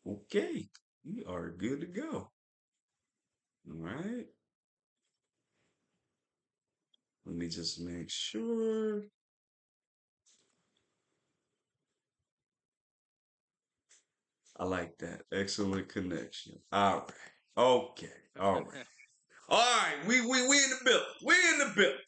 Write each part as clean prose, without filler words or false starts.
Okay, we are good to go. All right. Let me just make sure. I like that. Excellent connection. All right. Okay. All right. All right. We in the building. We in the building.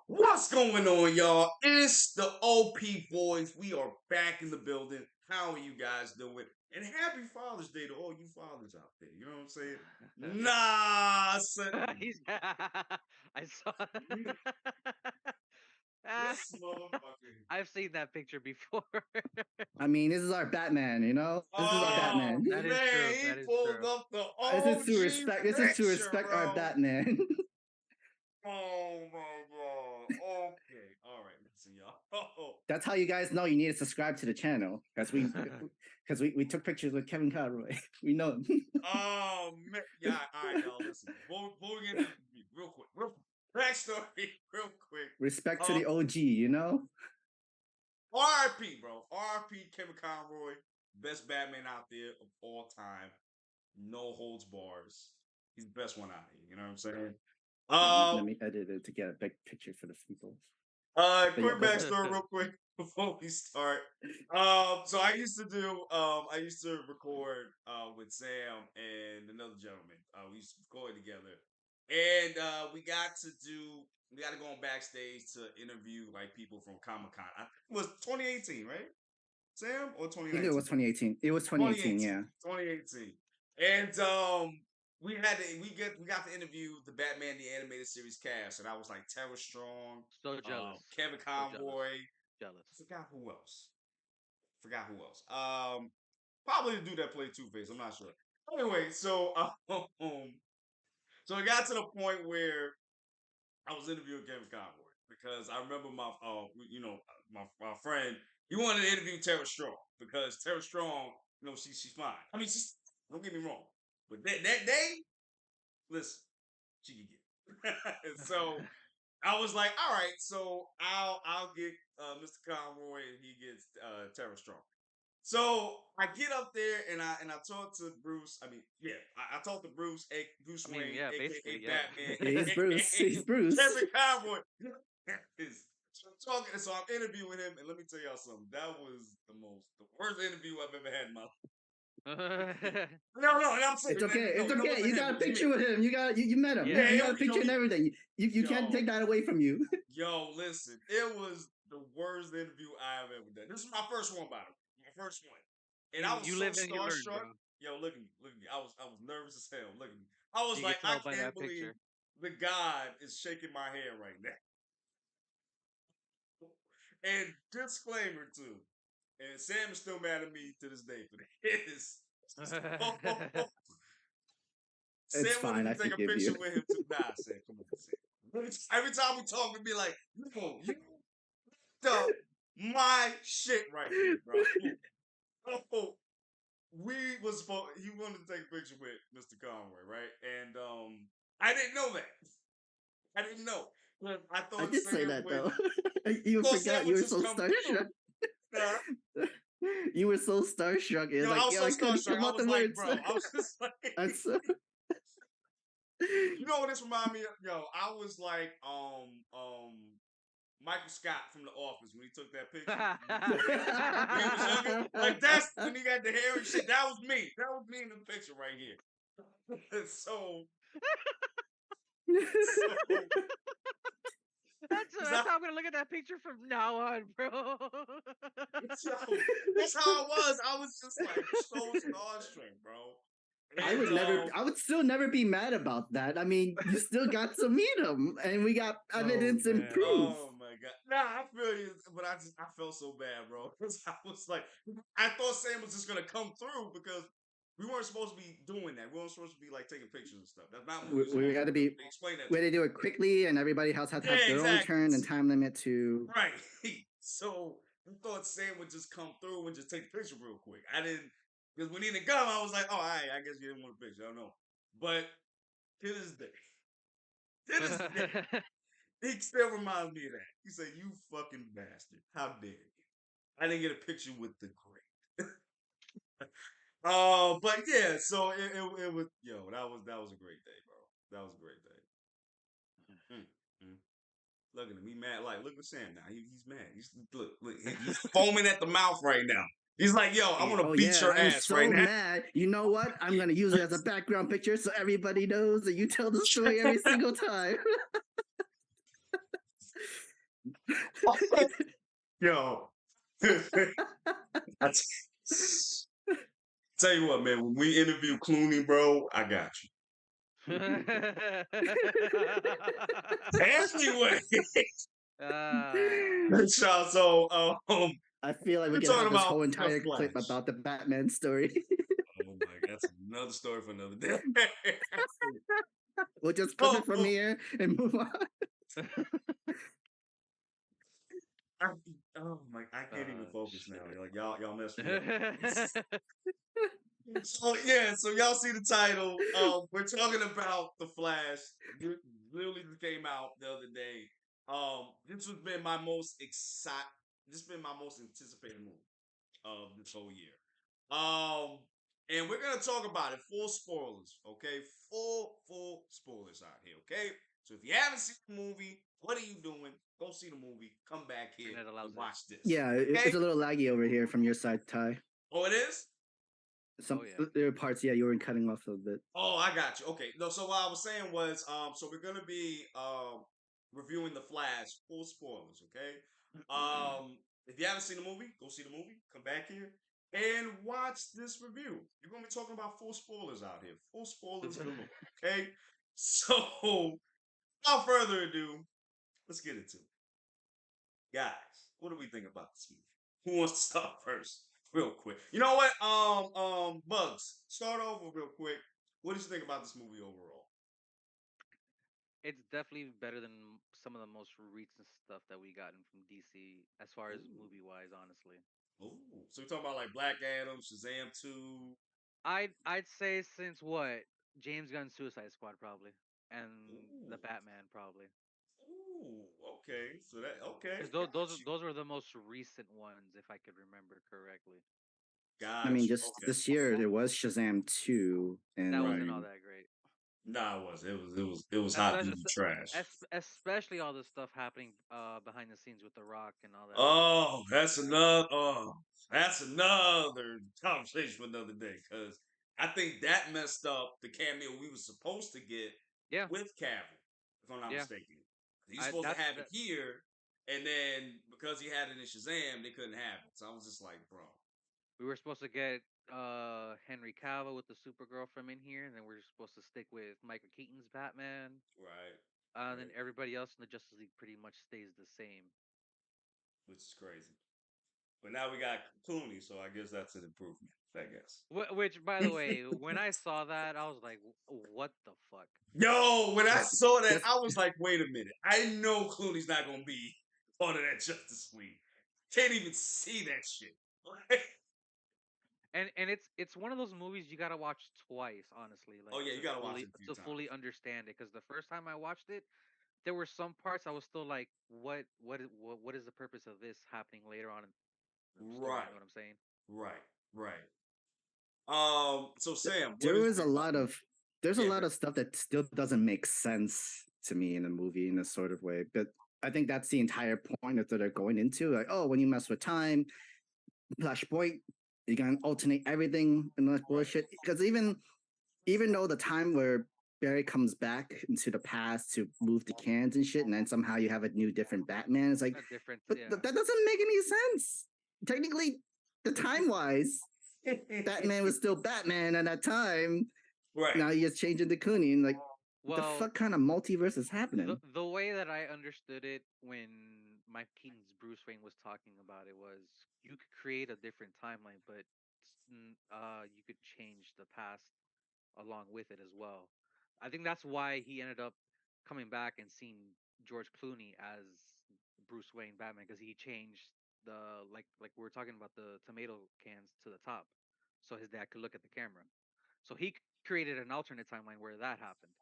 What's going on, y'all? It's the OP boys. We are back in the building. How are you guys doing? And happy Father's Day to all you fathers out there. You know what I'm saying? Nah, son. I saw. This motherfucker. I've seen that picture before. I mean, this is our Batman, you know? This is our Yeah, Oh Batman. that is man, true. he That is pulled true. up the This is to OG respect. This is to picture, respect our bro. Batman. Oh my god. Okay. All right. Listen, y'all. Oh. That's how you guys know you need to subscribe to the channel because we took pictures with Kevin Conroy. We know him. Oh man. Yeah. All right, y'all. Listen. Before we get into the review, real quick. Backstory, real quick. Respect to the OG, you know. R.I.P. bro. R.I.P. Kevin Conroy, best Batman out there of all time. No holds bars. He's the best one out here. You know what I'm saying? Let me edit it to get a big picture for the people. Quick backstory, real quick, before we start. So I used to record with Sam and another gentleman. We used to record together, and we got to go on backstage to interview like people from Comic Con. I think it was 2018, right? Sam, or I think 2019? it was 2018. It was 2018, yeah. 2018. And we got to interview the Batman the Animated Series cast, and I was like Tara Strong, So jealous. Kevin So Conroy. jealous. I forgot who else. Probably the dude that played Two Face. I'm not sure. Anyway, so so it got to the point where I was interviewing Kevin Conroy because I remember my friend. He wanted to interview Tara Strong because Tara Strong, she's fine. I mean, don't get me wrong, but that day, listen, she can get. So I was like, all right, so I'll get Mr. Conroy and he gets Tara Strong. So I get up there and I talk to Bruce. I mean, yeah, I talked to Bruce, Bruce Wayne, Yeah, aka basically, yeah. Batman. He's Bruce. He's Bruce. Kevin Conroy. So I'm talking, so I'm interviewing him, and let me tell y'all something. That was the worst interview I've ever had in my life. No, and I'm saying It's okay. no, It's it okay. wasn't You him. got It a was picture me. with him. You met him. Yeah. You got a picture and everything. You can't take that away from you. Yo, listen, it was the worst interview I've ever done. This is my first one, by the way. My first one. And I was You so live and you learn, starstruck. bro. Yo, look at me. I was nervous as hell. Look at me. I was You like, can I tell by can't that believe picture. the God is shaking my hand right now. And disclaimer too. And Sam is still mad at me to this day for this. Sam It's fine. wanted I to take a forgive picture you. with him too. Nah, Sam, come on, Sam. Every time we talk, we be like, yo, you up my shit right here, bro. Oh, he wanted to take a picture with Mr. Conway, right? And I didn't know that. I didn't know. I I thought did say Sam that would though. You forgot. Sam You would were just so come through. starstruck. Nah. You were so starstruck. It's Yo, I like, was yo, so I couldn't starstruck. come I out was the like, words. bro, I was just like, I'm so... you know what this reminded me of? Yo, I was like, Michael Scott from The Office when he took that picture when he was younger. Like that's when he got the hair and shit. That was me. That was me in the picture right here. so That's how I'm gonna look at that picture from now on, bro. so that's how I was. I was just like so starstruck, bro. And, I would still never be mad about that. I mean, you still got to meet him, and we got evidence and proof. Oh my god! Nah, I feel you, but I felt so bad, bro. Because I was like, I thought Sam was just gonna come through because we weren't supposed to be doing that. We weren't supposed to be like taking pictures and stuff. That's not what We got to be. They explain that. Where they do it quickly, and everybody else has to have their own turn and time limit to. Right. So I thought Sam would just come through and just take the picture real quick. I didn't, because when he didn't come, I was like, oh, all right, I guess you didn't want a picture. I don't know. But to this day, he still reminds me of that. He said, you fucking bastard. How dare you? I didn't get a picture with the great. But yeah, so it was that was a great day, bro. That was a great day. Mm. Look at him, he mad. Like look at Sam now. He's mad. He's foaming at the mouth right now. He's like, yo, I want to Oh beat yeah, your I'm ass right so now. mad. You know what? I'm gonna use it as a background picture so everybody knows that you tell the story every single time. Yo, tell you what, man. When we interview Clooney, bro, I got you. Anyway, Ah. so I feel like we we're could talking have this about whole the entire clip Flash. about the Batman story. Oh my, that's another story for another day. We'll just clip it from Oh, here and move on. I, oh my, I can't even focus now. Shit. Like y'all messed me up. So yeah, so y'all see the title. We're talking about the Flash. Literally just came out the other day. This has been my most This has been my most anticipated movie of this whole year. Um, and we're gonna talk about it. Full spoilers, okay? Full spoilers out here, okay? So if you haven't seen the movie, what are you doing? Go see the movie. Come back here Internet allows and it. watch this. Yeah, Okay? it's a little laggy over here from your side, Ty. Oh, it is. Some Oh yeah. there are parts, yeah, you were cutting off a bit. Oh, I got you. Okay. No, so what I was saying was, so we're gonna be reviewing the Flash, full spoilers, okay? If you haven't seen the movie, go see the movie, come back here and watch this review. You're gonna be talking about full spoilers out here. Full spoilers galore. Okay? So without further ado, let's get into it. Guys, what do we think about this movie? Who wants to start first? Real quick. You know what? Bugs, start over real quick. What did you think about this movie overall? It's definitely better than some of the most recent stuff that we gotten from DC as far as Ooh. movie wise, honestly. Ooh. So we're talking about like Black Adam, Shazam 2. I'd say since what? James Gunn's Suicide Squad probably. And Ooh. the Batman probably. Ooh. Okay. So that okay. Because Got you. those were the most recent ones, if I could remember correctly. I Got mean, you. just Okay. this year there was Shazam 2, That wasn't Right. all and that great. Nah, it was. It was hot Especially, duty trash. especially all the stuff happening behind the scenes with The Rock and all that other Oh, crap. that's another conversation for another day. Cause I think that messed up the cameo we were supposed to get Yeah, with Cavill, if I'm not yeah. mistaken. He's supposed to have it That here, and then because he had it in Shazam, they couldn't have it. So I was just like, bro, we were supposed to get Henry Cavill with the Supergirl from in here, and then we're supposed to stick with Michael Keaton's Batman. right, And then right, everybody else in the Justice League pretty much stays the same. which is crazy. But now we got Clooney, so I guess that's an improvement. I guess. Which, by the way, when I saw that, I was like, "What the fuck?" Yo, when I just saw that, just I was like, wait a minute. I know Clooney's not gonna be part of that Justice League. Can't even see that shit. And it's one of those movies you gotta watch twice, honestly, Oh like yeah, you gotta watch it a few to times. fully understand it. Because the first time I watched it, there were some parts I was still like, what is the purpose of this happening later on in the story? Right, You know what I'm saying? right, right. So Sam, what there did you was a think about lot the movie? of there's a Yeah, lot of stuff that still doesn't make sense to me in a movie in a sort of way. But I think that's the entire point that they're going into. Like, oh, when you mess with time, Flashpoint, you can alternate everything and that right. bullshit. Because even though the time where Barry comes back into the past to move the cans and shit, and then somehow you have a new different Batman, it's like, A different, but yeah. that doesn't make any sense. Technically, the time wise, Batman was still Batman at that time. Right. Now you just changing to Cooney, and like, what the Well, fuck kind of multiverse is happening? the way that I understood it when Mike Keaton's Bruce Wayne was talking about it was you could create a different timeline, but you could change the past along with it as well. I think that's why he ended up coming back and seeing George Clooney as Bruce Wayne Batman because he changed the like we were talking about the tomato cans to the top, so his dad could look at the camera. So he created an alternate timeline where that happened.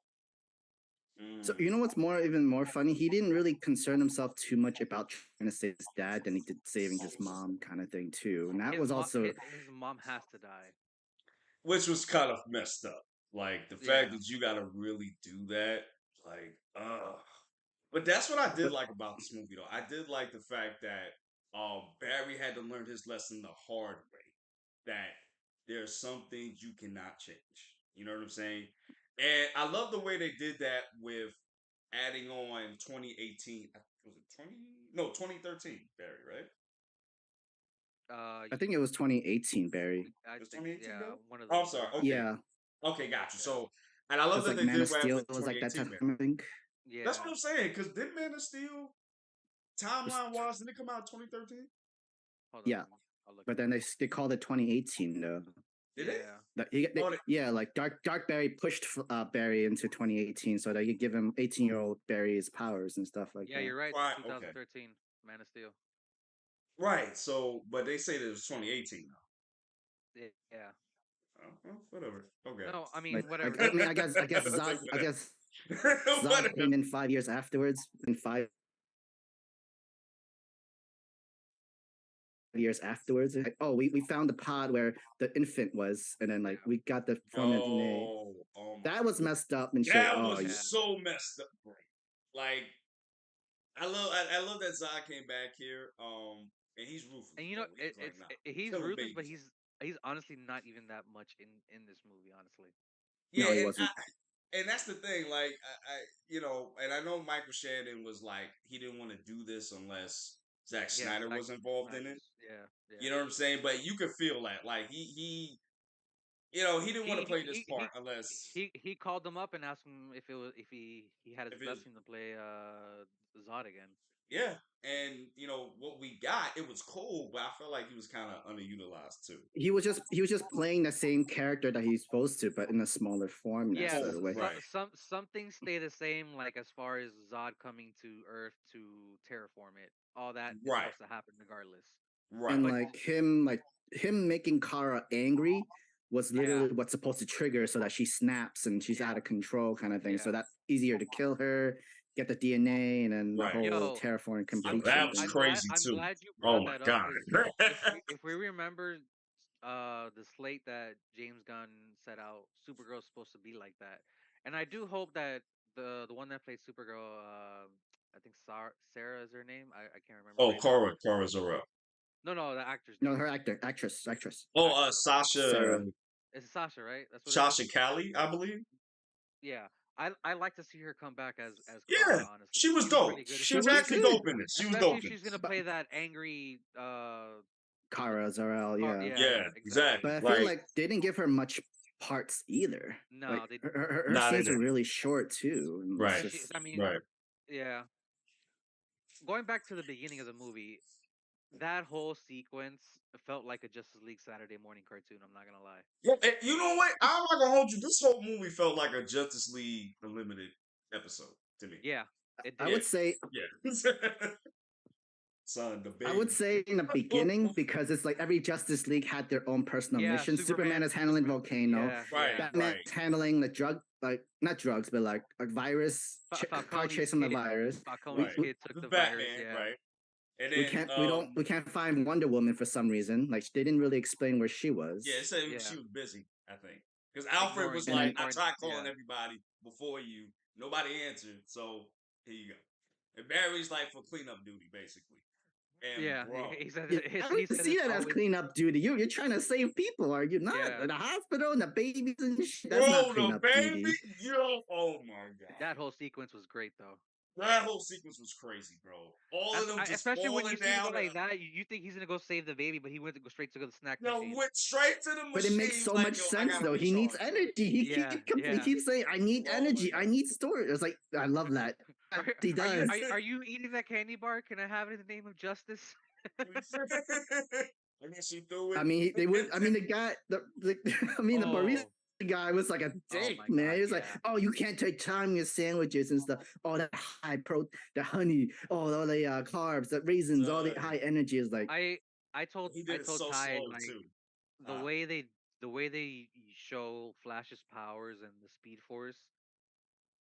So Mm. you know what's even more funny? He didn't really concern himself too much about trying to save his dad than he did saving his mom, kind of thing too. And that was also His mom has to die. which was kind of messed up. Like the fact Yeah. that you got to really do that, like, But that's what I did But like about this movie, though. I did like the fact that Barry had to learn his lesson the hard way. That there's some things you cannot change. You know what I'm saying? And I love the way they did that with adding on 2018. Was it 20? No, 2013 Barry, right? I think it was 2018, Barry. I It was think 2018 yeah, Barry? one of Oh, I'm those sorry. years. Okay. Yeah, Okay, got you. Yeah. So, and I love because that like they Man did of that Steel with was like that 2018 time, Barry. I think. That's what Yeah. I'm saying. Because did Man of Steel It's timeline wise, did it come out 2013? Hold on, yeah, I'll look but it then up. they called it 2018 though. Did it? Yeah. Oh, Yeah, like Dark Barry pushed Barry into 2018 so they could give him 18-year-old Barry his powers and stuff like Yeah, that. you're right. right. Okay. 2013, Man of Steel. Right. So, but they say that it was 2018 now. Yeah. Well, whatever. Okay. No, I Like mean whatever. That I guess Zod Whatever. came in 5 years afterwards. In 5 years afterwards, like, oh, we found the pod where the infant was, and then like yeah. we got the formula DNA. Oh my That was god. messed up and shit. That Oh, was you, Yeah. so messed up, bro. Like I love that Zod came back here. And he's ruthless, And you bro. know, He was like, nah, he's killing ruthless, but babies. he's honestly not even that much in this movie, honestly. Yeah, no, he wasn't. and that's the thing. Like and I know Michael Shannon was like he didn't want to do this unless Zack Yeah, Snyder Zack was involved in it. Snyder's. Yeah, You yeah. know what I'm saying? But you could feel that. Like he didn't want to He play he this he part he unless he called him up and asked him if he had his if it blessing to play Zod again. yeah. And what we got, it was cool, but I felt like he was kind of underutilized too. He was just playing the same character that he's supposed to, but in a smaller form in that Yeah, sort of way. Right, some things stay the same, like as far as Zod coming to Earth to terraform it. All that is right, supposed to happen regardless. And right, But him making Kara angry was yeah, literally what's supposed to trigger so that she snaps and she's yeah, out of control kind of thing. yeah. So that's easier to kill her, get the DNA, and then the right. whole Yo, terraforming Yo, I'm completion that I'm was thing. I'm glad crazy I'm too. glad you Oh brought my that up god. because if we remember the slate that James Gunn set out, Supergirl's supposed to be like that, and I do hope that the one that played Supergirl, I think Sarah is her name. I can't remember Oh, right now. Cora Zor-El. No, no, the actor's No, name. her actress, Oh, Actress. Sasha Sarah. It's Sasha, right? That's what it is. Sasha Cali, I believe. Yeah, I like to see her come back as Yeah, Kara. Honestly, she was she's dope. really good, She She was was actually good. dope in this. She was especially dope if in she's gonna this. But play that angry. Kara Zor-El, yeah. Yeah, Yeah, yeah, exactly. But exactly. I feel Like, like they didn't give her much parts either. Like No, they her nah, they scenes were didn't. really short too. And it's Right, and she. just I mean, right. yeah. Going back to the beginning of the movie, that whole sequence felt like a Justice League Saturday morning cartoon. I'm not gonna lie. Yeah, and you know what? I'm not gonna hold you. This whole movie felt like a Justice League Unlimited episode to me. Yeah, it I did. Yeah, would say yeah. Son, the I would baby. say in the beginning because it's like every Justice League had their own personal Yeah, mission. Superman is handling Volcano. Yeah, Right, yeah. Batman's right, handling the drug, like not drugs, but like a virus, car Falcone's chasing the kid. virus. Falcone's right. We kid took The the virus. Batman, Yeah, right. And then we can't find Wonder Woman for some reason. Like they didn't really explain where she yeah, it was. said yeah. she was busy, I think. Because Alfred was Ignoring, And like, then I ignoring. tried calling Yeah, everybody before you. Nobody answered. So here you go. And Barry's like for cleanup duty, basically. And yeah. bro, He said yeah, his. I He don't said see it's that as always. cleanup duty. You're trying to save people, are you not? Yeah, In the hospital and the babies and shit. That's not bro, the cleanup baby, duty. yo, oh my god. that whole sequence was great though. That whole sequence was crazy, bro. All of them just Especially when falling you see him go down. like that, you think he's gonna go save the baby, but he went to go straight to the snack Yo, machine. went straight to the But it machine. makes He was so like, much yo, I sense gotta though. He needs recharge, bro. energy. Yeah, He yeah. keeps saying, "I need Oh my energy. I god. need storage." It's like I love that. Are, He are you does. are you eating that candy bar? Can I have it in the name of justice? I guess she threw I it. mean, they would. I mean, the guy. I mean, the barista Oh, guy was like a oh dick, my man. God, He was like, yeah, "Oh, you can't take time in your sandwiches and stuff. All that high pro, the honey, all the carbs, the raisins, all the Son, high energy." Is like I he I did it told so Ty slow like too. the Huh? way they show Flash's powers and the Speed Force.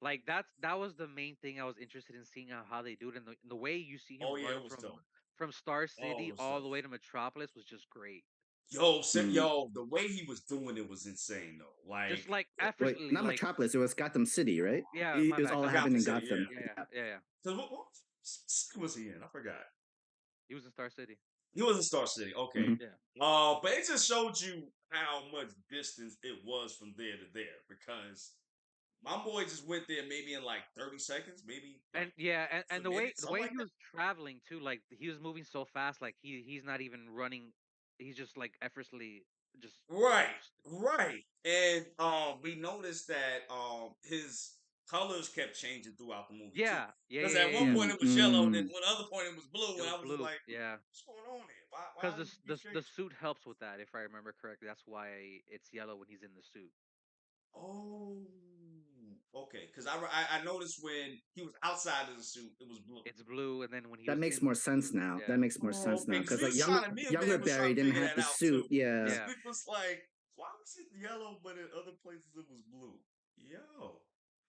Like that was the main thing I was interested in seeing how they do it, and the way you see him Oh yeah, run it was dope. from Star Oh, it City was all dope. the way to Metropolis was just great. Yo, the way he was doing it was insane though. Just Like like Wait, effortlessly, not like Metropolis. It was Gotham City, right? yeah, It my was bad, all Gotham happening Gotham in City. City, yeah. Gotham. Yeah, yeah, Yeah. yeah, yeah. So what city was he in? I forgot. He was in Star City. He was in Star City. Okay. Hmm. Yeah, But it just showed you how much distance it was from there to there because my boy just went there maybe in like 30 seconds, maybe like and yeah, and a minute, the something way like he that. was traveling too, like he was moving so fast, like he's not even running. He's just like effortlessly just Right, moves. right. And we noticed that his colors kept changing throughout the movie too. Yeah, yeah, Because yeah, at yeah, one yeah. point Mm, it was yellow, and then mm. when the other point it was blue, It and was I was just blue. like, Yeah, "What's going on here? Why because do you keep the changing?" suit helps with that, if I remember correctly. That's why it's yellow when he's in the suit. Oh, okay. Because I noticed when he was outside of the suit, it was blue. It's blue, and then when he That was makes in more the sense suit, now. yeah, That makes more Oh, sense now okay. Because because we like was younger trying to, me and younger man was trying Barry to didn't figure have that the out suit. too. Yeah. Because yeah. we was like, why was it yellow, but in other places it was blue? Yo,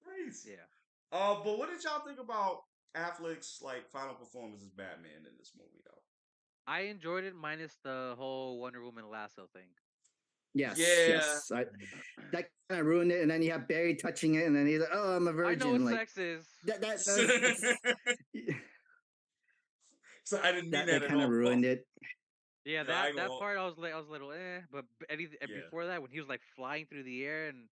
crazy. Yeah. But what did y'all think about Affleck's like final performance as Batman in this movie though? I enjoyed it minus the whole Wonder Woman lasso thing. Yes. Yeah. Yes. That kind of ruined it. And then you have Barry touching it, and then he's like, "Oh, I'm a I know virgin." what Like sex is. that's So I didn't mean that that at kind of all. ruined it. Yeah, Yeah, I ain't that gonna. part I was a little but anything and Yeah. before that when he was like flying through the air and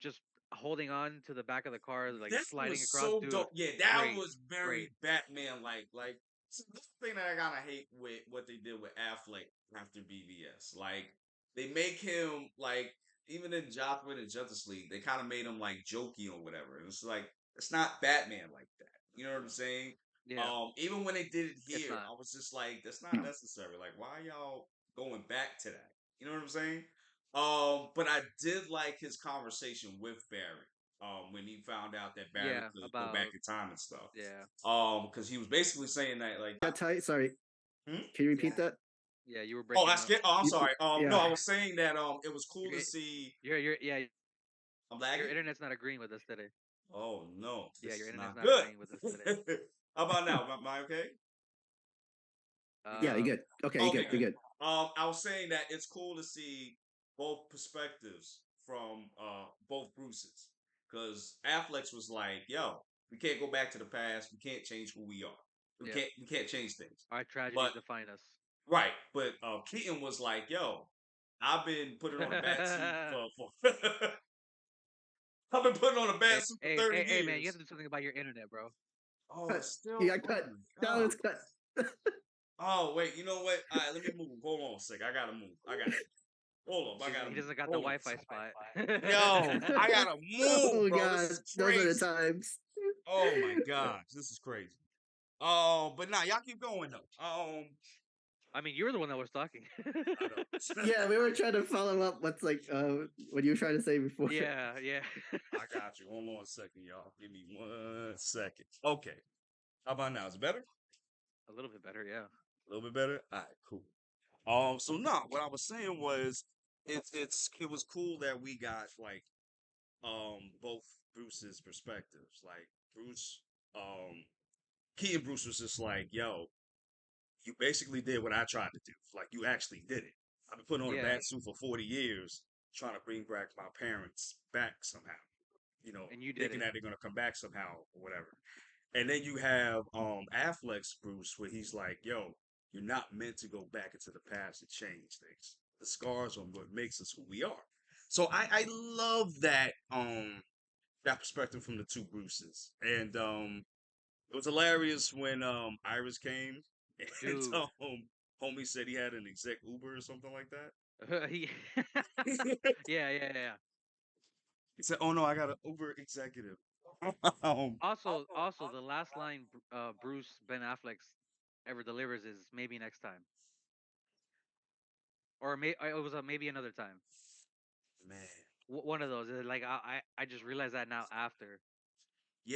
just holding on to the back of the car, like That sliding was across, so dude. dope. Yeah, that Great, was great. very Batman like. Like so this is the thing that I kind of hate with what they did with Affleck after BVS. Like they make him like even in Jotham and Justice League, they kind of made him like jokey or whatever. It's like it's not Batman like that. You know what I'm saying? Yeah, Even when they did it it's here, not. I was just like, that's not No. necessary. Like, why y'all going back to that? You know what I'm saying? But I did like his conversation with Barry when he found out that Barry Yeah, could go back about in time and stuff. yeah, Because he was basically saying that like, Got tight. Sorry. hmm? Can you repeat that? yeah. You were Oh, breaking I up. skipped. Oh, I'm sorry. No, Yeah. I was saying that it was cool to Your see. yeah. I'm Your lagging. internet's not agreeing with us today. Oh no, Yeah, this your is internet's not not good. agreeing with us today. How about now? Am I okay? You Yeah. good? You're Uh, good. Okay. You're Okay, good. You're good. good. I was saying that it's cool to see both perspectives from both Bruces, because Affleck's was like, "Yo, we can't go back to the past. We can't change who we are. yeah. We can't change things." Our tragedies But define us. right, but Keaton was like, "Yo, I've been putting on a bat suit for I've been putting on a bat suit for 30 Hey, man, you have years." to do something about your internet, bro. Oh, Cut. it's You still. got Oh cut. my No, god. it's cut. Oh wait, you know what? All right, let me move. Hold on a sec. I gotta move. I got you. Hold up, I gotta He move. doesn't got the Hold on a Wi-Fi sec. spot. Yo, I gotta move, Oh bro. This god, is those are the crazy. times. Oh my gosh, this is crazy. But nah, y'all keep going though. I mean, you're the one that was talking. I know. Yeah, we were trying to follow up what's like what you were trying to say before. Yeah, yeah. I got you. Hold on a second, y'all. Give me 1 second. Okay. How about now? Is it better? A little bit better, yeah. A little bit better? All right, cool. So no, what I was saying was it was cool that we got like both Bruce's perspectives. Like Bruce, Key and Bruce was just like, yo, you basically did what I tried to do. Like you actually did it. I've been putting on a Yeah, bat suit for 40 years, trying to bring back my parents back somehow. and you did Thinking it. that they're gonna come back somehow or whatever. And then you have Affleck's Bruce where he's like, yo, you're not meant to go back into the past to change things. The scars are what makes us who we are. So I love that perspective from the two Bruces. And it was hilarious when Iris came and Dude. homie said he had an exec Uber or something like that. He- He yeah, yeah, yeah. said, "Oh no, I got an Uber executive." um, Also, the last line Bruce Ben Affleck's ever delivers is maybe next time, or it was maybe another time. man, One of those. Like I just realized that now after.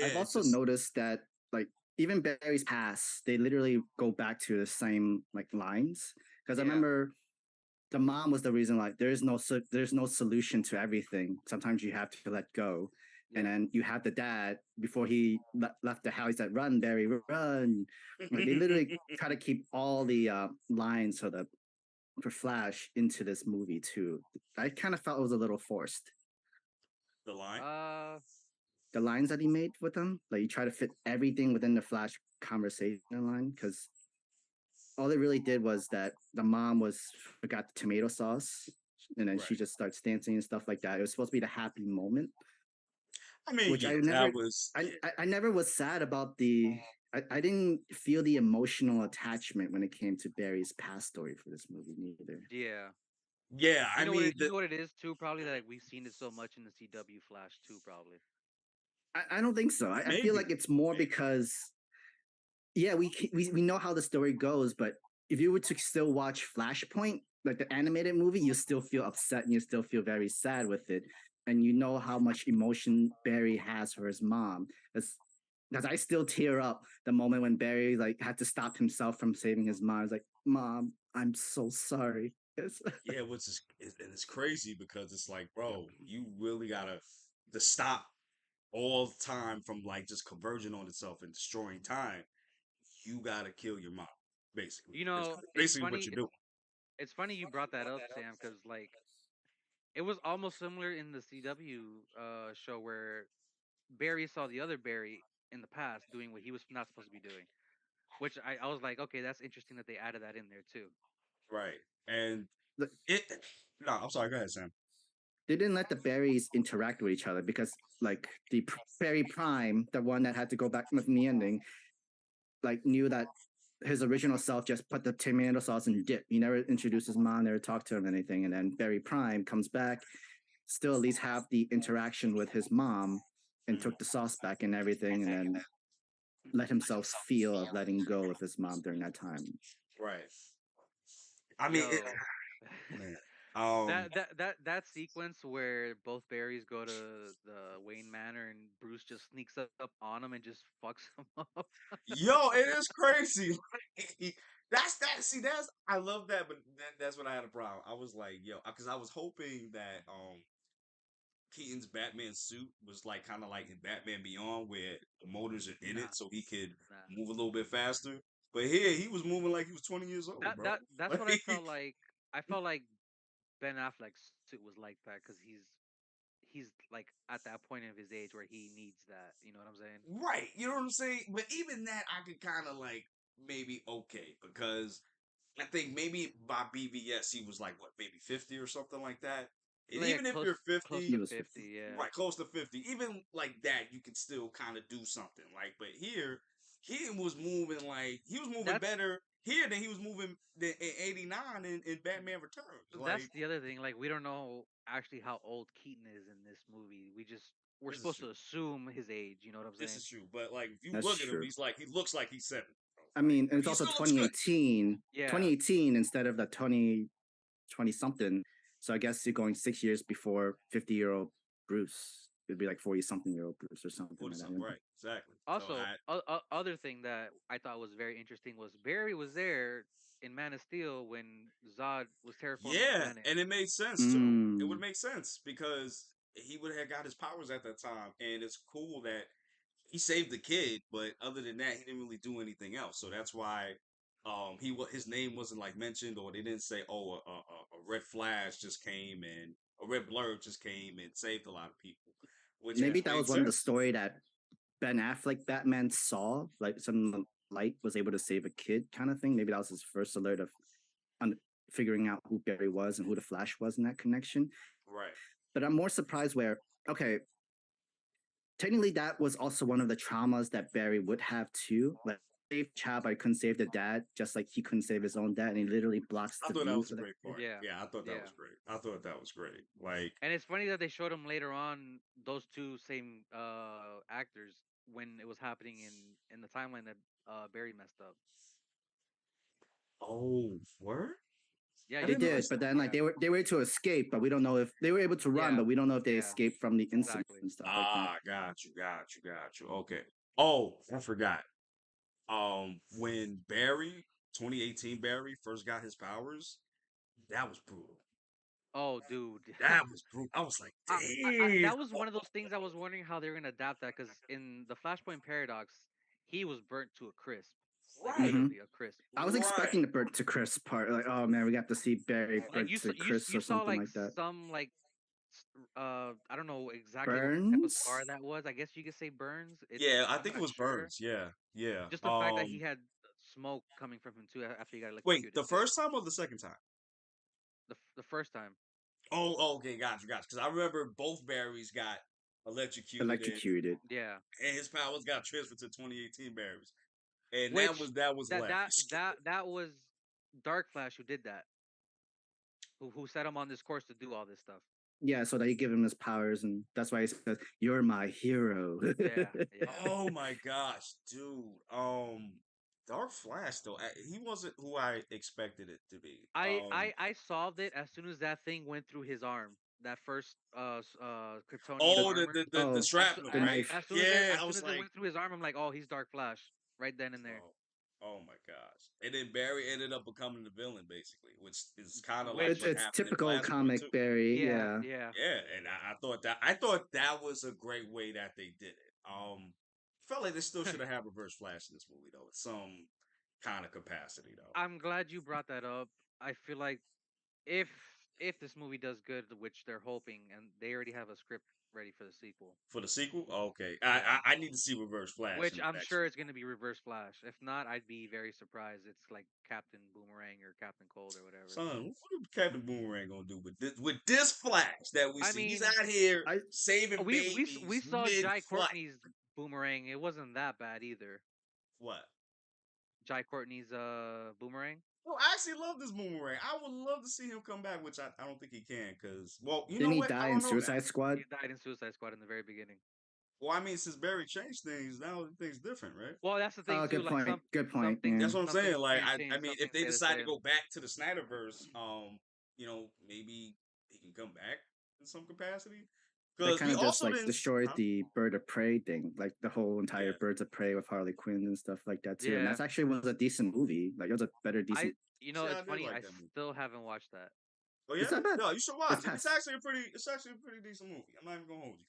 I've yeah, also noticed that like even Barry's past, they literally go back to the same like lines. Because I Yeah, remember the mom was the reason like there's no solution to everything. Sometimes you have to let go. And yeah, then you have the dad before he left the house. He said, "Run, Barry, run!" Like they literally try to keep all the lines so that for Flash into this movie too. I kind of felt it was a little forced. The line. Uh, The lines that he made with them, like you try to fit everything within the Flash conversation line, because all it really did was that the mom was forgot the tomato sauce, and then she Right. just starts dancing and stuff like that. It was supposed to be the happy moment, I mean, which yeah, I never, that was yeah. I never was sad about the. I didn't feel the emotional attachment when it came to Barry's past story for this movie neither. yeah. Yeah, I mean, You know what it is too. Probably that like, we've seen it so much in the CW Flash too. Probably. I don't think so. I feel maybe, like it's more maybe. because yeah, we know how the story goes, but if you were to still watch Flashpoint, like the animated movie, you still feel upset and you still feel very sad with it, and you know how much emotion Barry has for his mom. Because I still tear up the moment when Barry like had to stop himself from saving his mom. It's like, Mom, I'm so sorry. It's, Yeah, which and it's crazy because it's like, bro, you really gotta to stop all the time from like just converging on itself and destroying time. You gotta kill your mom, basically. You It's know, it's basically what funny. you're doing. It's funny you brought that up, Sam, because like it was almost similar in the CW show where Barry saw the other Barry in the past doing what he was not supposed to be doing. Which I was like, okay, that's interesting that they added that in there too. Right. And the, it no, I'm sorry, go ahead, Sam. they didn't let the berries interact with each other because like the Barry Prime, the one that had to go back in the ending, like knew that his original self just put the tomato sauce and dip. He never introduced his mom, never talked to him anything. And then Barry Prime comes back, still at least have the interaction with his mom and Mhm. took the sauce back and everything, and then let himself feel of letting go of his mom during that time. Right. I mean Yo, man. that sequence where both Barrys go to the Wayne Manor and Bruce just sneaks up on him and just fucks him up. Yo, it is crazy. That's that. See, that's I love that, but that's what I had a problem. I was like, yo, because I was hoping that Keaton's Batman suit was like kind of like in Batman Beyond, where the motors are in Nah, it, so he could nah. move a little bit faster. But here, he was moving like he was 20 years old, bro. That's Like, what I felt like. I felt like Ben Affleck's suit was like that because he's like at that point of his age where he needs that. You know what I'm saying? right? You know what I'm saying? But even that, I could kind of like maybe okay because I think maybe by BVS he was like what, maybe 50 or something like that. And Like even if you're close 50, He to was 50. 50. Yeah. right, close to 50, even like that, you can still kind of do something. Like, but here, he was moving like he was moving That's better here than he was moving in '89 in Batman Returns. that's Like, the other thing. Like we don't know actually how old Keaton is in this movie. We're this is supposed true. to assume his age. You know what I'm This saying? is true. But like, if you That's look at him, true. he looks like he's 70. I Like, mean, and but it's he also still looks good. 2018, Yeah. 2018 instead of the 2020 something. So I guess you're going 6 years before 50-year-old Bruce. It'd be like 40 something year old Bruce or something Forty like that. something, right? Exactly. So Also, other thing that I thought was very interesting was Barry was there in Man of Steel when Zod was terraforming the yeah, planet. and it made sense too. It would Mm. make sense because he would have got his powers at that time, and it's cool that he saved the kid, but other than that, he didn't really do anything else. So that's why his name wasn't like mentioned, or they didn't say, oh, a red flash just came and a red blur just came and saved a lot of people, which Maybe that made was one of the sense. story that Ben Affleck Batman saw, like some light was able to save a kid kind of thing. Maybe that was his first alert of un- figuring out who Barry was and who the Flash was in that connection. Right. But I'm more surprised where, okay, technically that was also one of the traumas that Barry would have too. Like save child, but he couldn't save the dad, just like he couldn't save his own dad, and he literally blocks I the thought that view was a for that. great part. Yeah. Yeah, I thought that Yeah. was great. I thought that was great. Like, And it's funny that they showed him later on those two same actors when it was happening in the timeline that Barry messed up. oh, word? Yeah, I They you didn't did, notice noticed. but that. then like Yeah. they were able to escape, but we don't know if they were able to run, Yeah. but we don't know if they Yeah. escaped from the incident Exactly. and stuff like that. Ah, got you. Okay. Oh, I forgot. When Barry, 2018 Barry, first got his powers, that was brutal. Oh, dude. That was brutal. I was like, damn. That was one of those things I was wondering how they were gonna adapt that because in the Flashpoint Paradox, he was burnt to a crisp. like Right. Mhm. literally a crisp. I was Right. expecting the burnt to crisp part. Like, oh man, we got to see Barry Like burnt to crisp you or saw something like like that. some like I don't know exactly what type of Burns? scar that was. I guess you could say burns. Yeah, I I'm think it not was sure. Burns. Yeah, yeah. Just the fact that he had smoke coming from him too after he got Wait, electrocuted the too. first time or the second time? The first time. Oh, okay, gotcha. Because I remember both Barrys got electrocuted, Electrocuted. Yeah. and his powers got transferred to 2018 Barrys, and Which that was that that hilarious. that that was Dark Flash who did that. Who set him on this course to do all this stuff. Yeah, so that you give him his powers, and that's why he says, "You're my hero." Yeah, yeah. Oh my gosh, dude. Dark Flash though, he wasn't who I expected it to be. I solved it as soon as that thing went through his arm. That first Kryptonian the Oh, armor. the oh, shrapnel, the right? knife. Yeah, As I soon was as it like, went through his arm, I'm like, oh, he's Dark Flash right then and there. oh, oh my gosh. And then Barry ended up becoming the villain, basically, which is kind of like Which what It's happened in typical Flashpoint comic too. Barry. yeah, Yeah, yeah. Yeah, and I thought that was a great way that they did it. Felt like they still should have had Reverse Flash in this movie though, in some kind of capacity though. I'm glad you brought that up. I feel like if if this movie does good, which they're hoping, and they already have a script ready for the sequel. For the sequel, okay, Yeah. I need to see Reverse Flash in Which the I'm next sure one. is going to be Reverse Flash. If not, I'd be very surprised. It's like Captain Boomerang or Captain Cold or whatever. Son, what is Captain Boomerang gonna do with this Flash that we I see? He's mean, out here I saving we babies saw mid Jai flight. Courtney's Boomerang. It wasn't that bad either. What? Jai Courtney's Boomerang. Well, I actually love this Boomerang. I would love to see him come back, which I don't think he can, because well, you know didn't he what? I die in don't know that. Suicide Squad? He died in Suicide Squad in the very beginning. Well, I mean, since Barry changed things, now things different, right? Well, that's the thing Oh, too. good Like point. Good some point. things Yeah, That's what I'm some saying. things Like, can't I change. mean, Some if things they stay the decide to same. go back to the Snyderverse, maybe he can come back in some capacity. they Because kind we of just also like didn't. destroyed Huh? the Bird of Prey thing, like the whole entire Yeah. Birds of Prey with Harley Quinn and stuff like that too. And Yeah, that's actually was a decent movie. Like it was a better I decent. See, it's I did funny. like I that movie. still haven't watched that. Oh It's yeah, not bad. no, you should It's watch it. past. It's actually a pretty decent movie. I'm not even gonna hold you.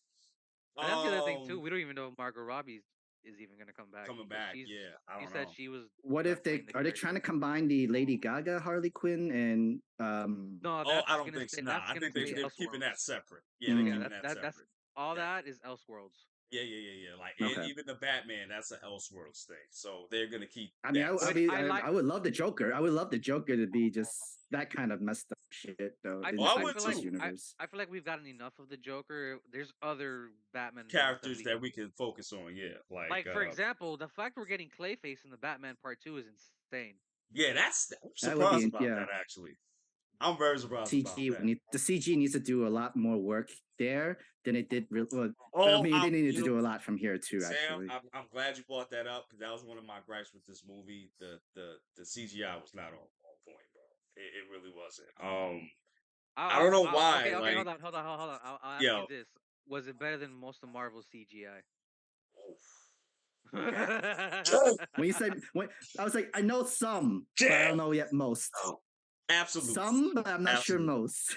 And that's the other thing too. We don't even know if Margot Robbie is even gonna come back Coming because back, yeah, I she don't said know. she was What done if they playing the are they trying to character. combine the Lady Gaga Harley Quinn and No, Oh, I don't think so. Nah, that's I gonna think stay they're keeping that Elseworlds. separate. Yeah, they're Yeah, mm, keeping that that's separate. all Yeah. that is Elseworlds. Yeah. Like okay. even the Batman, that's an Elseworlds thing. So they're gonna keep I mean, that Which separate. I like. I would love the Joker. I would love the Joker to be just that kind of messed up shit though I in Oh, this I I would feel like this too. universe. I feel like we've gotten enough of the Joker. There's other Batman villains that Characters we that can we can focus on. Yeah, like. For example, the fact we're getting Clayface in the Batman Part Two is insane. yeah, I'm That would surprised be about yeah. that actually. I'm very surprised about that. The CG needs to do a lot more work there than it did. Well, I Oh, mean, they needed you to know, do a lot from here too. Sam, Actually, I'm glad you brought that up because that was one of my gripes with this movie. The CGI was not on point, bro. It really wasn't. I don't know why. Okay. Like, Hold on. I'll ask you yo, this: was it better than most of Marvel's CGI? when you said when I was like, I know some, but I yeah, don't know yet most. oh, absolutely, Some, but I'm not sure absolutely, most.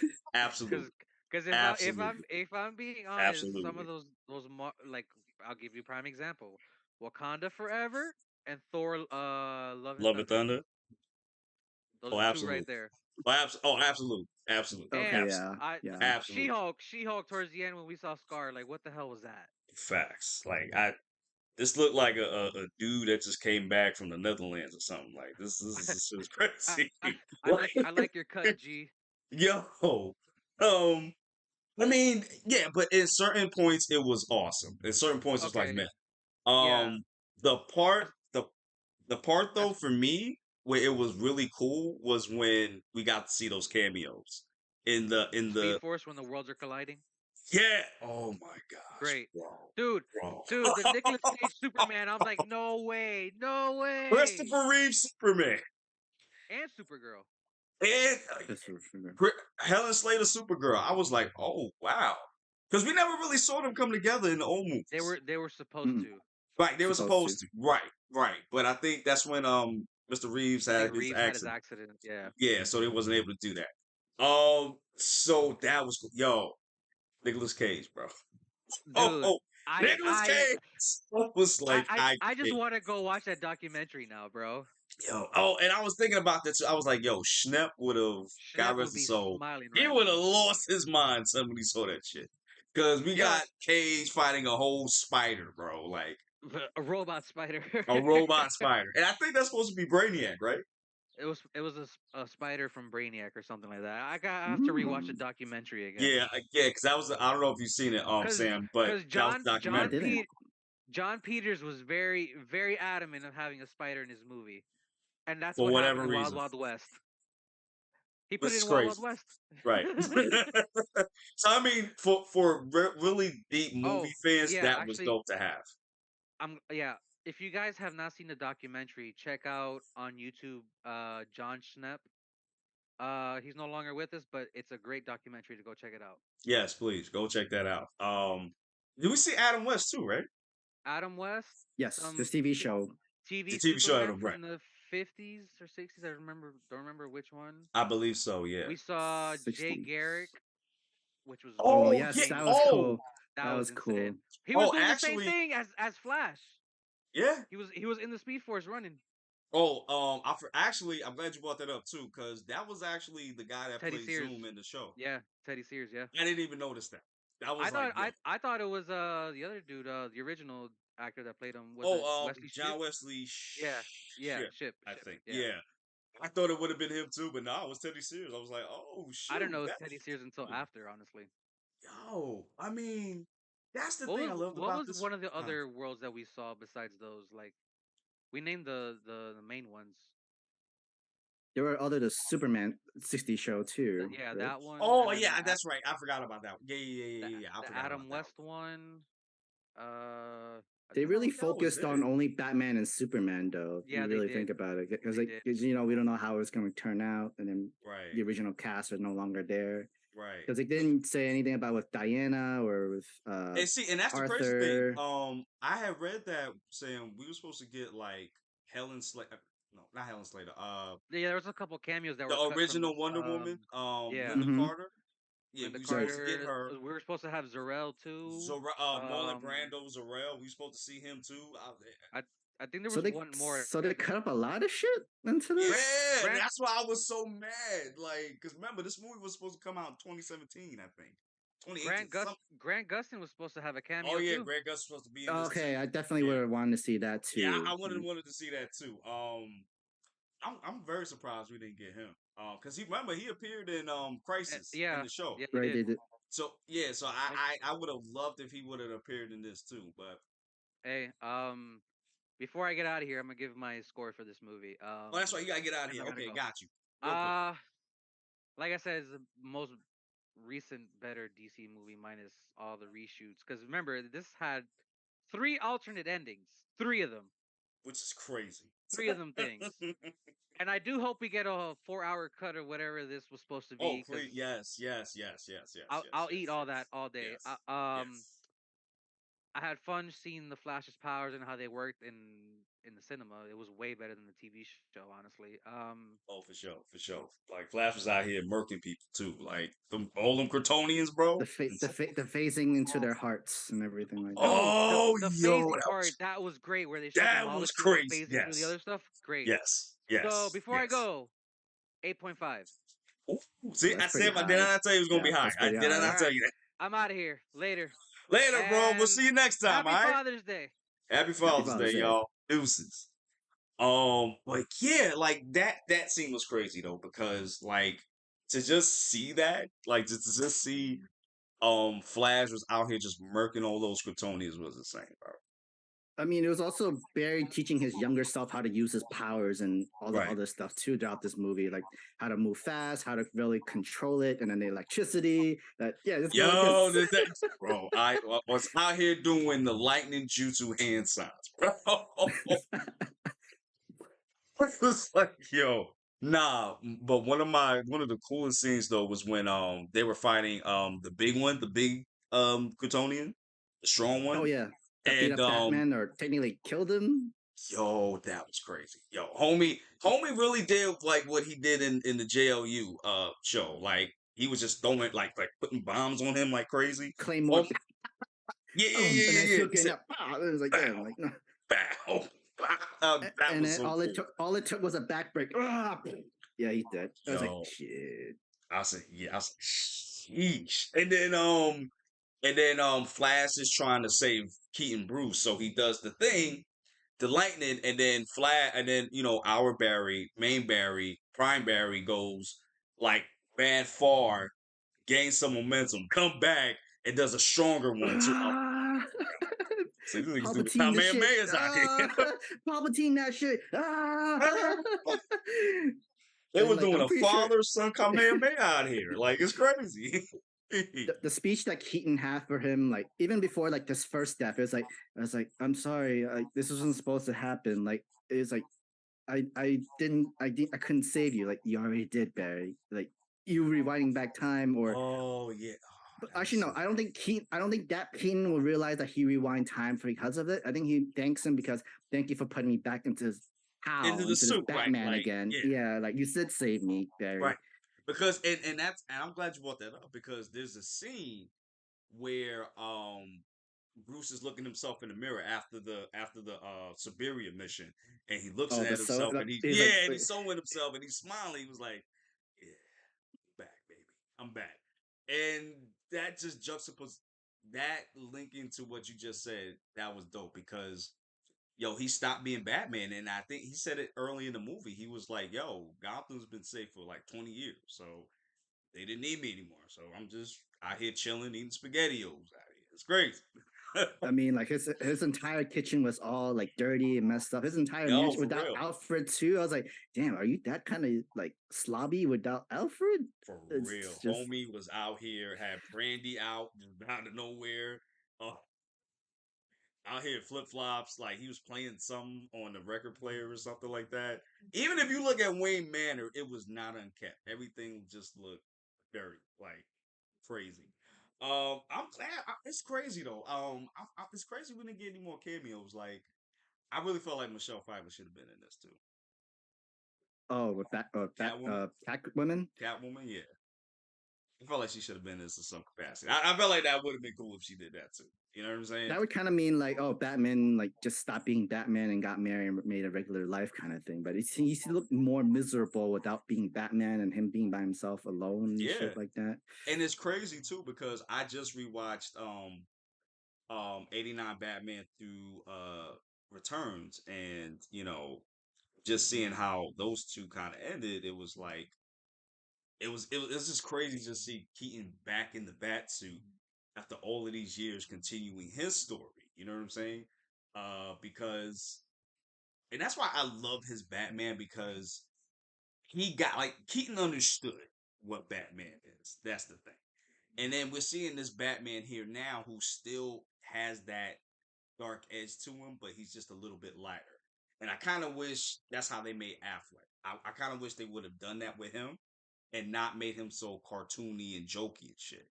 Because absolutely, absolutely, if I'm being honest, some of absolutely. like I'll give you a prime example: Wakanda Forever and Thor Love and Love and Thunder. Thunder. Those Oh, are two right absolutely. there. Absolutely, absolutely, Okay, And yeah, I yeah. absolutely. She-Hulk towards the end when we saw Scar, like what the hell was that? Facts. Like this looked like a dude that just came back from the Netherlands or something. Like this is I, crazy. Like, I like your cut, G. yo, um, I mean, yeah, but in certain points it was awesome. In certain points it's like, Okay, man, yeah. the As, part the part as though for me where it was really cool was when we got to see those cameos in Speed the Force when the worlds are colliding. yeah. Oh my gosh, Great. bro, Dude, bro. dude, the Nicolas Cage Superman, I was like, no way, no way. Christopher Reeve Superman And Supergirl. and That's for sure. Helen Slater Supergirl. I was like, oh wow, because we never really saw them come together in the old movies. They were supposed Mm, to. Right, they were supposed to. supposed to. Right. But I think that's when Mr. Reeves I think had his Reeves had his accident. accident. Yeah. Yeah, so they wasn't able to do that. So that was yo Nicolas Cage, bro. Oh, Dude, oh. Nicholas Cage. I was like, I just want to go watch that documentary now, bro. yo. Oh, and I was thinking about this. I was like, yo, Schnepp would have, God Schnepp rest would his be soul, smiling he right would have now. lost his mind when he saw that shit. Because we Yo, got Cage fighting a whole spider, bro. Like a robot spider. a robot spider. And I think that's supposed to be Brainiac, right? It was a spider from Brainiac or something like that. I have to rewatch the Mm, documentary again. Yeah, because that was, I don't know if you've seen it, Cause, Sam, but cause that was the I documentary. didn't. John Peters was very very adamant of having a spider in his movie, and that's For what whatever happened in Wild reason. Wild West. He put Which it is in Wild Wild crazy. West. Right. So I mean, for really deep Oh movie fans, yeah, that was actually, dope to have. yeah. If you guys have not seen the documentary, check out on YouTube John Schnepp. He's no longer with us, but it's a great documentary to go check it out. Yes, please go check that out. Did we see Adam West too? Right, Adam West, Yes, some this TV show. the TV TV show Superman Adam, right? from the 50s or 60s. Don't remember which one. I believe so. Yeah. We saw Jay 60s. Garrick, which was Oh Oh yeah. yes, insane that was looking. Oh cool. That That was was insane. cool. He was oh, doing the same actually, thing as Flash. yeah. He was in the Speed Force running. Oh, actually, I'm glad you brought that up too, because that was actually the guy that Teddy played Sears. Zoom in the show. Yeah, Teddy Sears. Yeah. I didn't even notice that. I I was like, thought yo. I thought it was the other dude, the original actor that played him. Was it Oh, Wesley Ship? John Wesley Yeah, yeah, Ship, Ship, I Ship. think. Yeah. Yeah. I thought it would have been him too, but no, it was Teddy Sears. I was like, oh I don't shoot, know it was Teddy that's Sears until after, honestly. yo. I mean, that's the What thing was I loved what about was this. one of the Huh. other worlds that we saw besides those? Like we named the main ones. There were other the Superman 60 show too, Yeah, right? that one, Oh and then yeah, that's right. I forgot about that. the Yeah. I the forgot about Adam that. West one. I They think that really was That was focused it. on only Batman and Superman, though. If yeah you they really did think about it, because they like did. we don't know how it's going to turn out, and then Right, the original cast are no longer there right. because they didn't say anything about with Diana or with And see, and that's the crazy thing. Arthur. I had read that saying we were supposed to get like Helen Slater. No, not Helen Slater. Yeah, there was a couple cameos that The were cut from original Wonder Woman. yeah, Linda Mm-hmm. Carter. Yeah, Linda we were Right. supposed to get Carter. her. We were supposed to have Zarel too. Marlon Um, Brando, Zarel. We were supposed to see him too. I I think there was one more. So they cut up a lot of shit into Grant this. Yeah, Grant that's why I was so mad. Like, because remember, this movie was supposed to come out in 2017, I think. 2018. Grant Gustin was supposed to have a Oh, cameo yeah, too. Greg Gus was supposed to be in this Okay, too. I definitely would Yeah. have wanted to see that Yeah, too. I wanted to see that too. I'm very surprised we didn't get him. Because he appeared in Crisis in Yeah, the show. yeah, he Right? did. They did. So yeah, so And I would have loved if he would have appeared in this too. But hey, before I get out of here, I'm gonna give my score for this movie. oh, that's right. You gotta get out of 'Cause here. I gotta Okay, go. got you. Real quick. Uh, like I said, it's the most recent, better DC movie minus all the reshoots. Because remember, this had three alternate endings. Three of them. Which is crazy. Three of them things. And I do hope we get a 4 hour cut or whatever this was supposed to Oh, be. Because please. Yes. I'll eat all that all day. Yes. Yes. I had fun seeing the Flash's powers and how they worked in the cinema. It was way better than the TV show, honestly. Oh, for sure, for sure. Like Flash was out here murking people too. Like all them Kryptonians, bro. The phasing into their hearts and everything like that. Dude, Oh, the yo, phasing part that was great, where they showed the that was molecules crazy. phasing through the Yes, other stuff. Great. yes, So yes, before I yes. go, 8.5. Ooh, see, I That's pretty said, did I high. not tell you it was gonna be Yeah, high? that's pretty Did I high. not All tell right, you that? I'm out of here. Later. Later, bro. We'll And see you next time. happy All right. Father's Day. Happy Happy Father's Day, Father's Day. y'all. Deuces. Like yeah, like that scene was crazy though because like to just see that, like to just see Flash was out here just murking all those Kryptonians was insane, bro. I mean, it was also Barry teaching his younger self how to use his powers and all the Right. other stuff too throughout this movie, like how to move fast, how to really control it, and then the electricity. That just go like Yo, this. bro, I was out here doing the lightning jutsu hand signs, bro. It was like, yo, nah. But one of the coolest scenes though was when they were fighting the big one, the big Kryptonian, the strong Oh one, yeah, that beat and up Batman or technically killed him. yo, that was crazy. Yo, homie really did like what he did in the JLU show. Like he was just throwing like putting bombs on him like crazy. Claymore. Hom- Yeah, yeah, And yeah, then yeah, yeah. still He getting said, up. It was like, damn, bow, like no. bow. That And was then so cool. all it took was a back break. Yeah, he did. I was like, Yo, shit. I said, yeah, I said, sheesh. And then Flash is trying to save Keaton Bruce, so he does the thing, the lightning, and then Flash, and then our Barry, main Barry, Prime Barry goes like bad far, gains some momentum, come back and does a stronger one too. So these niggas doing Palpatine this shit. Kamehamehas out here. Palpatine that shit. They And were like, doing I'm a pretty sure father son Kamehameha out here. Like it's crazy. the speech that Keaton had for him, like even before like this first death, it was like I was like, I'm sorry, this wasn't supposed to happen. Like it's like I couldn't save you. Like you already did, Barry. Like you rewinding back time, or Oh yeah. Oh, but that was actually no, so. I don't think that Keaton will realize that he rewind time for because of it. I think he thanks him because thank you for putting me back into this Into the into this suit, Batman like again. yeah, Yeah, like you did save me, Barry. right. Because and I'm glad you brought that up because there's a scene where Bruce is looking himself in the mirror after the Siberia mission, and he looks Oh, at the so himself and he's like, and he's sewing himself and he's smiling. He was like, "Yeah, I'm back, baby, I'm back," and that just juxtaposed that linking to what you just said. That was dope because yo, he stopped being Batman, and I think he said it early in the movie. He was like, "Yo, Gotham's been safe for like 20 years, so they didn't need me anymore. So I'm just out here chilling, eating SpaghettiOs out here. It's crazy." I mean, like his entire kitchen was all like dirty and messed up. His entire Yo, mansion for without real, Alfred too. I was like, damn, are you that kind of like slobby without Alfred? for It's real. just, Homie was out here, had Brandy out, just out of nowhere. Uh, Out here flip flops, like he was playing something on the record player or something like that. Even if you look at Wayne Manor, it was not unkept. Everything just looked dirty, like crazy. I'm glad. It's crazy though. It's crazy we didn't get any more cameos. Like, I really felt like Michelle Pfeiffer should have been in this too. oh, with Catwoman, Catwoman. Catwoman, yeah. I felt like she should have been in this in some capacity. I felt like that would have been cool if she did that too. You know what I'm saying? That would kind of mean like, oh, Batman like just stopped being Batman and got married and made a regular life kind of thing. But he looked more miserable without being Batman and him being by himself alone and Yeah, shit like that. and it's crazy too because I just rewatched 89 Batman through Returns, and just seeing how those two kind of ended, it was like it was just crazy to see Keaton back in the bat suit after all of these years continuing his story. You know what I'm saying? Because and that's why I love his Batman because he got like Keaton understood what Batman is. That's the thing. And then we're seeing this Batman here now who still has that dark edge to him, but he's just a little bit lighter. And I kind of wish that's how they made Affleck. I kind of wish they would have done that with him and not made him so cartoony and jokey and shit.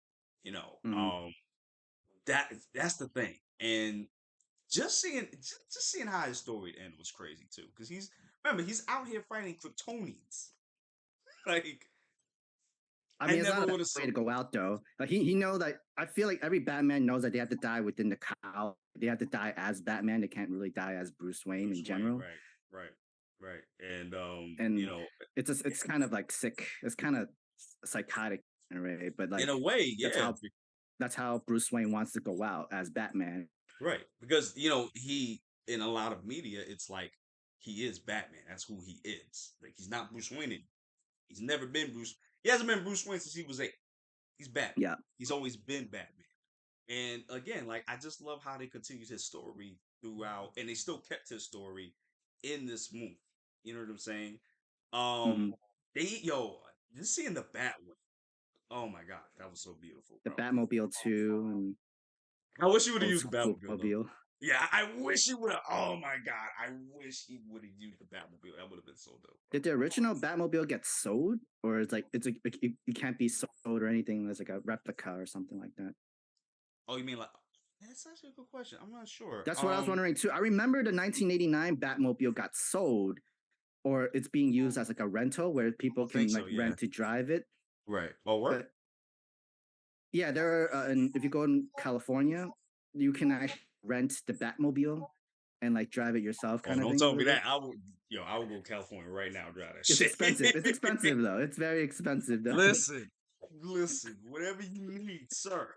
You know, Mm-hmm. that's the thing. And just seeing how his story ended was crazy too. Because he's out here fighting Kryptonians. Like I I mean, it's never not a would bad have way saw. to go out though. Like he know that I feel like every Batman knows that they have to die within the cowl. They have to die as Batman. They can't really die as Bruce Wayne Bruce in Wayne, general. right, right. And And it's kind of like sick. It's kind of psychotic in a way, but in a like way, that's yeah, how that's how Bruce Wayne wants to go out as Batman. right. Because he in a lot of media, it's like he is Batman. That's who he is. Like he's not Bruce Wayne anymore. He's never been Bruce. He hasn't been Bruce Wayne since he was 8. He's Batman. Yeah. He's always been Batman. And again, like I just love how they continued his story throughout, and they still kept his story in this movie. You know what I'm saying? Mm-hmm. They just seeing the Batwing. Oh my god, that was so beautiful, The bro. Batmobile too, and I wish he would have old used the school Batmobile though. mobile. Yeah, I wish he would have. Oh my god, I wish he would have used the Batmobile. That would have been so dope, bro. Did the original Batmobile get sold, or it's like it can't be sold or anything? There's like a replica or something like that. Oh, you mean like? That's actually a good question. I'm not sure. That's what I was wondering too. I remember the 1989 Batmobile got sold, or it's being used as like a rental where I people think can so. like Yeah. rent to drive it. Right. Oh, work. But yeah, there are, and if you go in California, you can actually rent the Batmobile and like drive it yourself, Oh, kind of don't thing a tell me little bit. that. I would go to California right now, drive that It's shit. expensive. It's expensive though. It's very expensive though. Listen, listen, whatever you need, sir.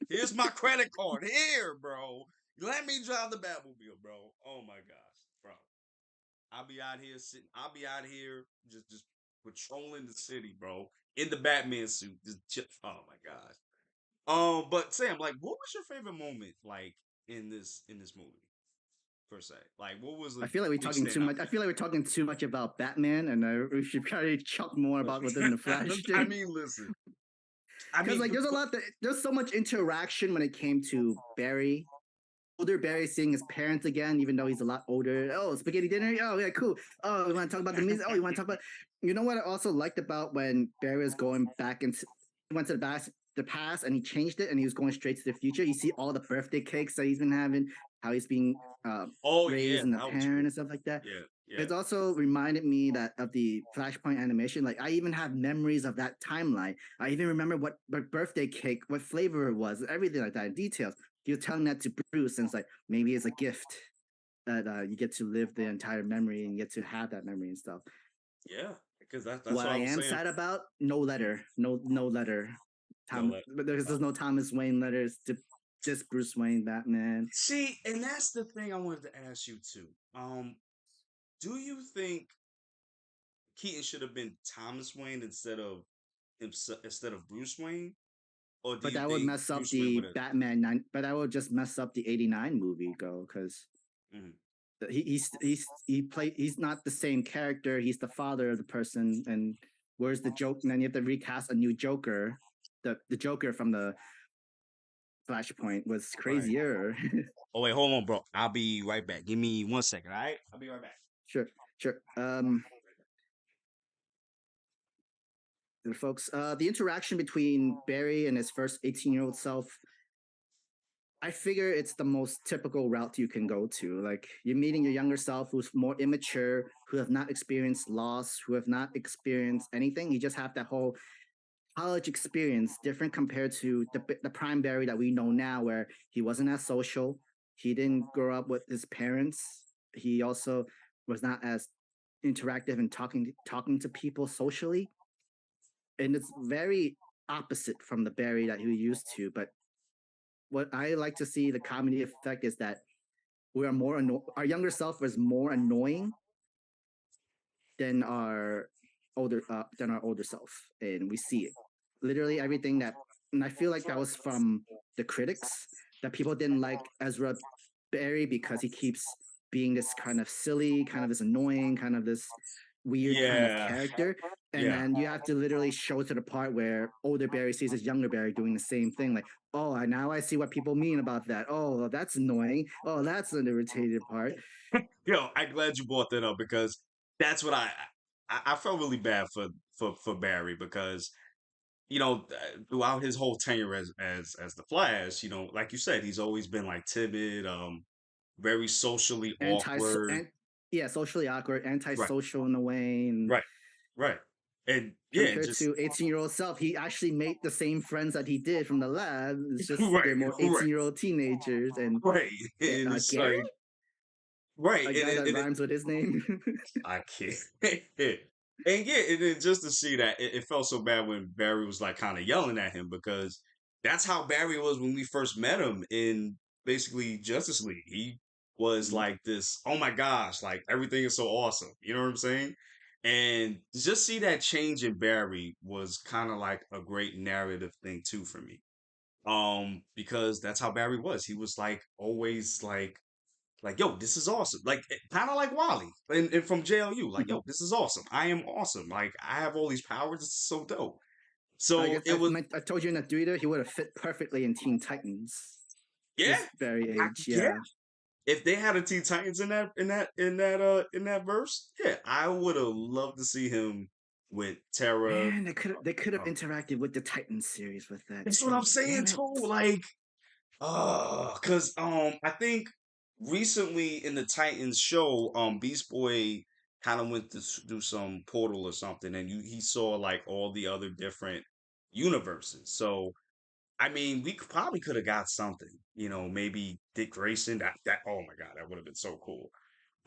Here's my credit card. Here, bro. Let me drive the Batmobile, bro. Oh my gosh, bro. I'll be out here sitting. I'll be out here just patrolling the city, bro, in the Batman suit. Oh my gosh. But Sam, like, what was your favorite moment, like, in this movie per se? Like, what was I the feel like we're big talking too standout much. I feel like we're talking too much about Batman, and we should probably talk more for about within you? the Flash I thing. mean, listen. I Because mean, like there's so much interaction when it came to Barry. Older Barry seeing his parents again, even though he's a lot older. Oh, spaghetti dinner. Oh yeah, cool. Oh, you want to talk about the music? Oh, you want to talk about? You know what I also liked about when Barry was going back and went to the past, and he changed it, and he was going straight to the future. You see all the birthday cakes that he's been having, how he's being oh yeah, raised and the that was parent cool. and stuff like that. Yeah, yeah, It's also reminded me that of the Flashpoint animation. Like I even have memories of that timeline. I even remember what birthday cake, what flavor it was, everything like that, in details. He was telling that to Bruce, and it's like maybe it's a gift that you get to live the entire memory and get to have that memory and stuff. yeah. Because that's What what I I was am saying. sad about, no Mhm. letter, no letter. No, that. But there's Uh, no Thomas Wayne letters to just Bruce Wayne, Batman. See, and that's the thing I wanted to ask you too. Do you think Keaton should have been Thomas Wayne instead of Bruce Wayne, or do But you that would think mess up Bruce Wayne would the have? Batman 9. But that would just mess up the '89 movie, go because Mhm. he's not the same character. He's the father of the person, and where's the joke? And then you have to recast a new Joker. The Joker from the Flashpoint was Right. crazier. Oh wait, hold on, bro. I'll be right back. Give me 1 second, all right? I'll be right back. Sure, sure. Folks, the interaction between Barry and his first 18-year-old self, I figure it's the most typical route you can go to. Like you're meeting your younger self who's more immature, who have not experienced loss, who have not experienced anything. You just have that whole college experience, different compared to the prime Barry that we know now, where he wasn't as social. He didn't grow up with his parents. He also was not as interactive and talking to people socially. And it's very opposite from the Barry that we used to. But what I like to see the comedy effect is that we are our younger self was more annoying than our older self, and we see it literally everything that. And I feel like that was from the critics, that people didn't like Ezra Barry because he keeps being this kind of silly, kind of this annoying, kind of this weird kind of Yeah, character. And yeah, then you have to literally show to the part where older Barry sees his younger Barry doing the same thing. Like, oh, now I see what people mean about that. Oh, that's annoying. Oh, that's an irritated part. yo, I'm glad you brought that up because that's what I felt really bad for Barry because throughout his whole tenure as the Flash, like you said, he's always been like timid, very socially anti awkward. and Yeah, socially awkward, Right, antisocial in a way, and right, right, and yeah, compared just to 18-year-old self, he actually made the same friends that he did from the lab. It's just right, they're more right, 18-year-old teenagers, and right, and it's Gary, like right, a and guy it, that and it, rhymes with his name. I can't. And yeah, and then just to see that, it felt so bad when Barry was like kind of yelling at him because that's how Barry was when we first met him in basically Justice League. He was like this, oh my gosh, like everything is so awesome. You know what I'm saying? And to just see that change in Barry was kind of like a great narrative thing too for me. Because that's how Barry was. He was like always like, yo, this is awesome. Like, kind of like Wally and from JLU. Like, yo, this is awesome. I am awesome. Like, I have all these powers. It's so dope. I So guess it was, I told you in the Twitter he would have fit perfectly in Teen Titans. yeah, This very age, yeah. yeah. If they had a Teen Titans in that verse, yeah, I would have loved to see him with Terra. Man, they could have Oh, interacted with the Titans series with that that's what I'm too. saying Damn it. too. Like, cause I think recently in the Titans show, Beast Boy kind of went to do some portal or something, and he saw like all the other different universes. So I mean, we probably could have got something. Maybe Dick Grayson. That oh my god, that would have been so cool.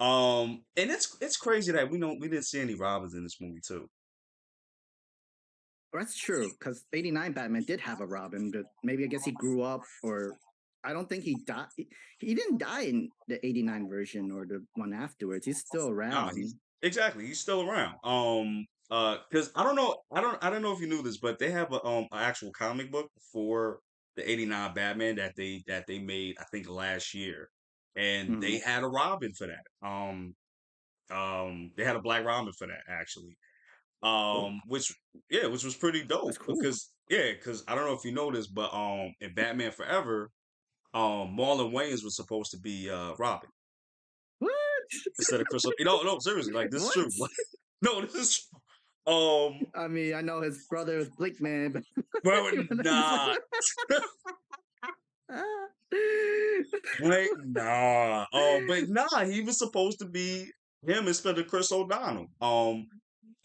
And it's crazy that we didn't see any Robins in this movie too. That's true, because '89 Batman did have a Robin, but maybe I guess he grew up, or I don't think he died. He didn't die in the '89 version or the one afterwards. He's still No, he's around. exactly he's still around. Because I don't know if you knew this, but they have an actual comic book for the '89 Batman that they made I think last year, and they Mhm. had a Robin for that. They had a Black Robin for that actually. Oh, Which was pretty that's dope cool. because I don't know if you know this, but in Batman Forever, Marlon Wayans was supposed to be Robin What? instead of Chris. No, seriously, like this is What? true. No, this is true. I mean, I know his brother is Blink Man, but Bro, he's like, nah, ah. like nah. But nah, he was supposed to be him instead of Chris O'Donnell.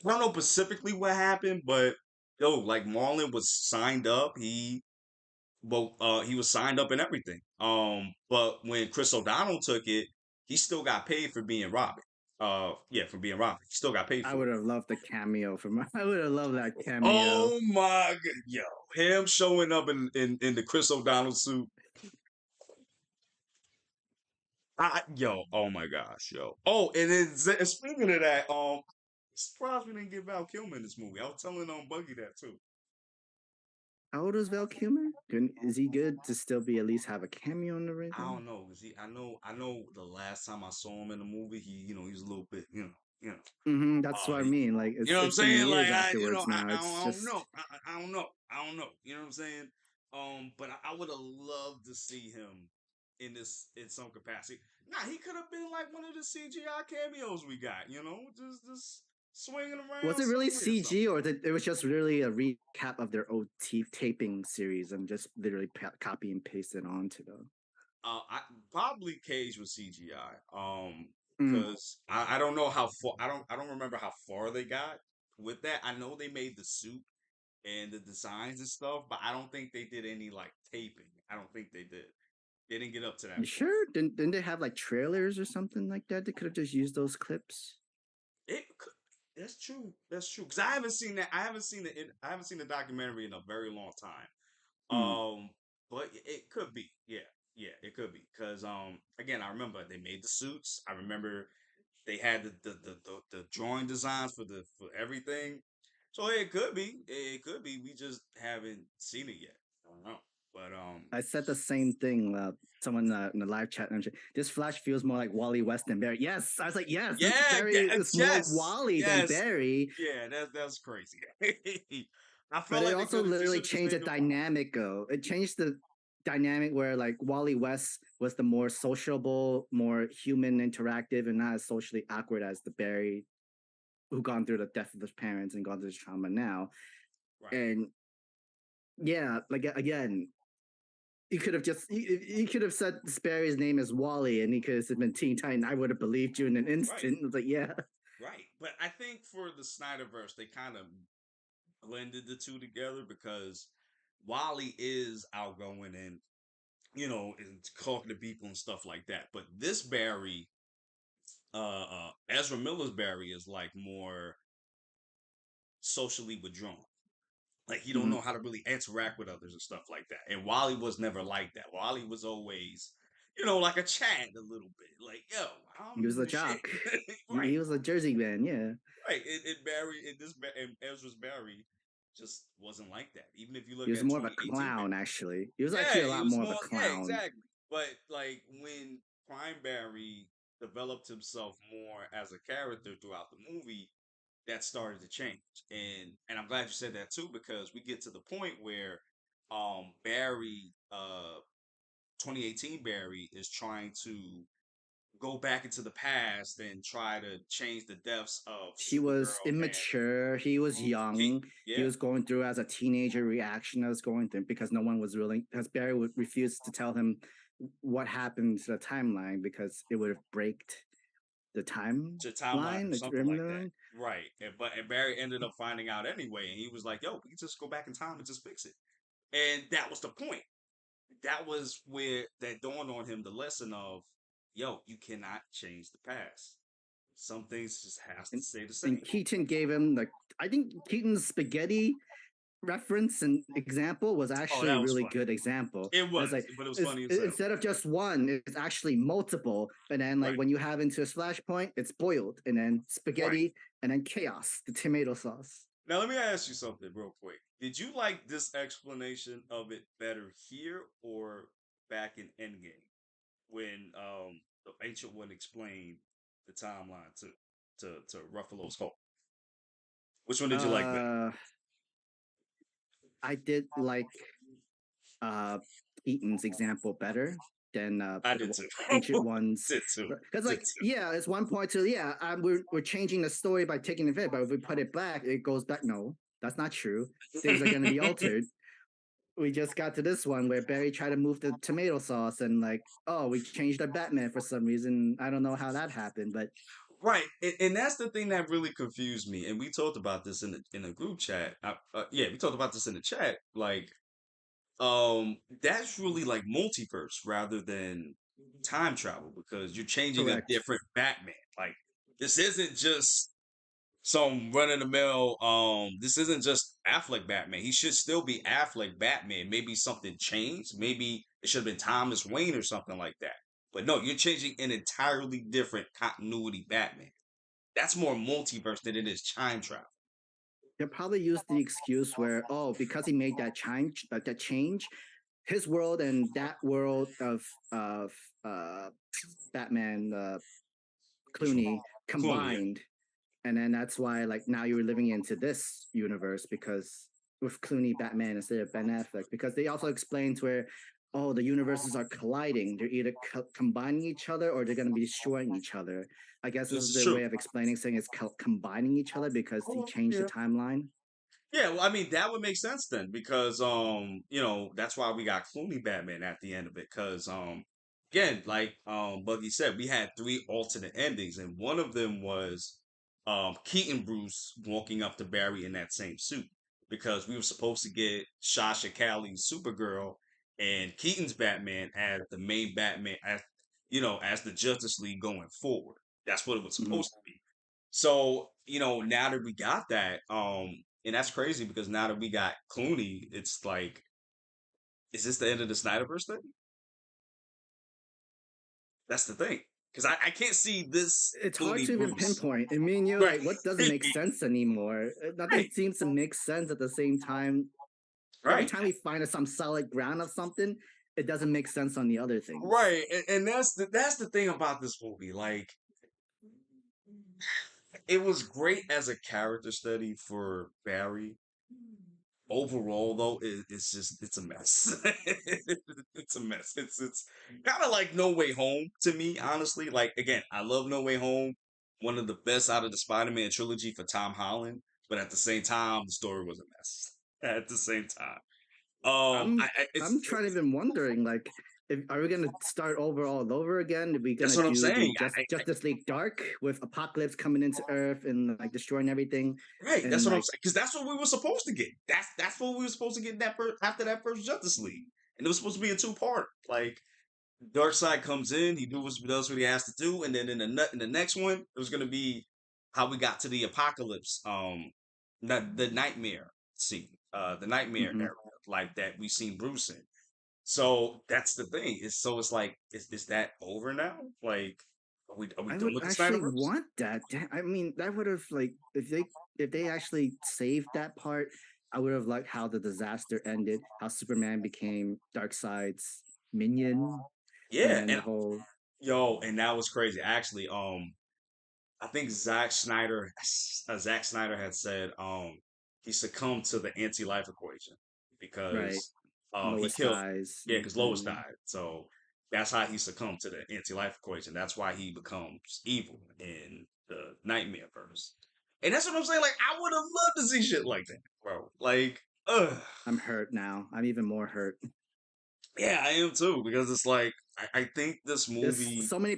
I don't know specifically what happened, but like Marlon was signed up. He was signed up and everything. But when Chris O'Donnell took it, he still got paid for being Robin. Yeah, for being Robin, he still got paid I for would it. have loved the cameo from. I would have loved that cameo. Oh my god, yo, him showing up in the Chris O'Donnell suit. Oh my gosh, yo. Oh, and then speaking of that, surprised we didn't get Val Kilmer in this movie. I was telling Buggy that too. How old is Val Kilmer? Is he good to still be at least have a cameo in the I rhythm? don't know, cause I know the last time I saw him in the movie, he's a little bit, That's what I he, mean. Like you know what I'm it's been saying? Like years afterwards now. It's I don't just know, I don't know, I don't know. You know what I'm saying? But I would have loved to see him in some capacity. Nah, he could have been like one of the CGI cameos we got. Just swinging was around it really somewhere or something. CG or it was just really a recap of their old taping series and just literally copy and paste it onto them? I probably Cage was CGI. Mm. Because I don't know how far I don't remember how far they got with that. I know they made the suit and the designs and stuff, but I don't think they did any like taping. I don't think they did. They didn't get up to You that point. sure? Didn't they have like trailers or something like that? They could have just used those clips. That's true. That's true. Because I haven't seen that. I haven't seen the documentary in a very long time. Mm. But it could be. Yeah, it could be. Because again, I remember they made the suits. I remember they had the drawing designs for everything. So it could be. It could be. We just haven't seen it yet. I don't know. But I said the same thing. Someone in the live chat mentioned this Flash feels more like Wally West than Barry. Yes, I was like, yes, this yeah, Barry is more yes, Wally than yes, Barry. yeah. That's crazy. I But felt it like also they literally should have just changed the made him Wally. dynamic. Though it changed the dynamic where like Wally West was the more sociable, more human, interactive, and not as socially awkward as the Barry who gone through the death of his parents and gone through this trauma now. Right, And yeah, like again, he could have just he could have said Sperry's name is Wally, and he could have been Teen Titan. I would have believed you in an right, instant. It was like, yeah, right. But I think for the Snyderverse, they kind of blended the two together because Wally is outgoing and and talking to people and stuff like that. But this Barry, Ezra Miller's Barry is like more socially withdrawn. Like he don't mm-hmm. know how to really interact with others and stuff like that. And Wally was never like that. Wally was always, like a Chad a little bit. Like, yo, He was I'm a the shit. jock. Right, He was a Jersey man. Yeah, right. And Ezra's Barry just wasn't like that. Even if you he look was at more of a 2018 Barry. clown. Actually, he was actually Yeah, a he lot was more of a more. Yeah, clown. exactly. But like when Crime Barry developed himself more as a character throughout the movie, that started to change. And I'm glad you said that too because we get to the point where Barry 2018 Barry is trying to go back into the past and try to change the deaths of He was Supergirl and immature. He was he young. He yeah was going through as a teenager reaction I was going through because no one was willing because Barry would refuse to tell him what happened to the timeline because it would have braked the to timeline or timeline, the something like that. timeline. Right. And Barry ended up finding out anyway and he was like, "Yo, we can just go back in time and just fix it." And that was the point. That was where that dawned on him the lesson of, yo, you cannot change the past. Some things just has to And, stay the and same. Keaton gave him like, I think Keaton's spaghetti reference and example was Oh, actually a that was really funny. good example. It It's was, like but it was funny as hell. instead of just one, it's actually multiple. And then like Right, when you have into a flashpoint, it's boiled, and then right. spaghetti, and then chaos, the tomato sauce. Now let me ask you something real quick. Did you like this explanation of it better here or back in Endgame when the ancient one explained the timeline to Ruffalo's Hulk? Which one did you like better? Uh, I did like uh Keaton's example better than I the did too. ancient ones. Did too. Because Did like too. yeah, it's one point to yeah, we're changing the story by taking it, but if we put it back, it goes back. No, that's not true. Things are going to be altered. We just got to this one where Barry tried to move the tomato sauce and like, oh, we changed our Batman for some reason. I don't know how that happened, but Right, and that's the thing that really confused me. And we talked about this in the group chat. Yeah, we talked about this in the chat. Like, that's really like multiverse rather than time travel because you're changing a correct. different Batman. Like, this isn't just some run of the mill. This isn't just Affleck Batman. He should still be Affleck Batman. Maybe something changed. Maybe it should have been Thomas Wayne or something like that. But no, you're changing an entirely different continuity Batman. That's more multiverse than it is time travel. They'll probably use the excuse where, oh, because he made that change, his world and that world of uh, Batman Which one? Clooney Clooney, yeah. combined, and then that's why like now you're living into this universe because with Clooney Batman instead of Ben Affleck, because they also explained where oh the universes are colliding, they're either combining each other or they're going to be destroying each other. I guess this This is is their true. way of explaining saying it's combining each other because he Oh, changed the yeah. timeline. Yeah, well, I mean that would make sense then because that's why we got Clooney Batman at the end of it because again like Buggy said we had three alternate endings and one of them was Keaton Bruce walking up to Barry in that same suit because we were supposed to get Sasha Calle's Supergirl and Keaton's Batman as the main Batman as the Justice League going forward. That's what it was Mm-hmm. supposed to be. So, now that we got that, and that's crazy because now that we got Clooney, it's like, is this the end of the Snyderverse thing? That's the thing. Because I can't see this It's hard Clooney to even Bruce. pinpoint. I mean, you're Right. like, what doesn't make sense anymore? Nothing Right. seems to make sense at the same time. Every Right. time we find some solid ground of something, it doesn't make sense on the other things. Right. And that's the thing about this movie. Like, it was great as a character study for Barry. Overall, though, it's a mess. It's a mess. It's kind of like No Way Home to me, honestly. Like again, I love No Way Home, one of the best out of the Spider-Man trilogy for Tom Holland, but at the same time, the story was a mess. At the same time, I'm I I'm trying to even wondering like, if, are we gonna start over all over again? Are we that's gonna what I'm do saying. the Justice League Dark with Apocalypse coming into Earth and like destroying everything, Right, that's and what I'm like saying. Because that's what we were supposed to get. That's what we were supposed to get after that first Justice League, and it was supposed to be a two-part. Like Darkseid comes in, he does what he has to do, and then in the next one, it was gonna be how we got to the apocalypse, not the nightmare scene, the nightmare mhm. era, like that we seen Bruce in. So that's the thing. It's like, is that over now? Like, are we I done would with the actually Snyderverse? want that. I mean, that would have like if they actually saved that part, I would have liked how the disaster ended, how Superman became Darkseid's minion, and Yeah, then the and whole and that was crazy. Actually, I think Zack Snyder had said he succumbed to the anti-life equation right because he Lois killed dies, because Lois and died. So that's how he succumbed to the anti-life equation. That's why he becomes evil in the Nightmare verse. And that's what I'm saying. Like I would have loved to see shit like that, bro. Like, I'm hurt now. I'm even more hurt. yeah, I am too because it's like I think this There's movie. so many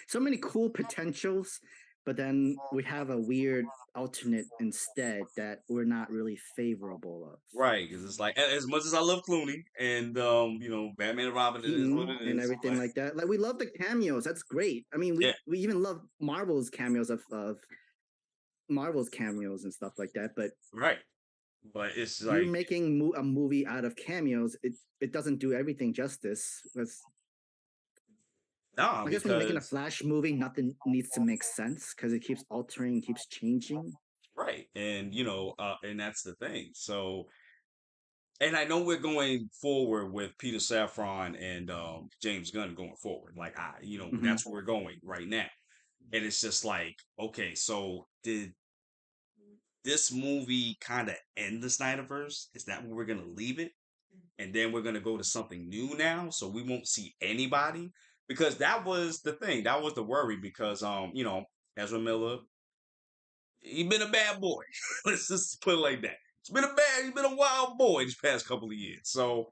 so many cool potentials, but then we have a weird alternate instead that we're not really favorable of. Right, because it's like as much as I love Clooney and Batman and Robin, it is what Keaton it and is. everything But like that. Like we love the cameos. That's great. I mean, yeah, we even love Marvel's cameos of Marvel's cameos and stuff like that. But right. But it's you're like making a movie out of cameos. It doesn't do everything justice. nah, I guess when you're making a because Flash movie, nothing needs to make sense because it keeps altering, keeps changing. right, and and that's the thing. So, and I know we're going forward with Peter Safran and James Gunn going forward. Like Hmm. that's where we're going right now. And it's just like, okay, so did this movie kind of end the Snyderverse? Is that where we're gonna leave it? And then we're gonna go to something new now, so we won't see anybody? Because that was the thing, that was the worry. Because Ezra Miller, he been a bad boy. Let's just put it like that. He's been a wild boy these past couple of years. So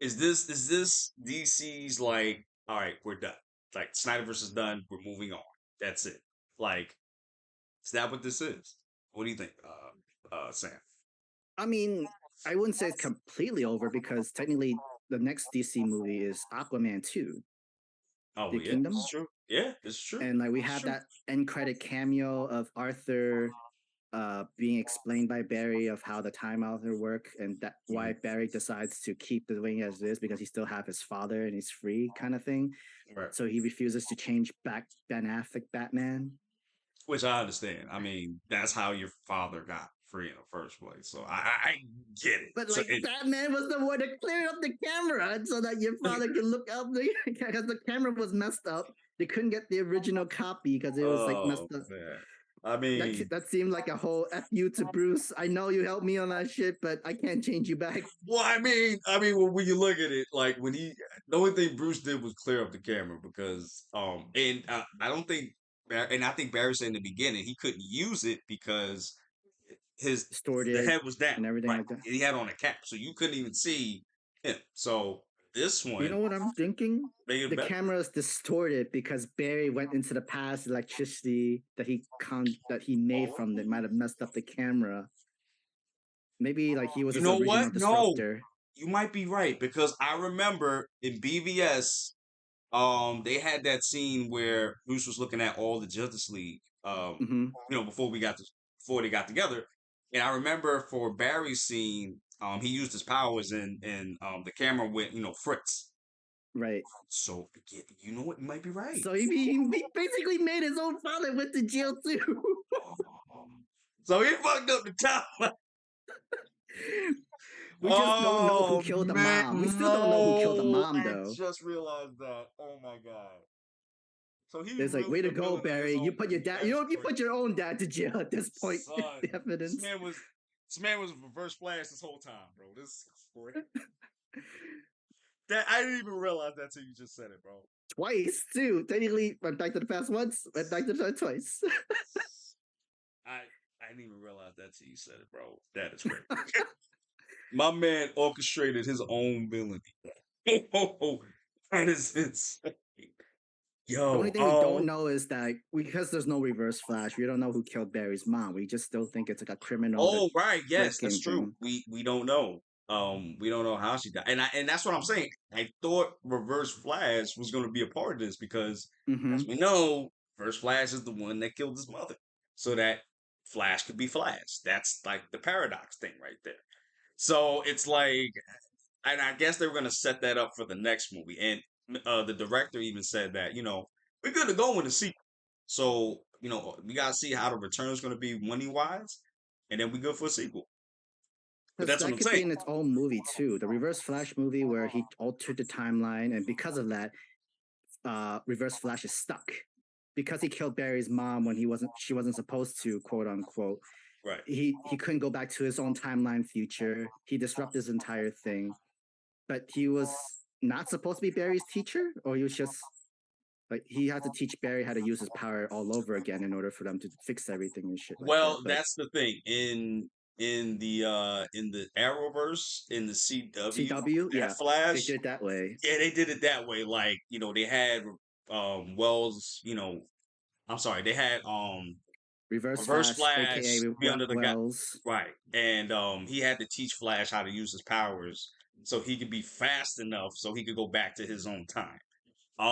is this DC's like, all right, we're done. Like Snyderverse is done, we're moving on. That's it. Like, is that what this is? What do you think, Sam? I mean, I wouldn't say it's completely over because technically the next DC movie is Aquaman 2, Oh The yeah, this is Kingdom. true. Yeah, this is true. And like we This is have true. that end credit cameo of Arthur being explained by Barry of how the time Arthur work and that why Mhm. Barry decides to keep the wing as is because he still have his father and he's free kind of thing. Right. So he refuses to change back Ben Affleck Batman. Which I understand. I mean, that's how your father got free in the first place. So I get it. But So like Batman was the one that cleared up the camera so that your father could look up because the camera was messed up. They couldn't get the original copy because it was like messed oh up. man. I mean, That seemed like a whole F you to Bruce. I know you helped me on that shit, but I can't change you back. well, I mean, when you look at it, like when the only thing Bruce did was clear up the camera because, and I don't think, and I think Barry said in the beginning he couldn't use it because his Stored the it head was down, and everything right? like that. He had on a cap, so you couldn't even see him. So this You one know what I'm thinking? made it The better. camera is distorted because Barry went into the past electricity that he made from that might have messed up the camera. Maybe like he was You his know what? original No, disruptor. you might be right because I remember in BVS, they had that scene where Bruce was looking at all the Justice League, Hmm. before they got together, and I remember for Barry's scene, he used his powers and the camera went, Fritz. Right. So you know what? You might be right. So he basically made his own father went to jail too. So he fucked up the timeline. We just don't know who Oh killed the man, mom. We still don't know who killed the no! mom I though. just realized that. Oh my god! So he's It's like, really way to the go, villain of his Barry. You own put your movie. dad. That is You crazy, put your own dad to jail at this point. son. The This evidence man was this man was reverse flash this whole time, bro. This is crazy. That I didn't even realize that till you just said it, bro. twice too. Technically, went back to the past once. Went back to the past twice. I didn't even realize that till you said it, bro. That is crazy. My man orchestrated his own villainy. That is insane. The only Yo, thing we don't know is that because there's no reverse flash, we don't know who killed Barry's mom. We just still think it's like a criminal that oh right, yes, that's breaking true. thing. We don't know. We don't know how she died, and that's what I'm saying. I thought Reverse Flash was going to be a part of this because, Mm-hmm. as we know, Reverse Flash is the one that killed his mother, so that Flash could be Flash. That's like the paradox thing right there. So it's like, and I guess they were going to set that up for the next movie. And the director even said that, we're going to go in the sequel. So, we got to see how the return is going to be money wise. And then we go for a sequel. But Because that's what that I'm could be saying. in its own movie too. The Reverse Flash movie where he altered the timeline, and because of that, Reverse Flash is stuck because he killed Barry's mom when she wasn't supposed to, quote unquote. Right. He couldn't go back to his own timeline future. He disrupted his entire thing, but he was not supposed to be Barry's teacher, or he was just like he had to teach Barry how to use his power all over again in order for them to fix everything and shit like that. Well, But that's the thing. In the Arrowverse, in the CW, CW, that yeah, they Flash, did it that way. yeah, they did it that way. Like, they had Wells, I'm sorry, they had Reverse Reverse Flash, aka Flash be under the guy, Wells. right? And he had to teach Flash how to use his powers so he could be fast enough so he could go back to his own time. Um,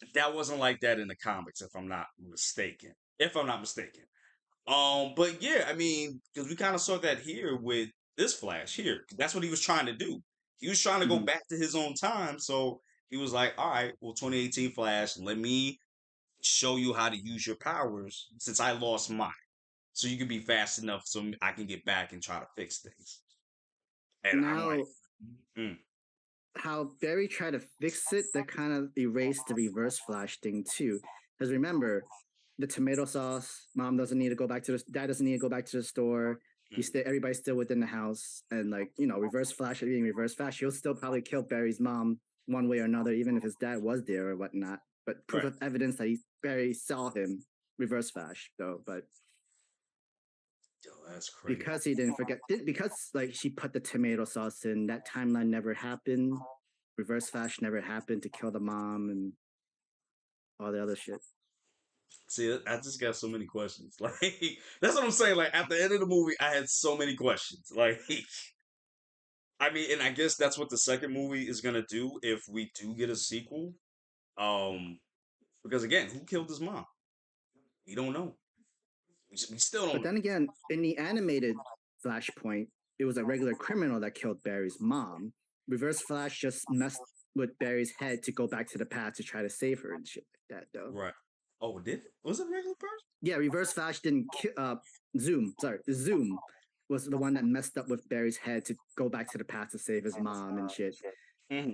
Mhm. that wasn't like that in the comics, if I'm not mistaken. If I'm not mistaken. But yeah, I mean, because we kind of saw that here with this Flash here. That's what he was trying to do. He was trying to go Mhm. back to his own time. So he was like, all right, well, 2018 Flash, let me show you how to use your powers since I lost mine. So you can be fast enough so I can get back and try to fix things. And I'm like, Now, mm, how Barry tried to fix it, that kind of erased the Reverse Flash thing too. Because remember, the tomato sauce. Mom doesn't need to go back to the. Dad doesn't need to go back to the store. Everybody's still within the house, and like Reverse Flash being Reverse Flash, he'll still probably kill Barry's mom one way or another, even if his dad was there or whatnot. But proof right. of evidence that Barry saw him Reverse Flash though. But Yo, that's crazy. because he didn't forget, because like she put the tomato sauce in, that timeline never happened. Reverse Flash never happened to kill the mom and all the other shit. See, I just got so many questions. Like, that's what I'm saying. Like, at the end of the movie, I had so many questions. Like, I mean, and I guess that's what the second movie is gonna do if we do get a sequel. Um, because again, who killed his mom? We don't know. We still don't But know. then again, in the animated Flashpoint, it was a regular criminal that killed Barry's mom. Reverse Flash just messed with Barry's head to go back to the past to try to save her and shit like that, though. Right. Oh, did it? Was it a regular person? Yeah, Reverse Flash didn't kill. Zoom was the one that messed up with Barry's head to go back to the past to save his mom and shit. Mm-hmm.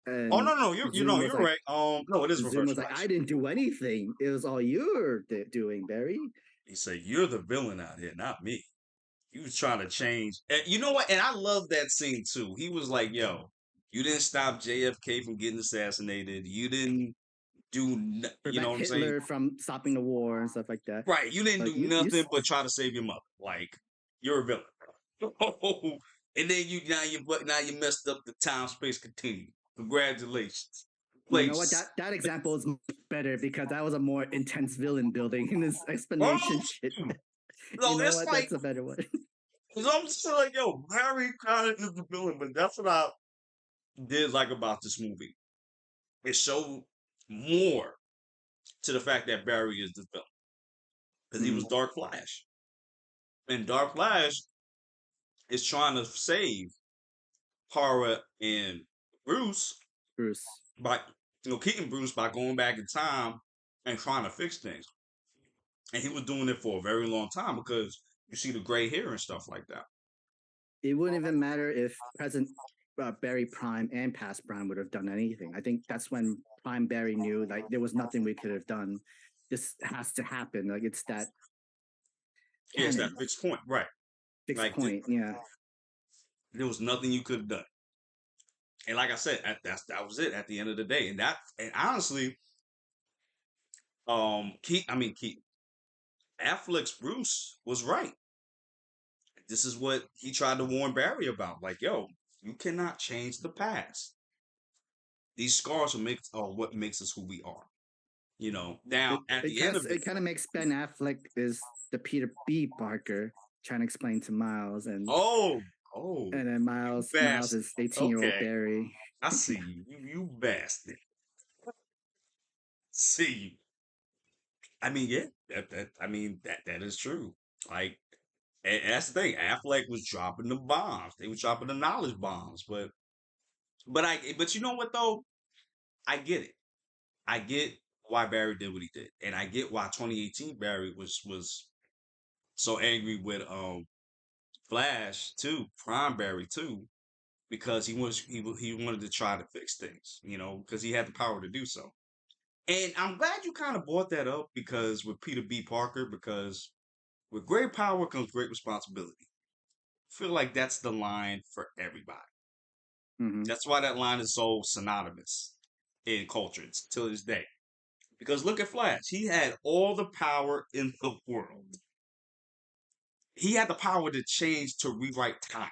Oh And no, no, you're right. No, it is Zoom Reverse was like, I Flash. didn't do anything. It was all you're doing, Barry. He said, "You're the villain out here, not me." He was trying to change. And you know what? And I love that scene too. He was like, "Yo, you didn't stop JFK from getting assassinated. You didn't do, you know Prevent what I'm saying? Hitler from stopping the war and stuff like that. Right? You didn't Like do nothing but try to save your mother. Like you're a villain." And then you messed up the time space continuum. Congratulations. you know what? Place. That example is much better because that was a more intense villain building in this Oh explanation shit. You no, know it's what? like That's a better one. I'm just like, yo, Harry kind of is the villain, but that's what I did like about this movie. It showed more to the fact that Barry is the villain because he was Mhm. Dark Flash, and Dark Flash is trying to save Kara and Bruce Bruce. by keeping Bruce by going back in time and trying to fix things. And he was doing it for a very long time because you see the gray hair and stuff like that. It wouldn't even matter if present Barry Prime and past Prime would have done anything. I think that's when Prime Barry knew like there was nothing we could have done. This has to happen. Like it's that Yeah, it's that canon fixed point, right? fixed Like point. Yeah. there was nothing you could have done. And like I said, that was it at the end of the day. And honestly, Keith Affleck's Bruce was right. This is what he tried to warn Barry about. Like, yo, you cannot change the past. These scars are what makes us who we are. Now at the end of it, It kind of makes Ben Affleck is the Peter B. Parker trying to explain to Miles, oh, oh, and then you Miles bastard. is 18-year-old Okay, Barry. I see you. You bastard. See you. I mean, yeah, that is true. Like, and that's the thing. Affleck was dropping the bombs. They were dropping the knowledge bombs. But you know what though? I get it. I get why Barry did what he did, and I get why 2018 Barry was so angry with Flash too, Prime Barry too, because he wanted to try to fix things, because he had the power to do so. And I'm glad you kind of brought that up because with Peter B. Parker, because with great power comes great responsibility. I feel like that's the line for everybody. Mm-hmm. That's why that line is so synonymous in culture till this day. Because look at Flash. He had all the power in the world. He had the power to change, to rewrite time.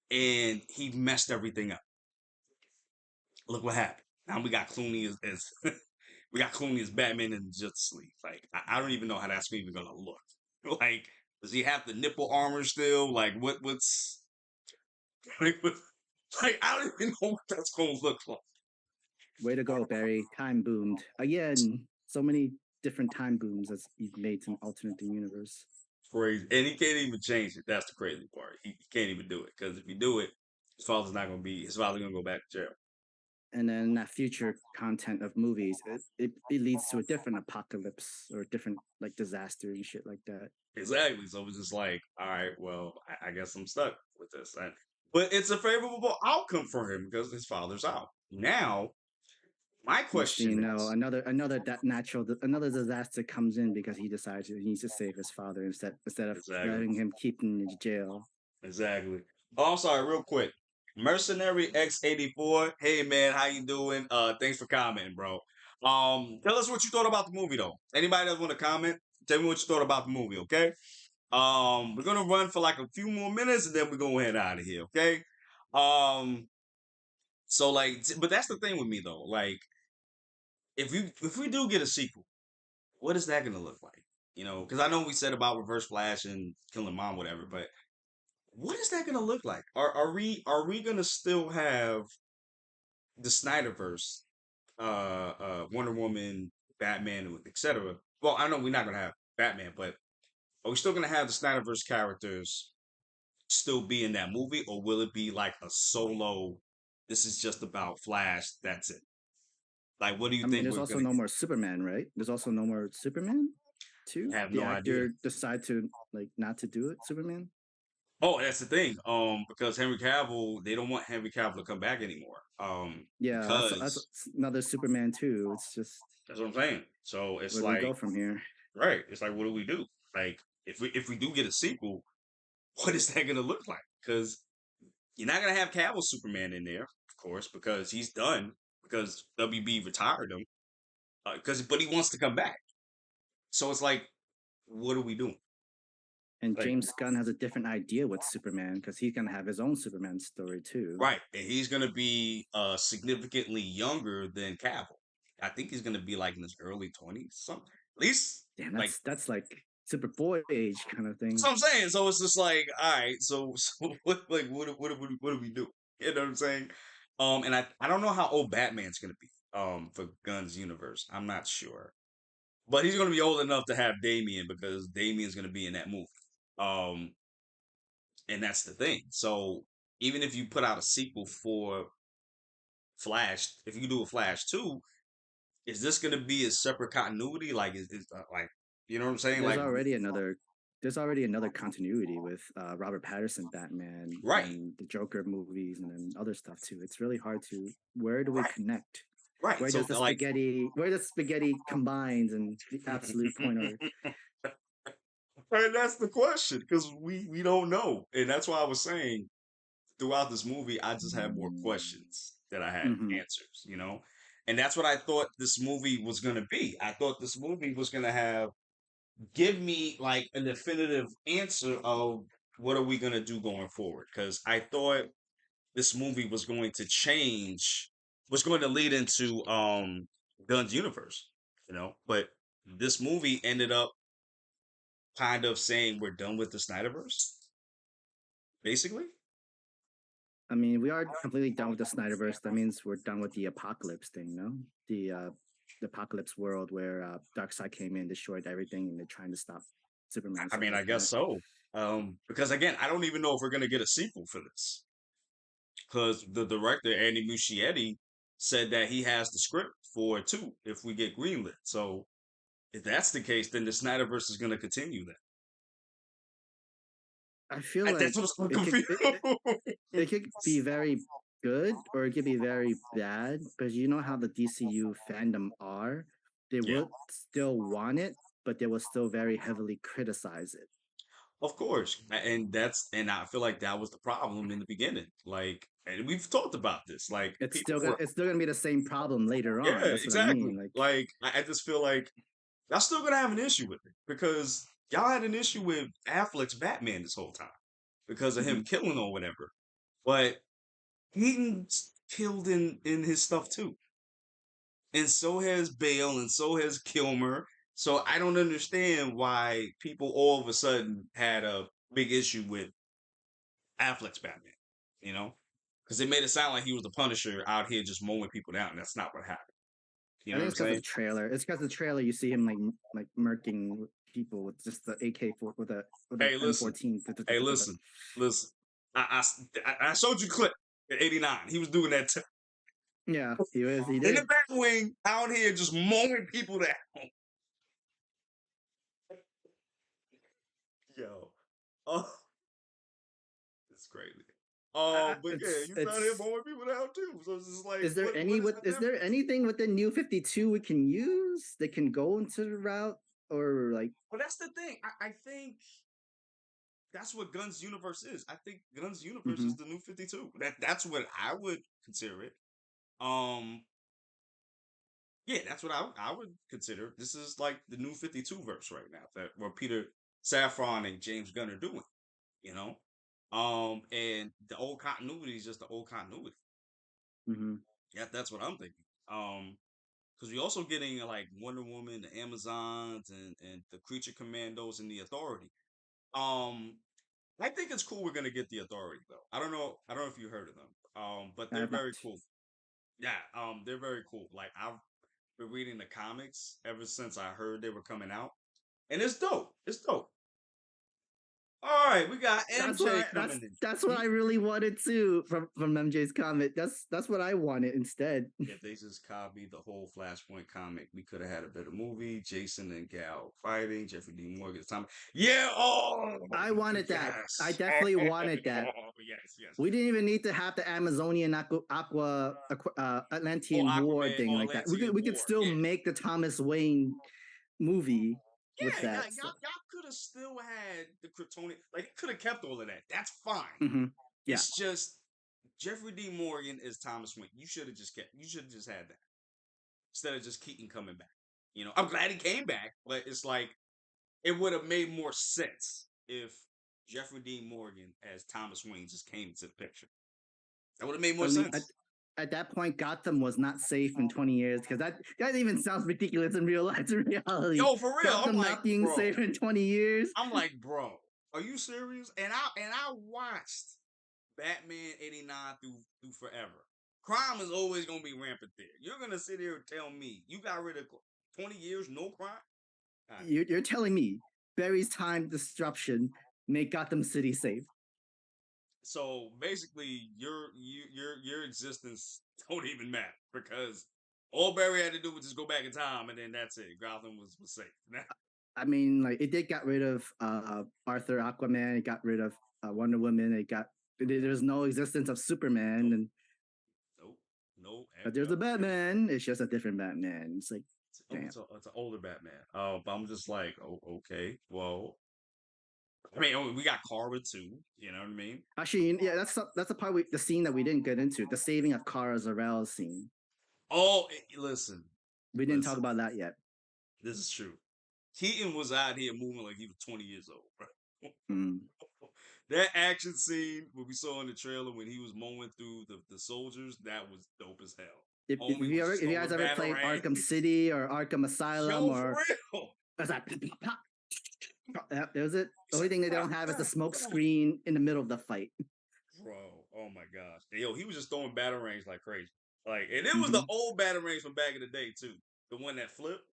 And he messed everything up. Look what happened. Now we got Clooney as We got Clooney as Batman in the Justice League. Like, I don't even know how that's even gonna look. Like, does he have the nipple armor still? Like, what's like, like I don't even know what that's gonna look like. Way to go, Barry. Time boomed. Again, so many different time booms as you've made to an alternate universe. Crazy, and he can't even change it. That's the crazy part. He can't even do it because if you do it, his father's gonna go back to jail. And then that future content of movies, it leads to a different apocalypse or different like disaster and shit like that. Exactly. So it's just like, all right, well, I guess I'm stuck with this. But it's a favorable outcome for him because his father's out. Now, my Next thing you question know, is another disaster comes in because he decides he needs to save his father instead of exactly, letting him keep him in jail. exactly. Oh, I'm sorry, real quick. Mercenary X84. Hey man, how you doing? Thanks for commenting, bro. Tell us what you thought about the movie though. Anybody that want to comment, tell me what you thought about the movie, okay? We're gonna run for like a few more minutes and then we're gonna head out of here, okay? Um, so like, but that's the thing with me though. Like, if we do get a sequel, what is that gonna look like? You know, because I know we said about Reverse Flash and Killing Mom, whatever, but what is that gonna look like? Are we gonna still have the Snyderverse, Wonder Woman, Batman, etc.? Well, I know we're not gonna have Batman, but are we still gonna have the Snyderverse characters still be in that movie, or will it be like a solo? This is just about Flash. That's it. Like, what do you I mean, think there's we're also gonna no more Superman, right? There's also no more Superman too. have? The No idea. actor decide to like not to do it. Superman. Oh, that's the thing. Because Henry Cavill, they don't want Henry Cavill to come back anymore. Yeah, that's Because another Superman too. It's just that's what I'm saying. So it's where do we like, go from here? right? It's like, what do we do? Like, if we do get a sequel, what is that gonna look like? Because you're not gonna have Cavill Superman in there, of course, because he's done. Because WB retired him. But he wants to come back. So it's like, what are we doing? And Like, James Gunn has a different idea with Superman because he's gonna have his own Superman story too. right, and he's gonna be significantly younger than Cavill. I think he's gonna be like in his early 20s, something. At least, Damn, like, that's like Superboy age kind of that's thing. what I'm saying. So it's just like, all right, so what, like, what do we do? You know what I'm saying? And I don't know how old Batman's gonna be. For Gunn's universe, I'm not sure, but he's gonna be old enough to have Damian because Damian's gonna be in that movie. Um, and that's the thing. So even if you put out a sequel for Flash, if you do a Flash 2, is this going to be a separate continuity? Like, is like, you know what I'm saying? There's Like, already another there's already another continuity with Robert Patterson Batman right, and the Joker movies and then other stuff too. It's really hard to where do we right, connect? right. So like, Where does spaghetti combines and the absolute point of and that's the question because we don't know, and that's why I was saying throughout this movie, I just had more questions than I had mm-hmm. answers. You know, and that's what I thought this movie was going to be. I thought this movie was going to have give me like a definitive answer of what are we going to do going forward because I thought this movie was going to change was going to lead into Gunn's universe, you know, but this movie ended up kind of saying we're done with the Snyderverse basically. I mean, we are completely done with the Snyderverse. That means we're done with the apocalypse thing, no? The apocalypse world where Darkseid came in, destroyed everything, and they're trying to stop Superman and I stuff mean, I like guess that. so. Because again, I don't even know if we're going to get a sequel for this because the director Andy Muschietti said that he has the script for it too if we get greenlit. So if that's the case, then the Snyderverse is going to continue. Then I feel that's like what's so it could confusing. it could be very good or it could be very bad, because you know how the DCU fandom are. They Yeah, would still want it, but they will still very heavily criticize it. of course, and I feel like that was the problem in the beginning. Like, and we've talked about this. Like, people were It's still gonna be the same problem later on. yeah, That's what I exactly. mean. Like, Like, I just feel like y'all still gonna have an issue with it because y'all had an issue with Affleck's Batman this whole time because of him mhm. killing or whatever. But Heaton's killed in his stuff too. and so has Bale, and so has Kilmer. So I don't understand why people all of a sudden had a big issue with Affleck's Batman. You know, because they made it sound like he was the Punisher out here just mowing people down. That's not what happened. You I know think what I'm it's because of saying? the trailer. It's because of the trailer. You see him like murking people with just the AK-4 with a Hey, listen. M14. Hey, listen. Listen. I showed you a clip at 89. He was doing that too. Yeah, he was. He In the did. Batwing out here just mowing people down. Yo. Oh, it's crazy. But yeah, he's out here It's. mowing people down too. So it's just like, Is there what any is with? the Is there difference? anything with the new 52 we can use that can go into the route or like? But that's the thing. I think that's what Guns Universe is. I think Guns Universe Mm-hmm. is the new 52. That's what I would consider it. Um, yeah, that's what I would consider. This is like the new 52 verse right now that what Peter Safran and James Gunn are doing, you know? And the old continuity is just the old continuity. Mm-hmm. Yeah, that's what I'm thinking. Because we're also getting like Wonder Woman, the Amazons, and the Creature Commandos and the Authority. Um, I think it's cool we're gonna get the Authority though. I don't know if you heard of them. But I they're have not. very cool. Yeah, they're very cool. Like I've been reading the comics ever since I heard they were coming out, and it's dope. It's dope. All right, we got That's MJ what coming in. that's what I really wanted too from MJ's comment. That's what I wanted instead. If they just copied the whole Flashpoint comic, we could have had a better movie. Jason and Gal fighting, Jeffrey D. Morgan's time. Yeah, oh I wanted that. I yes. definitely wanted that. Oh, yes, yes, We yes. didn't even need to have the Amazonian Oh, Atlantean War Aquaman, thing oh, like that. Atlantean We could War. still Yeah. make the Thomas Wayne movie with Yeah, that. So. y'all could have still had the Kryptonian. Like, it could have kept all of that. That's fine. Mm-hmm. Yeah. It's just Jeffrey D. Morgan is Thomas Wayne. You should have just kept. You should have just had that instead of just Keaton coming back. You know, I'm glad he came back, but it's like it would have made more sense if Jeffrey D. Morgan as Thomas Wayne just came into the picture. That would have made more I mean, sense. at that point, Gotham was not safe in 20 years because that even sounds ridiculous in real life. In reality, Yo, for real, I'm Gotham like, not being bro. safe in 20 years. I'm like, bro, are you serious? And I watched Batman '89 through forever. Crime is always gonna be rampant there. You're gonna sit here and tell me you got rid of 20 years, no crime? You're telling me Barry's time disruption make Gotham City safe? So basically, your existence don't even matter because all Barry had to do was just go back in time, and then that's it. Gotham was safe. I mean, like it did got rid of Arthur Aquaman. It got rid of Wonder Woman. There's no existence of Superman, Nope, and nope, nope. but there's a Batman. It's just a different Batman. It's like, damn. It's an older Batman. But I'm just like, oh, okay, well, I mean, we got Kara too. You know what I mean? Actually, yeah, that's the part the scene that we didn't get into, the saving of Kara Zor-El scene. Oh, listen, We didn't talk about that yet. This is true. Keaton was out here moving like he was 20 years old, bro. Mm. That action scene what we saw in the trailer when he was mowing through the soldiers, that was dope as hell. If Homie was just you throwing guys ever played batarangs. Arkham City or Arkham Asylum Yo, for or real. was that there's it. The only thing they don't have is the smoke screen in the middle of the fight. Bro, oh my gosh. Yo, he was just throwing batarangs like crazy. Like, and it was the old batarangs from back in the day too. The one that flipped.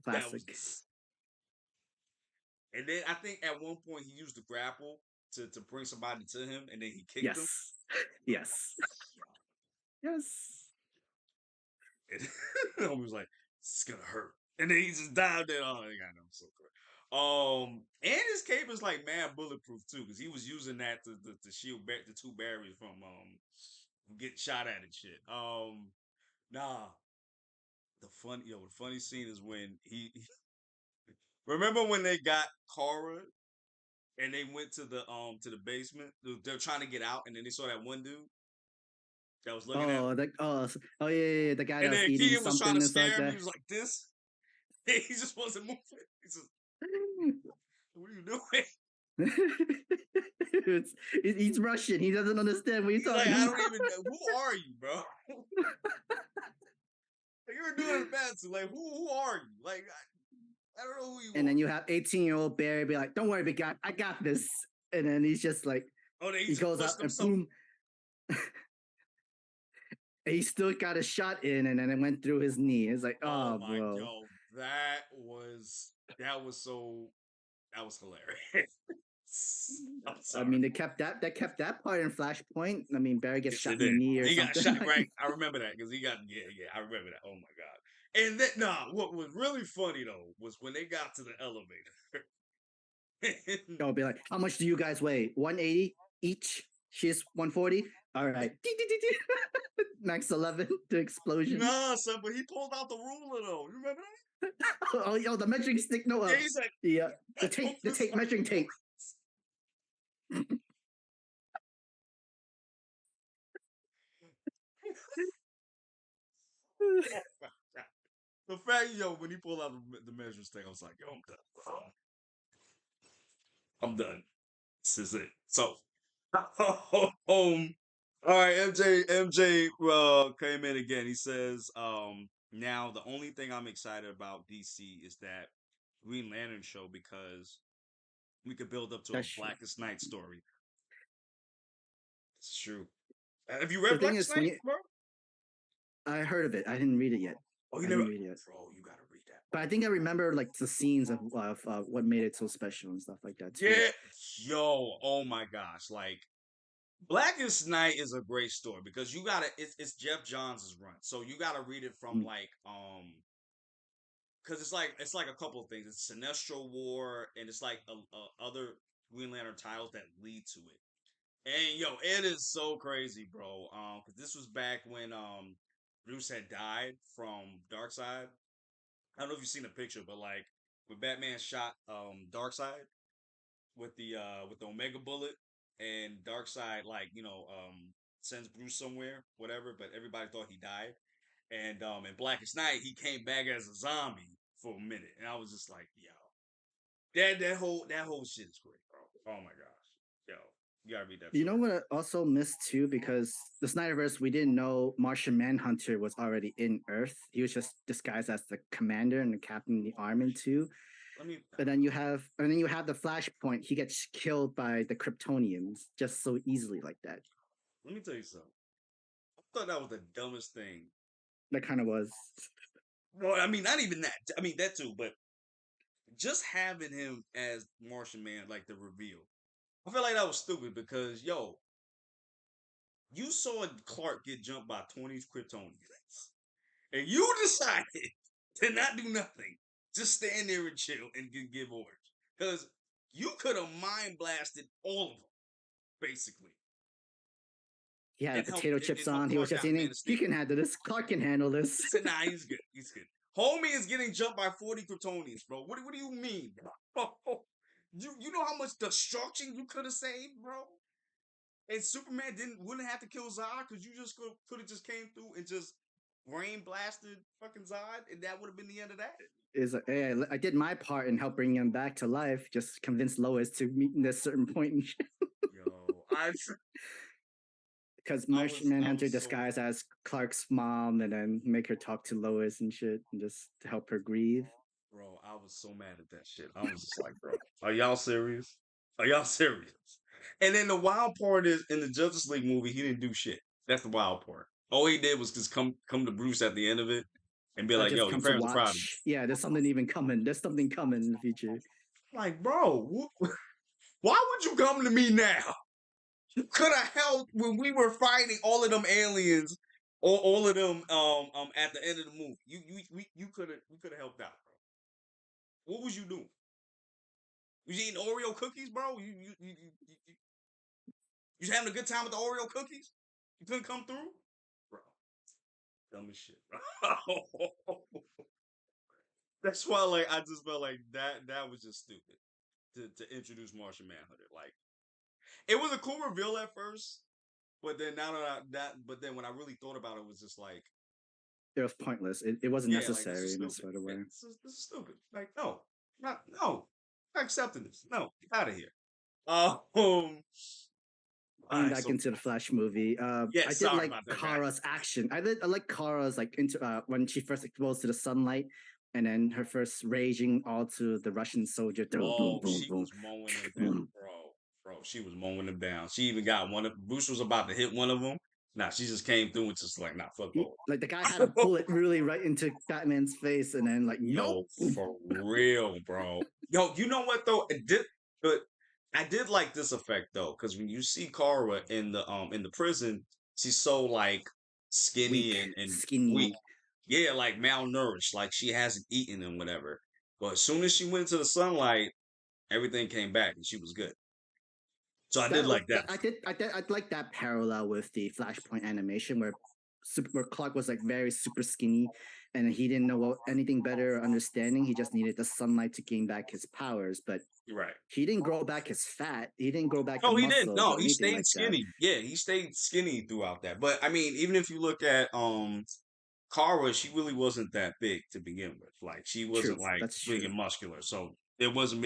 Classic. That was. And then I think at one point he used the grapple to bring somebody to him, and then he kicked them. Yes. Yes. And homie was like, "It's gonna hurt," and then he just dived in. Oh, I know, I'm so cool. And his cape is like mad bulletproof too, because he was using that to shield the two barriers from getting shot at and shit. Nah, the funny scene is when he remember when they got Kara and they went to the basement. They're trying to get out, and then they saw that one dude that was looking at them. Yeah, the guy And that was then eating Keegan was trying something to and stuff like scare him. that. He was like this. He just wasn't moving. He's just, what are you doing? He's Russian. He doesn't understand what you're He's talking like, I about. don't even know. Who are you, bro? you were doing it in a bat suit. Like, who are you? Like, I don't know who you are. And then you have 18-year-old Barry be like, "Don't worry, big guy, I got this." And then he's just like, he goes out and boom. And he still got a shot in, and then it went through his knee. It's like, oh, my, bro. yo, that was hilarious. I'm sorry. I mean, they kept that part in Flashpoint. I mean, Barry gets Yes, shot in they the did. knee or He something. got shot, right? I remember that because he got I remember that. Oh my god! And that what was really funny though was when they got to the elevator. They'll be like, "How much do you guys weigh? 180 each. She's 140. All right, max 11. The explosion. Nah, son, but he pulled out the ruler though. You remember that? Oh, yo, the measuring stick. No, Yeah, he's like, the tape, measuring tape. The fact, yo, when he pulled out the measuring stick, I was like, yo, I'm done. I'm done. This is it. So, all right, MJ came in again. He says, now the only thing I'm excited about DC is that Green Lantern show because we could build up to That's a true. Blackest Night story. It's true. Have you read The thing Blackest is, when Night, you, bro? I heard of it. I didn't read it yet. Oh, I you didn't never, read it yet. bro. You gotta read that. But I think I remember like the scenes of what made it so special and stuff like that too. Yeah, yo, oh my gosh, like Blackest Night is a great story because you gotta it's Jeff Johns' run. So you gotta read it from like because it's like a couple of things. It's Sinestro War and it's like other Green Lantern titles that lead to it. And yo, it is so crazy, bro. Because this was back when Bruce had died from Darkseid. I don't know if you've seen a picture, but like when Batman shot Darkseid with the Omega Bullet, and Darkseid like sends Bruce somewhere, whatever. But everybody thought he died, and in Blackest Night he came back as a zombie for a minute, and I was just like, yo, that whole shit is great, bro. Oh my gosh, yo, you gotta read that. You know what I also missed too, because the Snyderverse, we didn't know Martian Manhunter was already in Earth. He was just disguised as the commander and the captain of the army too. But then you have the Flashpoint. He gets killed by the Kryptonians just so easily like that. Let me tell you something. I thought that was the dumbest thing. That kind of was. Well, I mean, not even that. I mean that too, but just having him as Martian Man, like the reveal, I feel like that was stupid because yo, you saw Clark get jumped by 20 Kryptonians, and you decided to not do nothing, just stand there and chill and give orders because you could have mind blasted all of them, basically. He had And potato chips on. help He was Clark just out, eating. Man of He Steel. can handle this. Clark can handle this. He said, "Nah, he's good. He's good." Homie is getting jumped by 40 Kryptonians, bro. What do you mean, bro? You know how much destruction you could have saved, bro? And Superman wouldn't have to kill Zod because you just could have just came through and just brain blasted fucking Zod, and that would have been the end of that. Is like, hey, I did my part in helping him back to life. Just convince Lois to meet in this certain point. Yo, Because Martian Manhunter disguised as Clark's mom, and then make her talk to Lois and shit, and just to help her grieve. Bro, I was so mad at that shit. I was just like, bro, are y'all serious? Are y'all serious? And then the wild part is in the Justice League movie, he didn't do shit. That's the wild part. All he did was just come to Bruce at the end of it and be like, just yo, your come to parents are proud of you. watch. Yeah, there's something even coming. There's something coming in the future. Like, bro, why would you come to me now? You could have helped when we were fighting all of them aliens or all of them at the end of the movie. You could have helped out, bro. What was you doing? You eating Oreo cookies, bro? You having a good time with the Oreo cookies? You couldn't come through, bro. Dumb as shit, bro. That's why, like, I just felt like that was just stupid to introduce Martian Manhunter. Like, it was a cool reveal at first, but then but then when I really thought about it, it was just like it was pointless. It wasn't necessary in this sort of way. Yeah, this is stupid. Like, no, not accepting this. No, get out of here. Um, All Going right, back so into the Flash movie, yeah, I did sorry like about that, guys. Kara's action. I like Kara's like into when she first exposed to the sunlight, and then her first raging all to the Russian soldier. Boom, boom, Oh, boom, she boom, was mowing them down, boom. bro. She was mowing them down. She even got one of Bruce was about to hit one of them. Nah, she just came through and just like, nah, fuck both. Like the guy had a bullet really right into Batman's face, and then like, nope. Yo, for real, bro. Yo, you know what though? But I did like this effect though, because when you see Kara in the prison, she's so like Weak, skinny and weak. skinny. Yeah, like malnourished, like she hasn't eaten and whatever. But as soon as she went into the sunlight, everything came back and she was good. So I did That, like that that. I'd like that parallel with the Flashpoint animation where Clark was like very super skinny and he didn't know anything better or understanding. He just needed the sunlight to gain back his powers, but You're right. he didn't grow back his fat. He didn't grow back the No, he didn't. muscles No, or he anything stayed like that. skinny. Yeah, he stayed skinny throughout that. But I mean, even if you look at Kara, she really wasn't that big to begin with. Like she True, wasn't like that's big true. and muscular. So there wasn't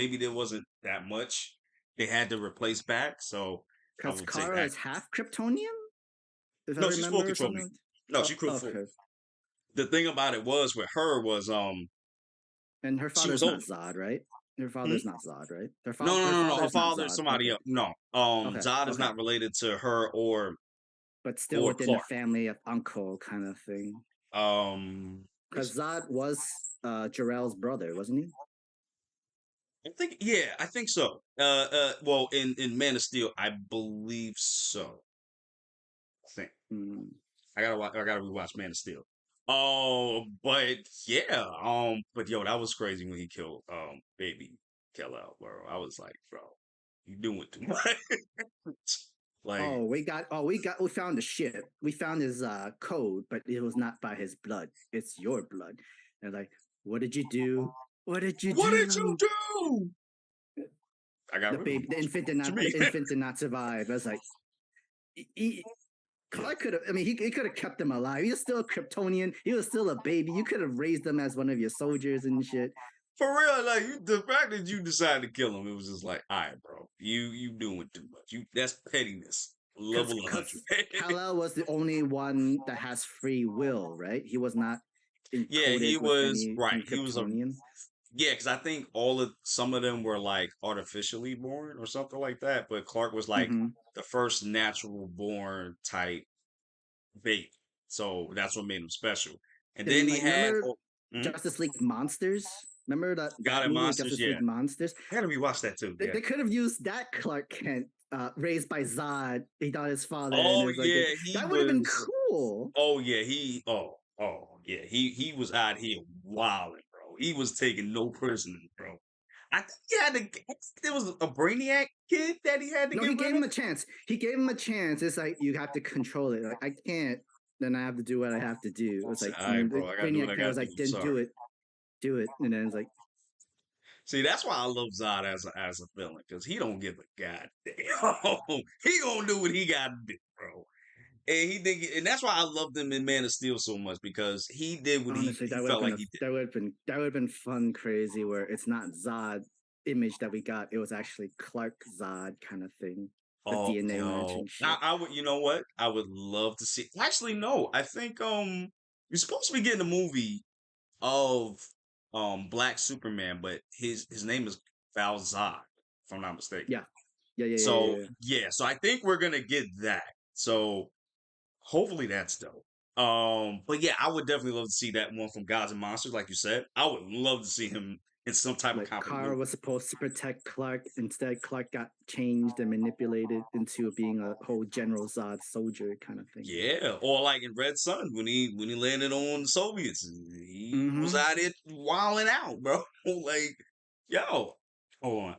that much they had to replace back. So I Because would say Kara that. is half Kryptonian, if I No, she's full remember or controlling. something. No, she could full. Okay, The thing about it was with her was and her she was father's not older. Zod, right? Her Hmm? father's not Zod, right? No, no, Her no, no. Her father's not father is Zod. somebody Okay, else. No. okay, Zod is okay. not related to her But still or within the Clark. family of uncle kind of thing. Um Because Zod was Jor-El's brother, wasn't he? I think so. Well, in Man of Steel, I believe so. I think Mm. I gotta rewatch Man of Steel. Oh, but yeah, but yo, that was crazy when he killed baby Kal-El, bro. I was like, bro, you doing too much. Like, We found the ship. We found his code, but it was not by his blood. It's your blood. And like, what did you do? What did you what did you do? do? I got The rid of him. baby, What you mean? the infant did not survive. I was like, Clark could have. I mean, he could have kept him alive. He was still a Kryptonian. He was still a baby. You could have raised him as one of your soldiers and shit. For real, like the fact that you decided to kill him, it was just like, all right, bro, you doing too much. That's pettiness, level 100. Because Kal-El was the only one that has free will, right? He was not Yeah, he encoded with was right. anything He was a Kryptonian. yeah, because I think some of them were like artificially born or something like that. But Clark was like Mm-hmm. the first natural born type baby, so that's what made him special. And then And he like, had remember mhm, Justice League Monsters? Remember God that and movie, Monsters. Justice Yeah, League Monsters? I gotta rewatch that too. Yeah. They could have used that Clark Kent, raised by Zod. He thought his father, and Oh it's like yeah, he that would have been was. cool. Oh yeah, yeah, he was out here wilding, bro. He was taking no prisoners, bro. I think he had to. There was a Brainiac kid that he had to No, get he rid gave of. him a chance. He gave him a chance. It's like you have to control it. Like I can't, then I have to do what I have to do. It's Say, like, all and right, then the bro, I gotta do what Brainiac I parent gotta was do. like, I'm then sorry. do it, and then it's like, See, that's why I love Zod as a villain because he don't give a goddamn. He gonna do what he gotta do, bro. And that's why I loved him in Man of Steel so much because he did what honestly, he felt like he did. that would have been fun, crazy. Where it's not Zod image that we got; it was actually Clark Zod kind of thing, the Oh, DNA yo. matching shit. I would, you know what? I would love to see. Actually, no. I think you're supposed to be getting a movie of Black Superman, but his name is Val Zod, if I'm not mistaken. Yeah, yeah, yeah, yeah, So yeah. yeah, so I think we're gonna get that. So hopefully that's dope. But yeah, I would definitely love to see that one from Gods and Monsters, like you said. I would love to see him in some type of Like Kara continuity. was supposed to protect Clark. Instead, Clark got changed and manipulated into being a whole General Zod soldier kind of thing. Yeah, or like in Red Sun when he landed on the Soviets, he was Mm-hmm. out there wilding out, bro. Like, yo, hold on.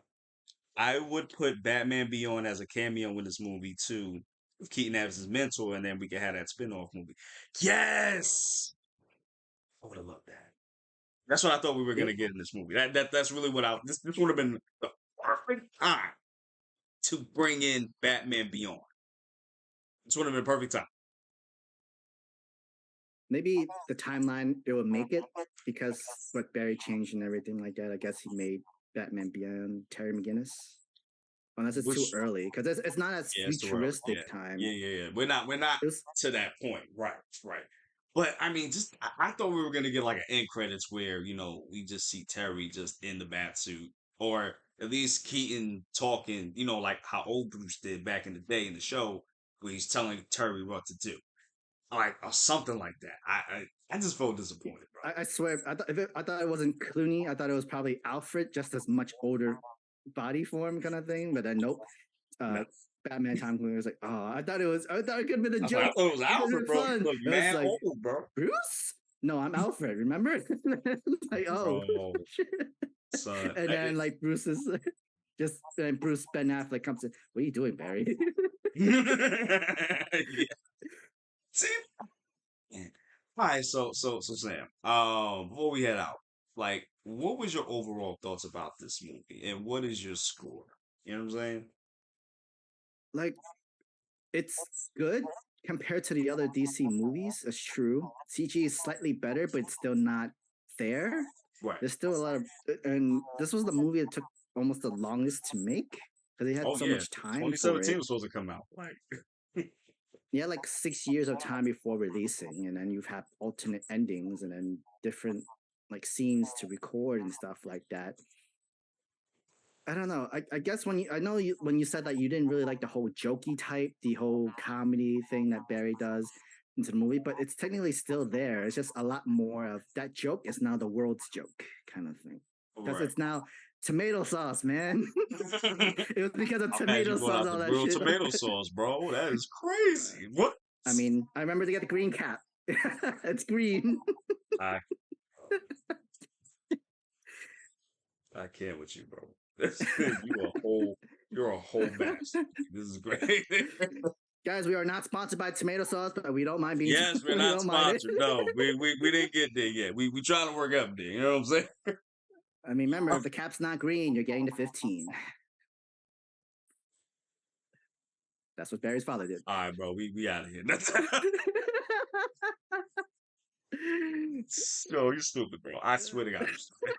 I would put Batman Beyond as a cameo in this movie too, with Keaton as his mentor, and then we could have that spin-off movie. Yes, I would have loved that. That's what I thought we were gonna It get in this movie. That's really what I this would have been the perfect time to bring in Batman Beyond. This would have been perfect time. maybe the timeline it would make it because what Barry changed and everything like that. I guess he made Batman Beyond Terry McGinnis. unless it's too early, because it's not as Yeah, it's too early. futuristic Yeah. time. Yeah. We're not It was to that point. Right. But I mean, just I thought we were gonna get like an end credits where we just see Terry just in the bat suit, or at least Keaton talking, like how old Bruce did back in the day in the show, where he's telling Terry what to do, like or something like that. I just felt disappointed, bro. I swear, I thought it wasn't Clooney. I thought it was probably Alfred, just as much older body form kind of thing. But then nope. No. Batman Tom Cruise was like, oh, I thought it could have been a I joke. thought it was It could have Alfred, been bro. You fun. look It was mad like, old, bro. Bruce? No, I'm Alfred. Remember? Like, oh, Bro, son. and then like Bruce is just and Bruce Ben Affleck comes in. What are you doing, Barry? Yeah. See, all right. So Sam. Before we head out, like, what was your overall thoughts about this movie, and what is your score? You know what I'm saying? Like, it's good compared to the other DC movies. It's true. CG is slightly better, but it's still not there. Right. There's still a lot of, and this was the movie that took almost the longest to make because they had Oh so yeah. much time for 2017 it. was supposed to come out. Like, You had like 6 years of time before releasing, and then you've had alternate endings and then different like scenes to record and stuff like that. I don't know. I guess when you said that you didn't really like the whole jokey type, the whole comedy thing that Barry does into the movie, but it's technically still there. It's just a lot more of that joke is now the world's joke kind of thing. Because right. it's now tomato sauce, man. It was because of I'm mad you tomato brought sauce, out the all that grilled shit. tomato sauce, bro. That is crazy. What? I mean, I remember to get the green cap. It's green. I I can't with you, bro. You're a whole mess. This is great. Guys, we are not sponsored by tomato sauce, but we don't mind being. Yes, we're We not don't mind it. sponsored. No, we didn't get there yet. We trying to work up there. You know what I'm saying? I mean, remember, if the cap's not green, you're getting the 15. That's what Barry's father did. All right, bro. We out of here. Yo, you stupid, bro. I swear to God, you stupid.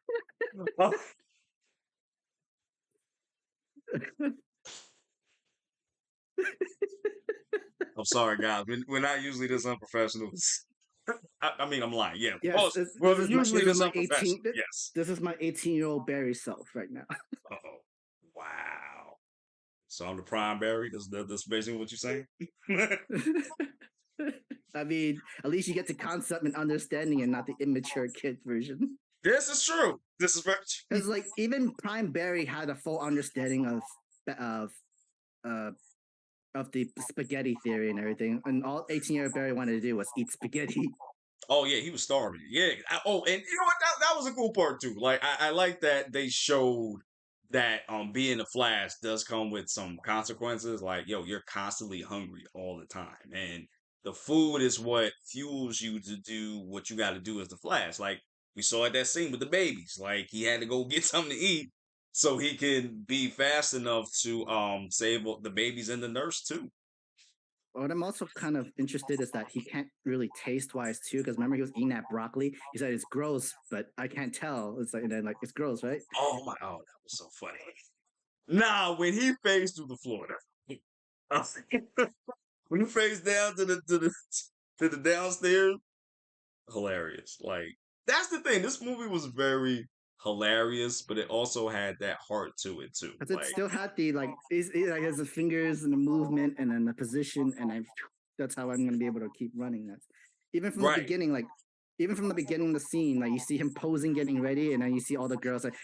I'm sorry, guys. We're not usually this unprofessional. I mean, I'm lying. Yeah. Yes, Well, usually this my unprofessional. Yes. This is my 18-year-old Barry self right now. Uh-oh. Wow. So I'm the prime Barry. That's basically what you're saying. I mean, at least you get the concept and understanding, and not the immature kid version. This is true. This is very true. Because like even Prime Barry had a full understanding of the spaghetti theory and everything, and all 18-year-old Barry wanted to do was eat spaghetti. Oh yeah, he was starving. Yeah. And you know what? That was a cool part too. Like I like that they showed that being a Flash does come with some consequences. Like, yo, you're constantly hungry all the time. And the food is what fuels you to do what you gotta do as the Flash. Like we saw at that scene with the babies. Like he had to go get something to eat so he can be fast enough to save the babies and the nurse too. What I'm also kind of interested is that he can't really taste wise too, because remember he was eating that broccoli. He said it's gross, but I can't tell. It's like, and then like it's gross, right? Oh my! Oh, that was so funny. Nah, when he phased through the floor, when he phased down to the downstairs, hilarious. Like that's the thing. This movie was very hilarious, but it also had that heart to it too. Because it Like still had the like, like has the fingers and the movement and then the position, and that's how I'm gonna be able to keep running. That's even from the right. beginning, like even from the beginning of the scene, like you see him posing, getting ready, and then you see all the girls like.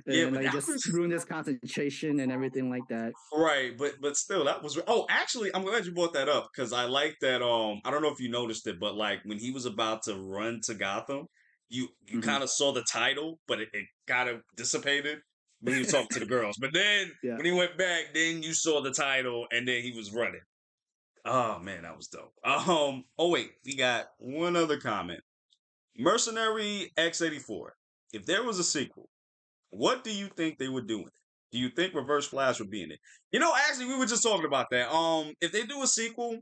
Yeah, And but like that just was ruin his concentration and everything like that. right. But still, that was. Oh, actually, I'm glad you brought that up because I like that. I don't know if you noticed it, but like when he was about to run to Gotham, you kind of saw the title, but it kind of dissipated when he was talking to the girls. But then Yeah. when he went back, then you saw the title, and then he was running. Oh man, that was dope. Oh wait, we got one other comment. Mercenary X84. If there was a sequel, what do you think they would do in it? Do you think Reverse Flash would be in it? You know, actually, we were just talking about that. If they do a sequel,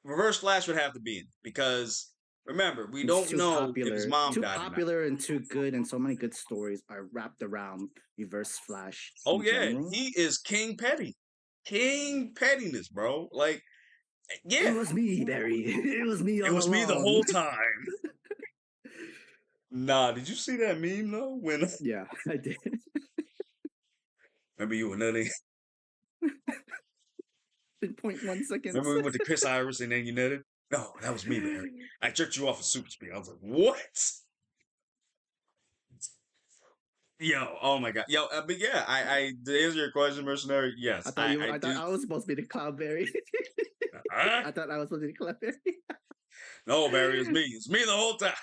Reverse Flash would have to be in it because Remember, we It's don't too know if his popular, mom died or not. and too good, and so many good stories are wrapped around Reverse Flash Oh in yeah, general. he is King Petty. King Pettiness, bro. Like, It yeah, was me, Barry. It was me it all was me the along. whole time. Nah, did you see that meme though? When Yeah, I did. remember you were nutting? In 0.1 seconds. Remember we went to Chris Iris and then you nutted? No, that was me, Barry. I jerked you off a super speed. I was like, what? Yo, oh my god, yo, but yeah, to answer your question, mercenary. Yes, I I thought do. I was supposed to be the Cloudberry. Huh? I thought I was supposed to be the Cloudberry. No, Barry, it's me. It's me the whole time.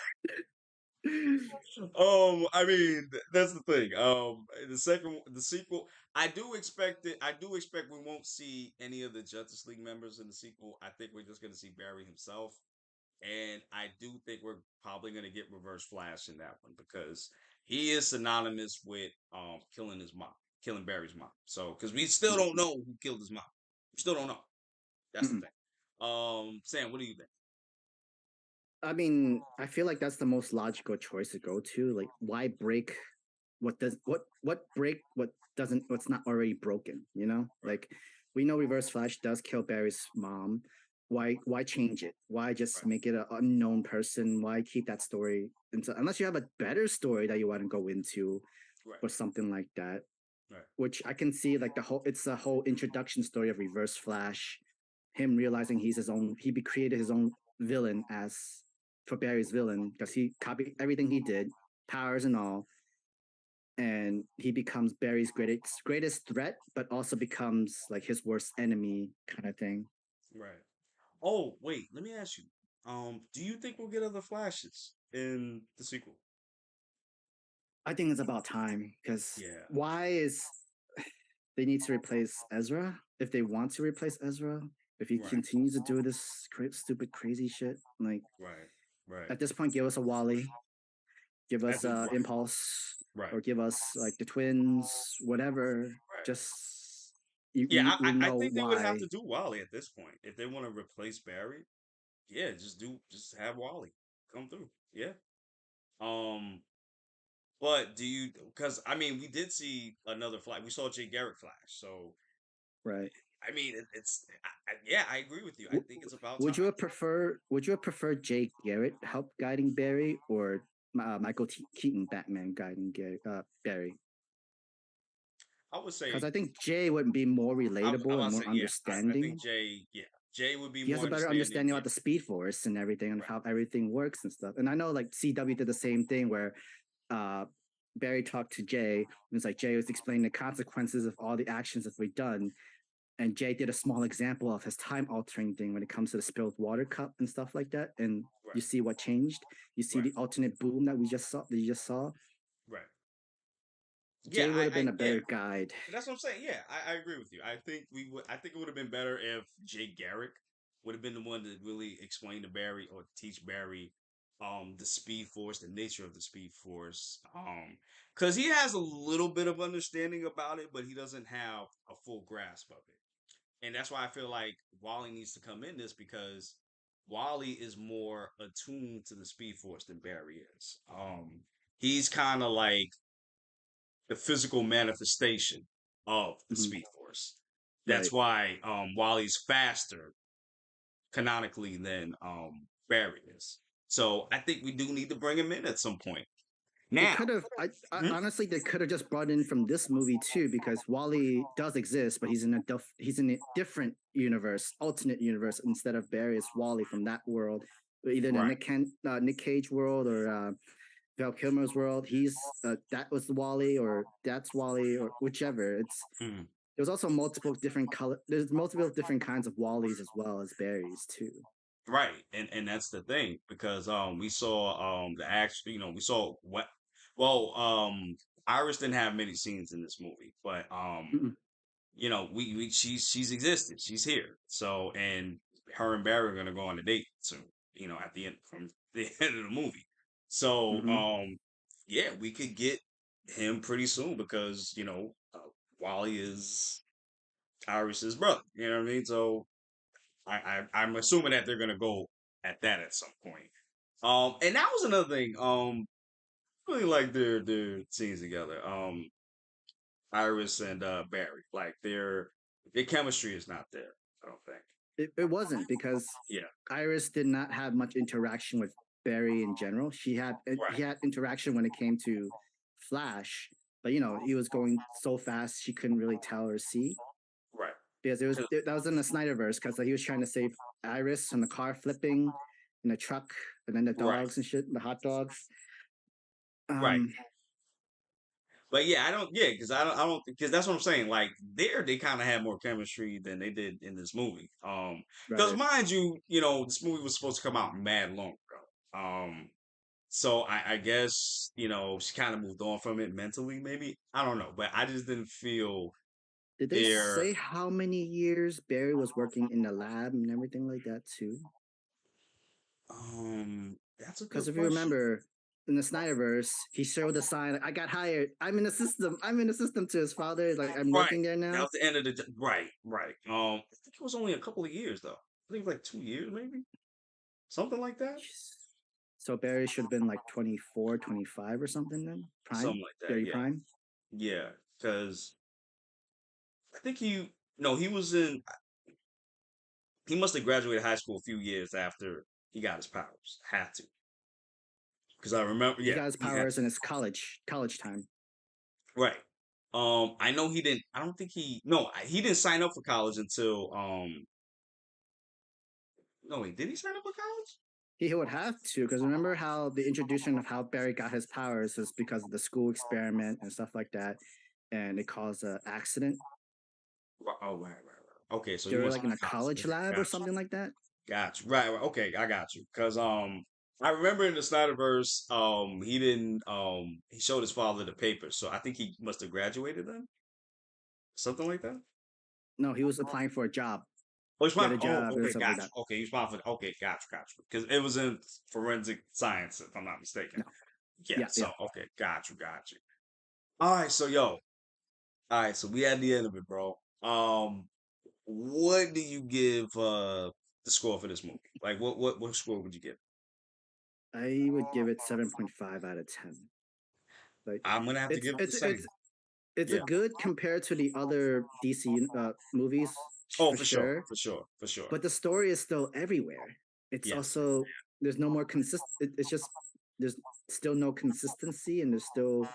I mean, that's the thing. The sequel, I do expect it. I do expect we won't see any of the Justice League members in the sequel. I think we're just going to see Barry himself, and I do think we're probably going to get Reverse Flash in that one because he is synonymous with killing his mom, killing Barry's mom. So, because we still don't know who killed his mom, we still don't know. That's the Mm-mm. thing. Sam, what do you think? I mean, I feel like that's the most logical choice to go to. Like, why break what break what doesn't what's not already broken? You know, Right, like we know Reverse Flash does kill Barry's mom. Why change it? Why just right, make it an unknown person? Why keep that story into unless you have a better story that you want to go into right, or something like that? right, Which I can see like it's the whole introduction story of Reverse Flash, him realizing created his own villain as for Barry's villain because he copied everything he did, powers and all, and he becomes Barry's greatest threat, but also becomes like his worst enemy kind of thing. right. Oh, wait, let me ask you. Do you think we'll get other flashes in the sequel? I think it's about time because Yeah, why is they need to replace Ezra if they want to replace Ezra. If he right, continues to do this stupid, crazy shit, like right, right. at this point, give us a Wally, give At us this right, Impulse, right, or give us like the twins, whatever. right. Just Yeah, we I know think they would have why. to do Wally at this point if they want to replace Barry. Yeah, just have Wally come through. Yeah. Um, but do you? Because I mean, we did see another Flash. We saw Jay Garrick Flash. So Right. I mean, yeah, I agree with you. I think it's about Would time. you have prefer? Would you have preferred Jay Garrett help guiding Barry or Michael Keaton Batman guiding Barry? I would Because say I think Jay would be more I'm relatable and about to more say, yeah. I think understanding. Jay, yeah, Jay would be He has more a better understanding. understanding Yeah, about the Speed Force and everything and right, how everything works and stuff. And I know like CW did the same thing where uh, Barry talked to Jay and it's like Jay was explaining the consequences of all the actions that we've done. And Jay did a small example of his time altering thing when it comes to the spilled water cup and stuff like that. And you right, see what changed. You see right, the alternate boom that we just saw. That you just saw. right. Yeah, Jay would have been a yeah. better guide. That's what I'm saying. Yeah, I agree with you. I think we would. I think it would have been better if Jay Garrick would have been the one to really explain to Barry or teach Barry, the Speed Force, the nature of the Speed Force. Because he has a little bit of understanding about it, but he doesn't have a full grasp of it, and that's why I feel like Wally needs to come in this because Wally is more attuned to the Speed Force than Barry is. He's kind of like the physical manifestation of the Mhm. Speed Force. That's Right. why Wally's faster canonically than Barry is. So I think we do need to bring him in at some point. They Now, could have. I hmm? honestly, they could have just brought in from this movie too, because Wally does exist, but he's in a different universe, alternate universe, instead of Barry's Wally from that world, either the Right. Nick Cage world or Val Kilmer's world. He's that was Wally, or that's Wally, or whichever. Mhm. There's also multiple different color. There's multiple different kinds of Wallys as well as Barrys too. Right. And that's the thing because we saw the actual, we saw what well Iris didn't have many scenes in this movie, but Mm-mm, we she's existed. She's here. So and her and Barry are gonna go on a date soon. At the end from the end of the movie. So mm-hmm. yeah, we could get him pretty soon because Wally is Iris's brother. You know what I mean? So I'm assuming that they're gonna go at that at some point. And that was another thing. Really like their scenes together. Iris and Barry, like their chemistry is not there. I don't think. It wasn't because Yeah. Iris did not have much interaction with Barry in general. Right. He had interaction when it came to Flash, but he was going so fast she couldn't really tell or see Right. because that was in the Snyderverse because he was trying to save Iris from the car flipping in the truck and then the Right. dogs and shit, the hot dogs. Right. But yeah, I don't. Yeah, because I don't. Because that's what I'm saying. Like they kind of had more chemistry than they did in this movie. Because Right. mind you, this movie was supposed to come out mad long ago. So I guess she kind of moved on from it mentally. Maybe I don't know, but I just didn't feel Did they their. say how many years Barry was working in the lab and everything like that too? That's a good Because if you question. remember, in the Snyderverse, he showed the sign, like, I got hired. I'm in the system. I'm in the system to his father. Like, I'm Right. working there That now. was the end of the. Right. Right. I think it was only a couple of years though. I think like 2 years, maybe something like that. So Barry should have been like 24, 25 or something then? Prime? Something like that. Barry Yeah. Prime? Yeah. Because I think no, he was in. He must have graduated high school a few years after he got his powers. Had to. Because I remember. He Yeah. got his He had powers in his college time. right. I know he didn't. I don't think he. No, he didn't sign up for college until. No, wait. Did he sign up for college? He would have to, because remember how the introduction of how Barry got his powers is because of the school experiment and stuff like that, and it caused an accident. Oh, right. Okay, so They he were wasn't like in a in college. college lab or Got you. something like that. Got you. Right. Okay, I got you. Because I remember in the Snyderverse, he didn't he showed his father the papers, so I think he must have graduated then, something like that. No, he was applying for a job, Oh, he's get fine. a Oh, job and okay, stuff got like that. you. Okay, he's fine for. Okay, got you. Because it was in forensic science, if I'm not mistaken. No. Yeah. Yeah, So yeah. okay, got you. All right. So yo, all right. So we at the end of it, bro. What do you give the score for this movie? Like, what score would you give? I would give it 7.5 out of 10. Like I'm gonna have to it's give it the it's same. it's it's a Yeah. good compared to the other DC movies Oh, for for sure, sure, for sure, for sure. but the story is still everywhere. It's Yes. also there's no more it's just there's still no consistency and there's still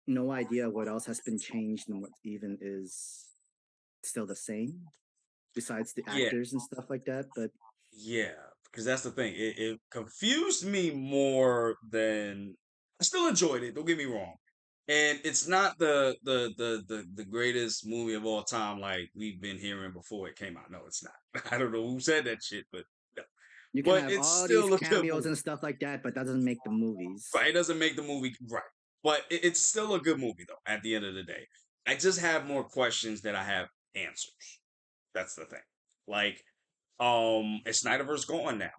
no idea what else has been changed and what even is still the same besides the Yeah, actors and stuff like that. But yeah. Because that's the thing. It confused me more than I still enjoyed it. Don't get me wrong. And it's not the greatest movie of all time like we've been hearing before it came out. No, it's not. I don't know who said that shit, but no. you can But have it's all these still a good cameos movie. and stuff like that, but that doesn't make the movies. Right. It doesn't make the movie right. But it's still a good movie though, at the end of the day. I just have more questions than I have answers. That's the thing. Like, is Snyderverse gone now?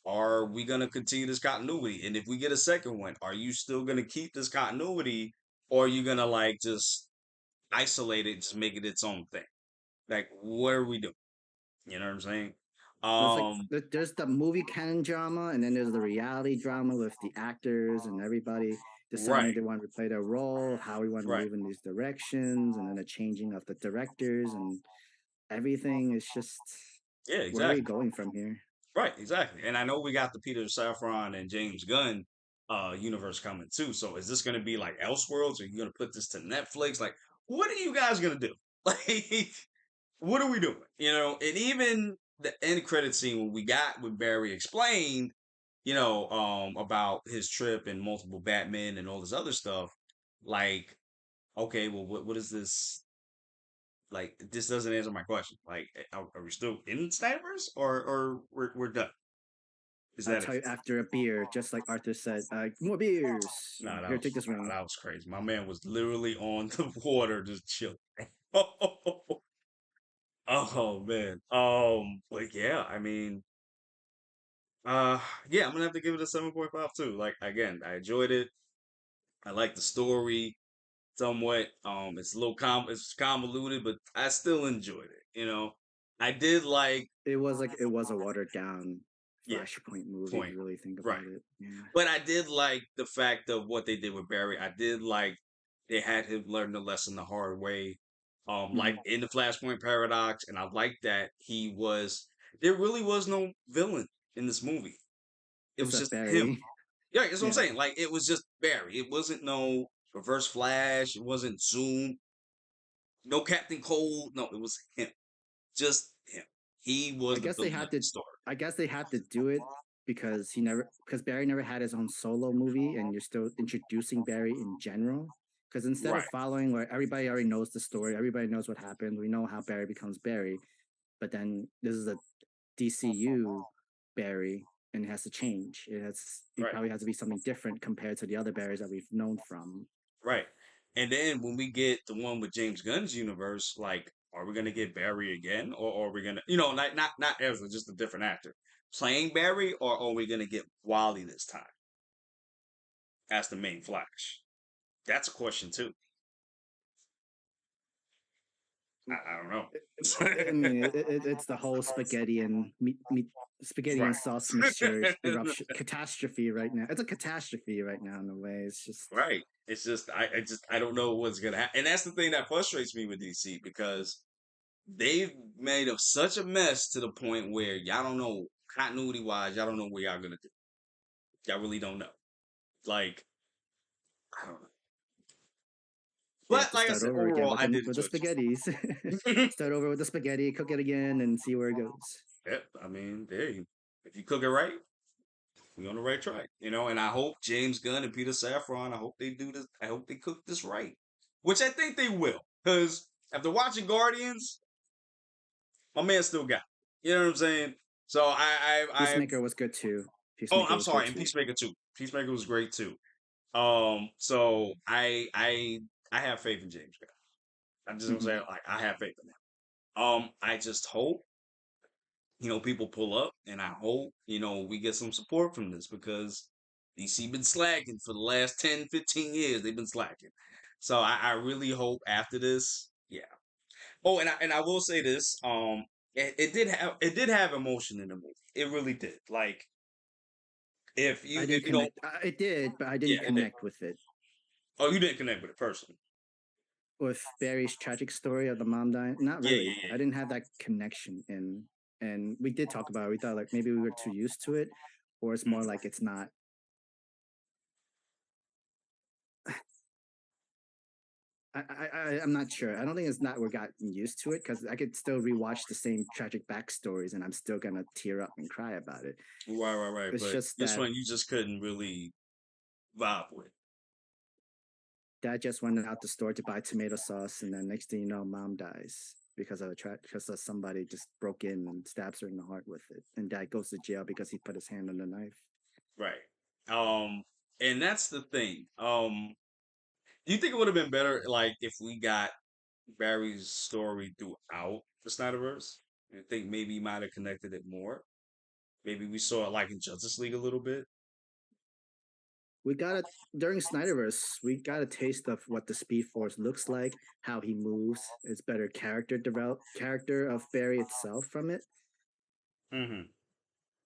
Are we gonna continue this continuity? And if we get a second one, are you still gonna keep this continuity, or are you gonna like just isolate it, just make it its own thing? Like, what are we doing? You know what I'm saying? There's like Um, there's the movie canon drama, and then there's the reality drama with the actors and everybody deciding right, they want to play their role, how we want to right, move in these directions, and then the changing of the directors and everything is just yeah, where are we exactly. going from here? Right, exactly. And I know we got the Peter Safran and James Gunn universe coming too. So is this gonna be like Elseworlds? Are you gonna put this to Netflix? Like, what are you guys gonna do? Like, what are we doing? And even the end credit scene when Barry explained, about his trip and multiple Batmen and all this other stuff, like, okay, well, what is this? Like, this doesn't answer my question. Like, are we still in Snyderverse or we're done? Is I'll that it? tell you after a beer, just like Arthur said, more beers. No, Here, take this ring. that was crazy. My man was literally on the water just chilling. Oh man. But yeah, I mean, yeah, I'm gonna have to give it a 7.5 too. Like again, I enjoyed it. I like the story somewhat. It's a little it's convoluted, but I still enjoyed it. I did like It was a watered down. Yeah, Flashpoint movie if point. you really think Right. about it. Yeah. But I did like the fact of what they did with Barry. I did like they had him learn the lesson the hard way. Like Mhm. in the Flashpoint paradox, and I like that there really was no villain in this movie. It was Except just him. Barry. Yeah, that's what I'm Yeah. saying. Like it was just Barry. It wasn't no Reverse Flash. It wasn't Zoom. No Captain Cold. No, it was him. Just him. He I was the guess they villain of had the to. story. I guess they had to do it because Barry never had his own solo movie, and you're still introducing Barry in general. Because instead of Right. following where everybody already knows the story, everybody knows what happened, we know how Barry becomes Barry, but then this is a DCU Barry, and it has to change. It Right. probably has to be something different compared to the other Barrys that we've known from. Right. And then when we get the one with James Gunn's universe, like, are we gonna get Barry again, or are we gonna, like not Ezra, just a different actor playing Barry, or are we gonna get Wally this time as the main Flash? That's a question too. I don't I know. mean, it's the whole spaghetti and Right. sauce mixture eruption catastrophe right now. It's a catastrophe right now in a way. It's just Right. It's just I don't know what's gonna happen, and that's the thing that frustrates me with DC because they've made of such a mess to the point where y'all don't know continuity wise, y'all don't know what y'all gonna do. Y'all really don't know. Like I don't know. they have But to like I start said, over again overall, with I did the enjoy spaghettis. this. Start over with the spaghetti, cook it again, and see where it goes. Yep. I mean, there you. If you cook it right, we're on the right track. And I hope James Gunn and Peter Safran. I hope they do this. I hope they cook this right, which I think they will. Because after watching Guardians, my man still got it. You know what I'm saying? So I Peacemaker was good too. oh, Peacemaker I'm was good sorry, and too. Peacemaker too. Peacemaker was great too. So I have faith in James Gunn. I'm just gonna Hmm. say like I have faith in him. I just hope people pull up, and I hope we get some support from this because DC been slacking for the last 10, 15 years. They've been slacking. So I really hope after this, yeah. Oh, and I will say this, it did have emotion in the movie. It really did. Like if I you didn't if you connect. It did, but I yeah, didn't it did. connect with it. Oh, you didn't connect with it personally. With Barry's tragic story of the mom dying, not Yeah, really. yeah, I didn't have that connection in, and we did talk about it. We thought like maybe we were too used to it, or it's yeah. more like it's not. I'm not sure. I don't think it's not we're gotten used to it because I could still rewatch the same tragic backstories and I'm still gonna tear up and cry about it. Right. It's But just this that one you just couldn't really vibe with. dad just went out the store to buy tomato sauce and then next thing you know, mom dies because of somebody just broke in and stabs her in the heart with it, and dad goes to jail because he put his hand on the knife. Right. And that's the thing. Do you think it would have been better like if we got Barry's story throughout the Snyderverse? I think maybe he might have connected it more. Maybe we saw it like in Justice League a little bit. We got a During Snyderverse, we got a taste of what the Speed Force looks like, how he moves. It's better character of Barry itself from it. Mm-hmm.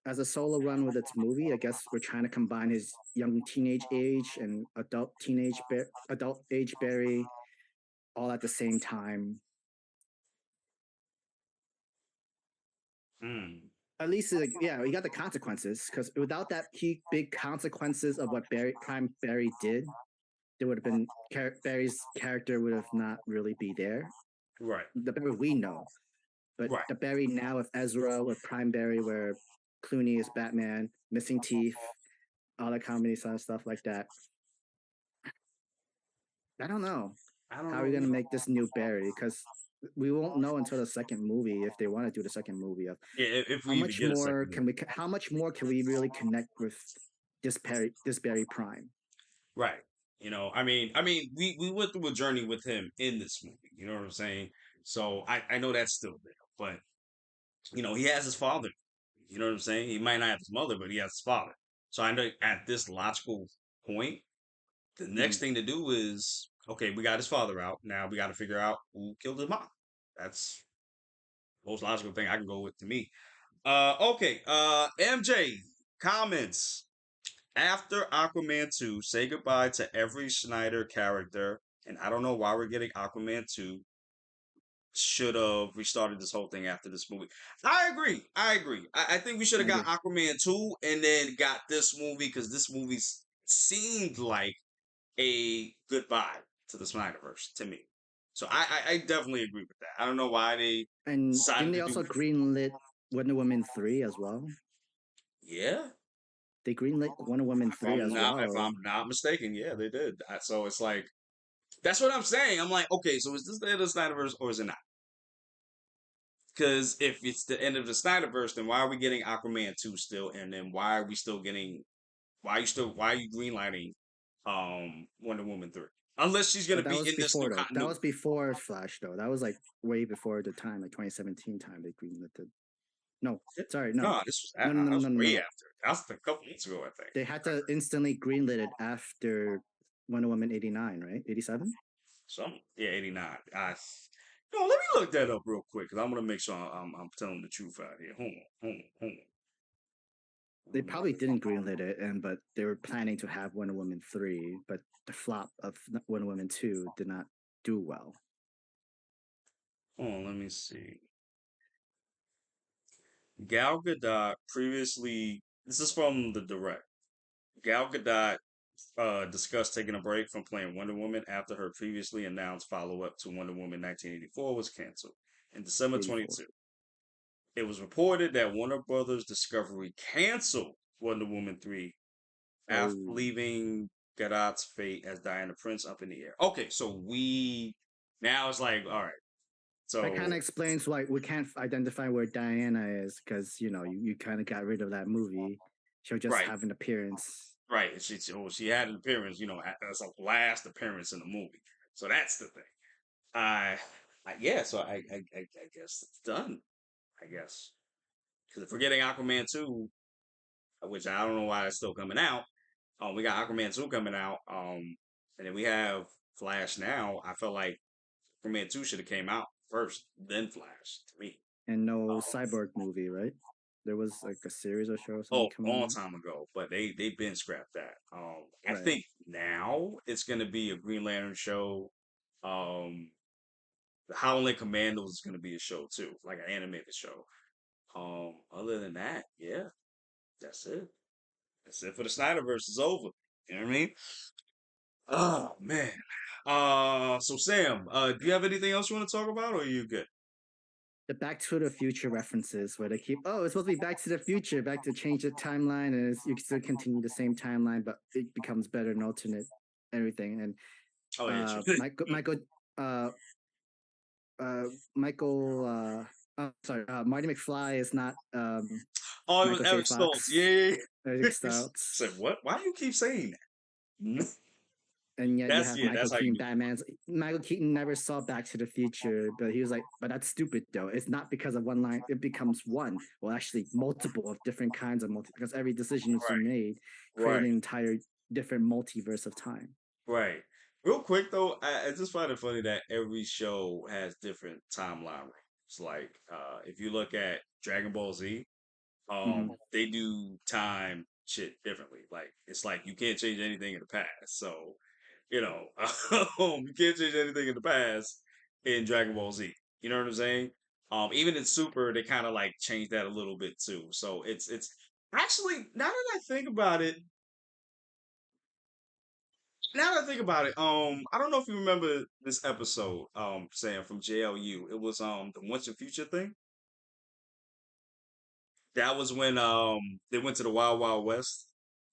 As a solo run with its movie, I guess we're trying to combine his young teenage age and adult age Barry all at the same time. Mm. At least, like, yeah, we got the consequences because without that big consequences of what Prime Barry did, there would have been Barry's character would have not really be there. Right. The Barry we know, but Right. the Barry now with Ezra, with Prime Barry, where Clooney is Batman, missing teeth, all that comedy sort of stuff like that. I don't know I don't how are know we gonna either. make this new Barry because we won't know until the second movie if they want to do the second movie of Yeah, if we even get a second one. how much more can we really connect with this Barry Prime. Right. I mean, we went through a journey with him in this movie. You know what I'm saying? So I know that's still there, but he has his father. You know what I'm saying? He might not have his mother, but he has his father. So I know at this logical point, the Mhm. next thing to do is okay, we got his father out. Now we got to figure out who killed his mom. That's the most logical thing I can go with to me. Okay. MJ comments. After Aquaman 2, say goodbye to every Snyder character. And I don't know why we're getting Aquaman 2. Should have restarted this whole thing after this movie. I agree. I think we should have I got agree. Aquaman 2 and then got this movie because this movie seemed like a goodbye to the Snyderverse to me. So I definitely agree with that. I don't know why they And didn't decided they to do. also greenlit Wonder Woman 3 as well? Yeah, They greenlit Wonder Woman 3 as if well. I'm not mistaken, yeah, they did. So it's like that's what I'm saying. I'm like, okay, so is this the end of the Snyderverse or is it not? Because if it's the end of the Snyderverse, then why are we getting Aquaman 2 still? And then why are we still getting why are you greenlighting Wonder Woman 3? Unless she's gonna But that be was in this new before, though. That continuity. was before Flash, though. That was like way before the time, like 2017 time they greenlit it. No, sorry, no. No, this was No, no, no, that no, was no, no, way no. after. That was a couple months ago, I think. They had to instantly greenlit it after Wonder Woman 89, right? 87? Some 89. No, let me look that up real quick because I'm gonna make sure I'm telling the truth out here. Hold They on. probably didn't greenlit it, but they were planning to have Wonder Woman 3, but the flop of Wonder Woman 2 did not do well. Let me see. Gal Gadot previously. This is from the direct. Gal Gadot discussed taking a break from playing Wonder Woman after her previously announced follow-up to Wonder Woman 1984 was canceled in December 84. 22. It was reported that Warner Brothers Discovery canceled Wonder Woman 3 after Oh. leaving Gadot's fate as Diana Prince up in the air. Okay, so we now it's like, all right. That kind So of explains why we can't identify where Diana is, because, you kind of got rid of that movie. She'll just right, have an appearance. right. She had an appearance, as a last appearance in the movie. So that's the thing. I, yeah. So I guess it's done. I guess because if we're getting Aquaman 2, which I don't know why it's still coming out. We got Aquaman 2 coming out. And then we have Flash now. I felt like Aquaman 2 should have came out first, then Flash to me. And no Cyborg movie, right? There was like a series or show or something Oh, coming long out. time ago, but they've been scrapped that. I Right. think now it's gonna be a Green Lantern show. Um, the Howling Commandos is gonna be a show too, like an animated show. Other than that, yeah, that's it. That's it for the Snyderverse. It's over. You know what I mean? Oh man. So Sam, do you have anything else you want to talk about, or are you good? The Back to the Future references where they keep, it's supposed to be Back to the Future, back to change the timeline, and you can still continue the same timeline, but it becomes better and alternate everything. And Oh yeah, true. uh, Marty McFly is not Oh, it was Michael J. Eric Stoltz. Fox. Yeah. Eric I Stoltz. said what? Why do you keep saying that? And yet you have Michael That's how you Keaton, do. Batman. Michael Keaton never saw Back to the Future, but he was like, but that's stupid though. It's not because of one line, it becomes one. Well, actually, multiple of different kinds of because every decision is made, create Right, an entire different multiverse of time. right. Real quick though, I just find it funny that every show has different timeline rules. Like, if you look at Dragon Ball Z, Mm-hmm. they do time shit differently. Like, it's like you can't change anything in the past. So, you know, you can't change anything in the past in Dragon Ball Z. You know what I'm saying? Even in Super, they kind of like changed that a little bit too. So it's actually now that I think about it, I don't know if you remember this episode, Sam from JLU. It was the Once and Future thing. That was when they went to the Wild Wild West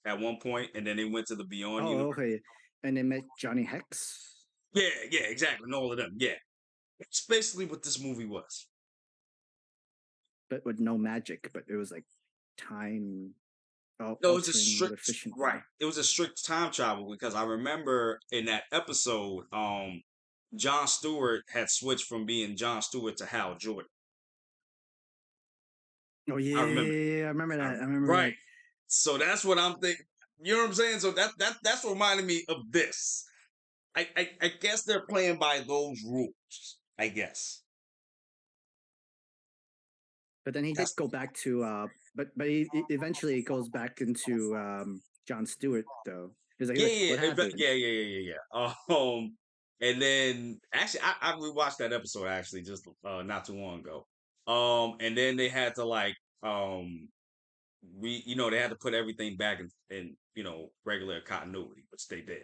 at one point, and then they went to the Beyond Oh, Universe. okay. And they met Johnny Hex, Yeah, yeah, exactly. And all of them. Yeah, it's basically what this movie was. but with no magic. But it was like time No, it was a altering with strict right. efficiently. It was a strict time travel because I remember in that episode, John Stewart had switched from being John Stewart to Hal Jordan. Oh I remember. yeah, I remember that. I remember Right. that. So that's what I'm thinking. You know what I'm saying? So that's what reminded me of this. I guess they're playing by those rules. I guess. But then he did That's go back to but he eventually goes back into John Stewart though. He's like, what happened? yeah. And then actually, I rewatched that episode actually just not too long ago. And then they had to like they had to put everything back in regular continuity, which they did.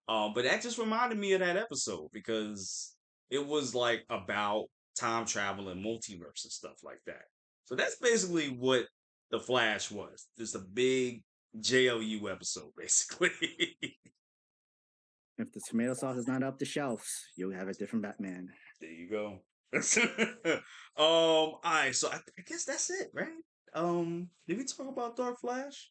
But that just reminded me of that episode because it was like about time travel and multiverse and stuff like that. So that's basically what the Flash was. Just a big JLU episode, basically. If the tomato sauce is not up the shelves, you'll have a different Batman. There you go. All right, so I guess that's it, right? Did we talk about Dark Flash?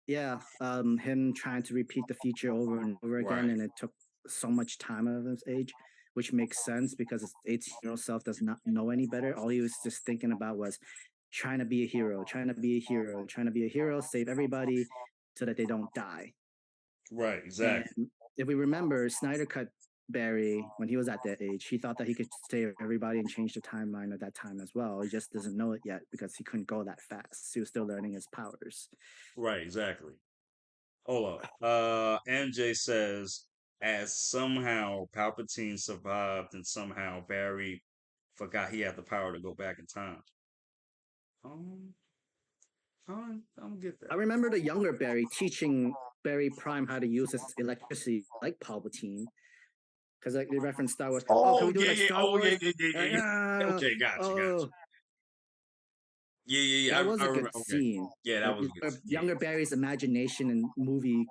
Yeah, him trying to repeat the future over and over again, Right. and it took so much time out of his age, which makes sense because his 18-year-old self does not know any better. All he was just thinking about was trying to be a hero, trying to be a hero, trying to be a hero, save everybody so that they don't die. Right, exactly. And if we remember, Snyder cut Barry when he was at that age. He thought that he could save everybody and change the timeline at that time as well. He just doesn't know it yet because he couldn't go that fast. He was still learning his powers. Right, exactly. Hold up. MJ says, as somehow Palpatine survived and somehow Barry forgot he had the power to go back in time. Um, I don't get I that. remember the younger Barry teaching Barry Prime how to use his electricity like Palpatine. Because like they reference Star Wars. Oh, can Oh we do it yeah, like yeah. Star Oh yeah, Wars? yeah, yeah, yeah, yeah. Okay, gotcha. Oh, Yeah. that was I a remember. good Okay, scene. yeah, that Like was a good. Yeah, younger Barry's imagination and movie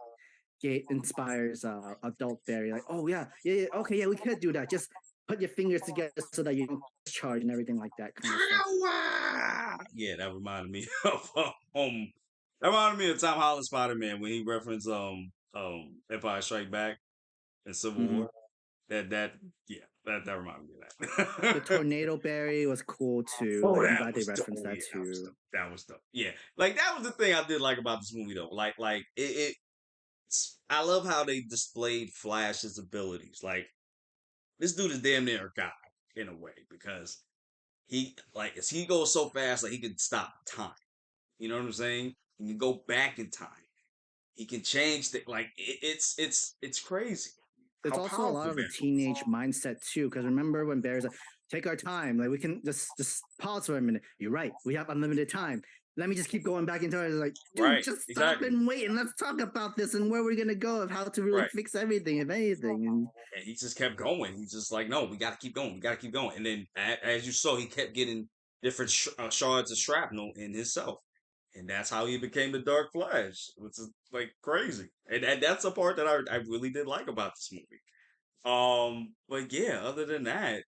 inspires adult Barry. Like, oh yeah, okay, yeah, we could do that. Just put your fingers together so that you don't charge and everything like that kind of stuff. power. Yeah, that reminded me of that reminded me of Tom Holland Spider Man when he referenced Empire Strike Back and Civil Mm-hmm. War. That yeah, that reminded me of The that. tornado Barry was cool too. Oh, Like I'm that glad they was dope. referenced Oh that yeah, that was too. dope. That was dope. Yeah, like that was the thing I did like about this movie though. Like I love how they displayed Flash's abilities. Like this dude is damn near a god in a way because as he goes so fast, like he can stop time. You know what I'm saying? He can go back in time. He can change the like it's crazy It's how also a lot powerful of the Barry teenage mindset too. Because remember when Barry's like, "Take our time, like we can just pause for a minute." You're right. We have unlimited time. Let me just keep going back in time. It's like, dude, Right, just stop exactly. and wait and let's talk about this and where we're gonna go of how to really Right. fix everything, if anything. And And he just kept going. He's just like, no, we got to keep going. We got to keep going. And then, as you saw, he kept getting different shards of shrapnel in himself, and that's how he became the Dark Flash, which is like crazy. And that's a part that I really did like about this movie. But yeah, other than that,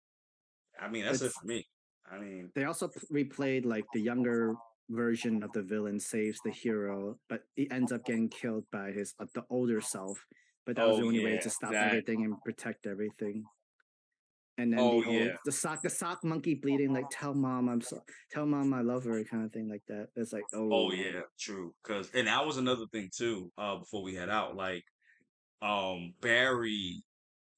I mean, that's it it's for me. I mean, they also replayed like the younger version of the villain saves the hero, but he ends up getting killed by his the older self. But that was oh the only way yeah, to stop that. everything and protect everything. And then the Oh whole yeah, the sock monkey bleeding, like tell mom I love her kind of thing like that. It's like, oh oh, yeah, true. And that was another thing too. Before we head out, like Barry.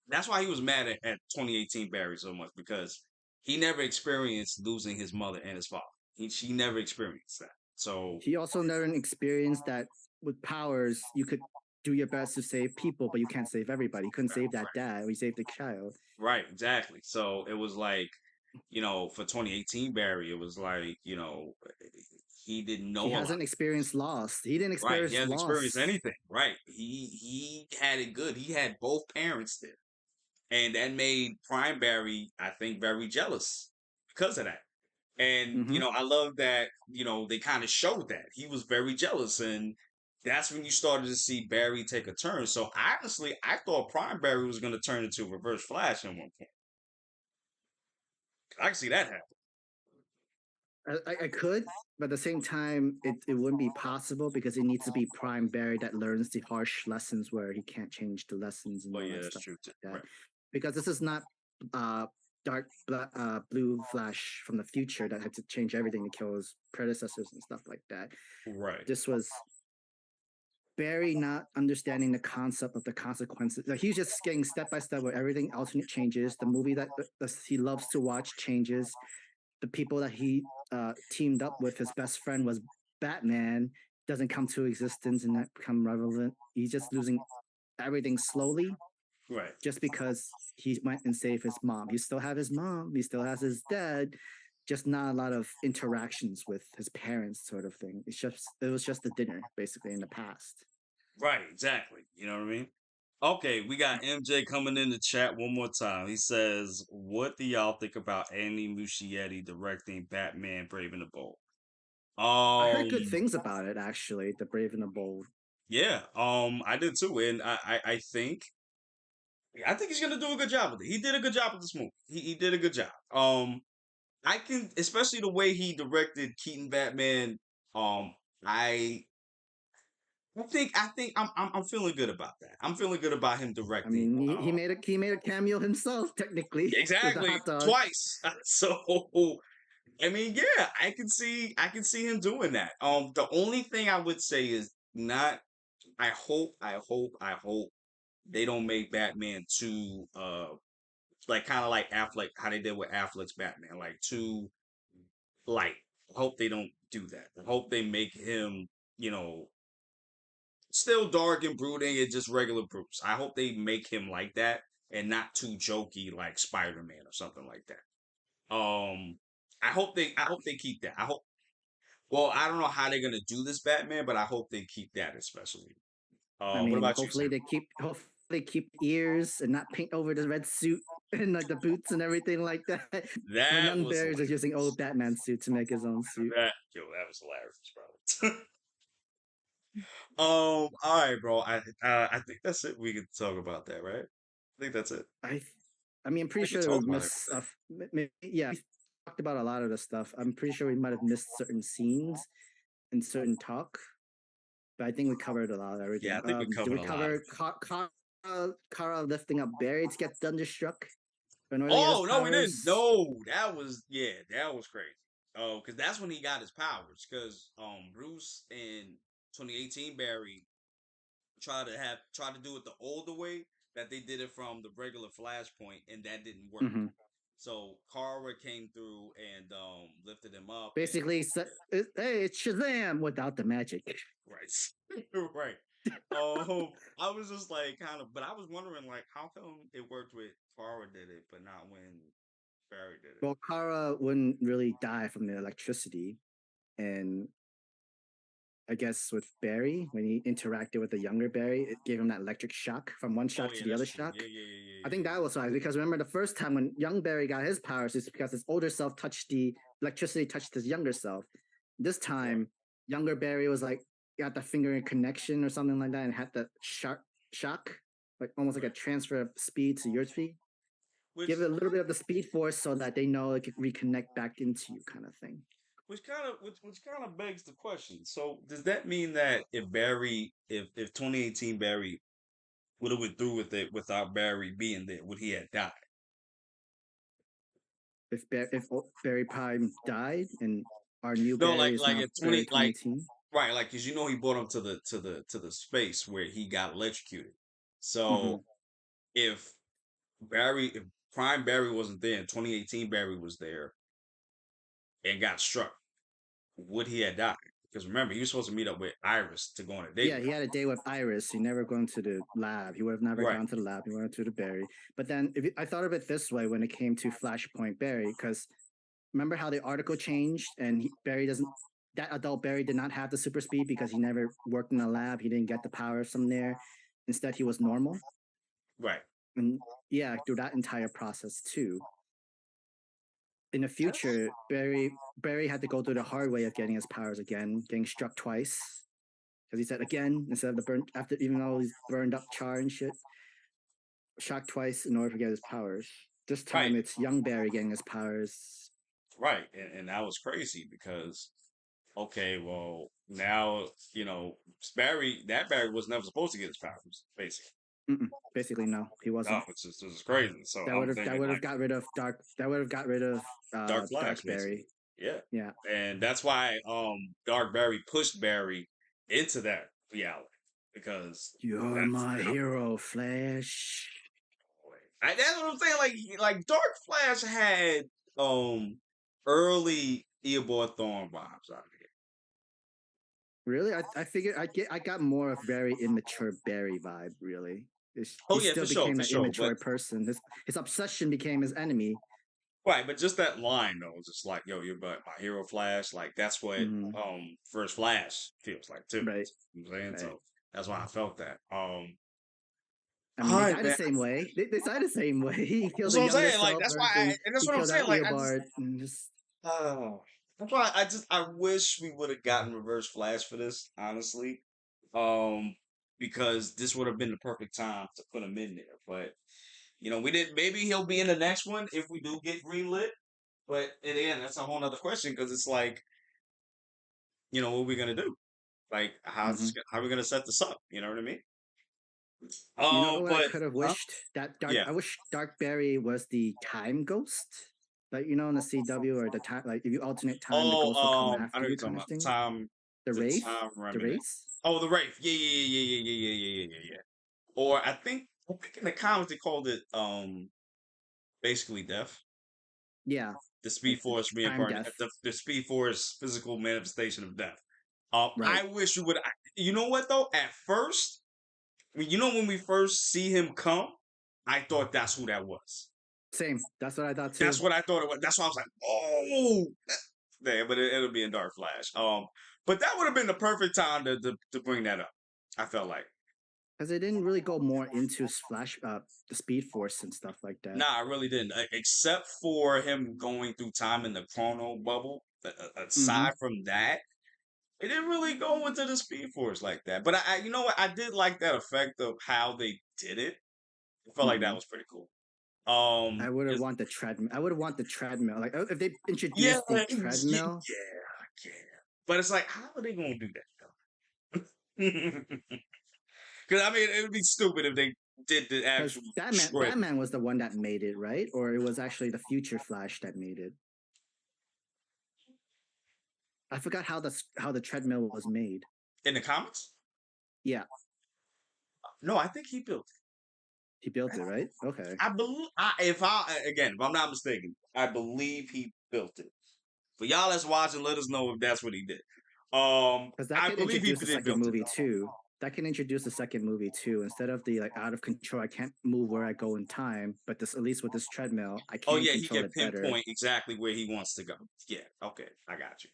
That's why he was mad at 2018 Barry so much because he never experienced losing his mother and his father. She never experienced that. So he also never experienced that with powers you could do your best to save people, but you can't save everybody. You couldn't save that dad, or you saved the child. right, exactly. So it was like, for 2018 Barry, it was like, he didn't know He a lot. hasn't experienced loss. He didn't Right. He experience hasn't experienced loss. anything. Right. He had it good. He had both parents there. And that made Prime Barry, I think, very jealous because of that. And, Mm-hmm. I love that, they kind of showed that. He was very jealous. And that's when you started to see Barry take a turn. So honestly, I thought Prime Barry was going to turn into Reverse Flash at one point. I can see that happen. I could, but at the same time, it wouldn't be possible because it needs to be Prime Barry that learns the harsh lessons where he can't change the lessons and Oh, all yeah, that that's stuff true too. like that. Right. Because this is not uh, blue Flash from the future that had to change everything to kill his predecessors and stuff like that. Right. This was Barry not understanding the concept of the consequences. Like he's just getting step by step where everything alternate changes. The movie that he loves to watch changes. The people that he teamed up with his best friend was Batman doesn't come to existence and not become relevant. He's just losing everything slowly Right. just because he went and saved his mom. He still have his mom. He still has his dad. Just not a lot of interactions with his parents, sort of thing. It was just a dinner basically in the past. Right, exactly. You know what I mean? Okay, we got MJ coming in the chat one more time. He says, "What do y'all think about Andy Muschietti directing Batman: Brave and the Bold?" I heard good Um, things about it actually. The Brave and the Bold. yeah, I did too, and I think he's gonna do a good job with it. He did a good job with this movie. He did a good job. I can, especially the way he directed Keaton Batman. Um, I I think I'm feeling good about that. I'm feeling good about him I directing. mean, he made a cameo himself technically with the Exactly hot dog. twice. So I mean, yeah, I can see him doing that. The only thing I would say is not. I hope they don't make Batman too like kind of like Affleck, how they did with Affleck's Batman, like too like. I hope they don't do that. I hope they make him, you know, still dark and brooding and just regular Bruce. I hope they make him like that and not too jokey like Spider Man or something like that. I hope they keep that. I hope. Well, I don't know how they're gonna do this Batman, but I hope they keep that especially. I What mean, about you, Sam? hopefully they keep ears and not paint over the red suit and like the boots and everything like that. When That young was Bear is just using hilarious. old Batman suit to make his own suit. That was hilarious, bro. All right, bro. I think that's it. We can talk about that, right? I think that's it. I I mean, I'm pretty We can sure we talk about it. missed stuff. Yeah, we talked about a lot of the stuff. I'm pretty sure we might have missed certain scenes and certain talk, but I think we covered a lot of Yeah, everything. I think we Did covered we a lot of cover it. Kara lifting up Barry to get thunderstruck in order to get his Oh no, we didn't. powers? No, that was crazy. Oh, because that's when he got his powers. Because Bruce in 2018 Barry tried to do it the older way that they did it from the regular Flashpoint, and that didn't work. Mm-hmm. So Kara came through and lifted him up, and Basically, hey, it's Shazam without the magic. right, right. I was just like kind of, but I was wondering like how come it worked with Kara did it, but not when Barry did it. Well, Kara wouldn't really die from the electricity, and I guess with Barry, when he interacted with the younger Barry, it gave him that electric shock from one Oh shock to yeah, the that's other true. shock. Yeah, yeah, yeah, I yeah, think yeah, that was why, because remember the first time when young Barry got his powers is because his older self touched the electricity, touched his younger self. This yeah. Right. time, younger Barry was like got the finger connection or something like that, and had the shock, like almost like a Right. transfer of speed to your speed. Which Give it a little bit of the speed force so that they know it can reconnect back into you, kind of thing. which kind of begs the question. So does that mean that if 2018 Barry would have went through with it without Barry being there, would he have died? If Barry Prime died and our new No, Barry is like now in Barry 20 like 2018. right, like because he brought him to the space where he got electrocuted. Mm-hmm. So if if Prime Barry wasn't there and 2018 Barry was there and got struck, would he have died? Because remember, he was supposed to meet up with Iris to go on a date Yeah, with he had a day with Iris. He never gone to the lab. He would have never her. Right. gone to the lab. He went to the Barry. But then I thought of it this way when it came to Flashpoint Barry, because remember how the article changed and Barry doesn't. That adult Barry did not have the super speed because he never worked in a lab. He didn't get the powers from there. Instead, he was normal. Right. And yeah, through that entire process too. In the future, Barry had to go through the hard way of getting his powers again, getting struck twice. Because he said again, instead of the burn after even though he's burned up char and shit, shocked twice in order to get his powers. This Right. time it's young Barry getting his powers. Right. And that was crazy because okay, well now that Barry was never supposed to get his powers, basically. Basically, no, he No, wasn't. it's crazy. So I'm That thinking would have like got rid of Dark. That would have got rid of Dark Flash, Dark basically. Barry. Yeah. Yeah, And that's why Dark Barry pushed Barry into that reality because you're that's my hero, Flash. that's what I'm saying. Like Dark Flash had um early. Eobard Thorn vibes out of here. Really, I figured I got more of very immature Barry vibe. Really, Oh he yeah, still for sure, became for an sure. immature person. His obsession became his enemy. Right, but just that line though, just like, yo, you're but my hero Flash, like that's what Mm-hmm. First Flash feels like too. Right, You know what I'm saying? right. So that's why I felt that. I All mean, they right, die the man. same way. They die the same way. He killed That's the what I'm younger saying. Like self that's why versus and that's he what I'm killed out saying. Like I just Eobard and just oh that's why I wish we would have gotten Reverse Flash for this, honestly. Um because this would have been the perfect time to put him in there. But we didn't. Maybe he'll be in the next one if we do get greenlit. But in the end, that's a whole nother question because it's like, what are we gonna do? Like, mhm. how are we gonna set this up? You know what I mean? You know what I But could have huh? wished? That Dark. Yeah. I wish Dark Barry was the time ghost. Like in the CW or the time. Like if you alternate time, the Oh, ghost will come I know after you're you, talking kind of about thing. The the Wraith, time the remnant. Wraith. Oh, the Wraith. Yeah, yeah, yeah, yeah, yeah, yeah, yeah, yeah, yeah, yeah. Or I think in the comics they called it basically death. Yeah, The like Speed Force time reincarnate, death. the Speed Force physical manifestation of death. Right. I wish you would. You know what though? At first, when we first see him come, I thought that's who that was. Same. That's what I thought That's too. what I thought it was. That's why I was like, oh, yeah, but it'll be in Dark Flash. But that would have been the perfect time to bring that up. I felt like, Because they didn't really go more into the Speed Force and stuff like that. nah, I really didn't. Except for him going through time in the chrono bubble. Mm-hmm. Aside from that, it didn't really go into the Speed Force like that. But you know what? I did like that effect of how they did it. I felt like that Mm-hmm. was pretty cool. I would have want the treadmill. I would have want the treadmill. Like if they Yeah, introduced the treadmill, yeah. But it's like, how are they gonna do that though? Because I mean, it would be stupid if they did the because actual shred. Batman was the one that made it, right? Or it was actually the future Flash that made it. I forgot how the treadmill was made. In the comics. Yeah, No, I think he built he built it, right? Okay. it. I believe, if I'm not mistaken, I believe he built it. For y'all that's watching, let us know if that's what he did. Because that I can believe he introduce the did second built it movie though. too. That can introduce the second movie too. Instead of the out of control, I can't move where I go in time. But this, at least with this treadmill, I Oh can yeah, he control can it better. pinpoint exactly where he wants to go. Yeah, okay, I got you.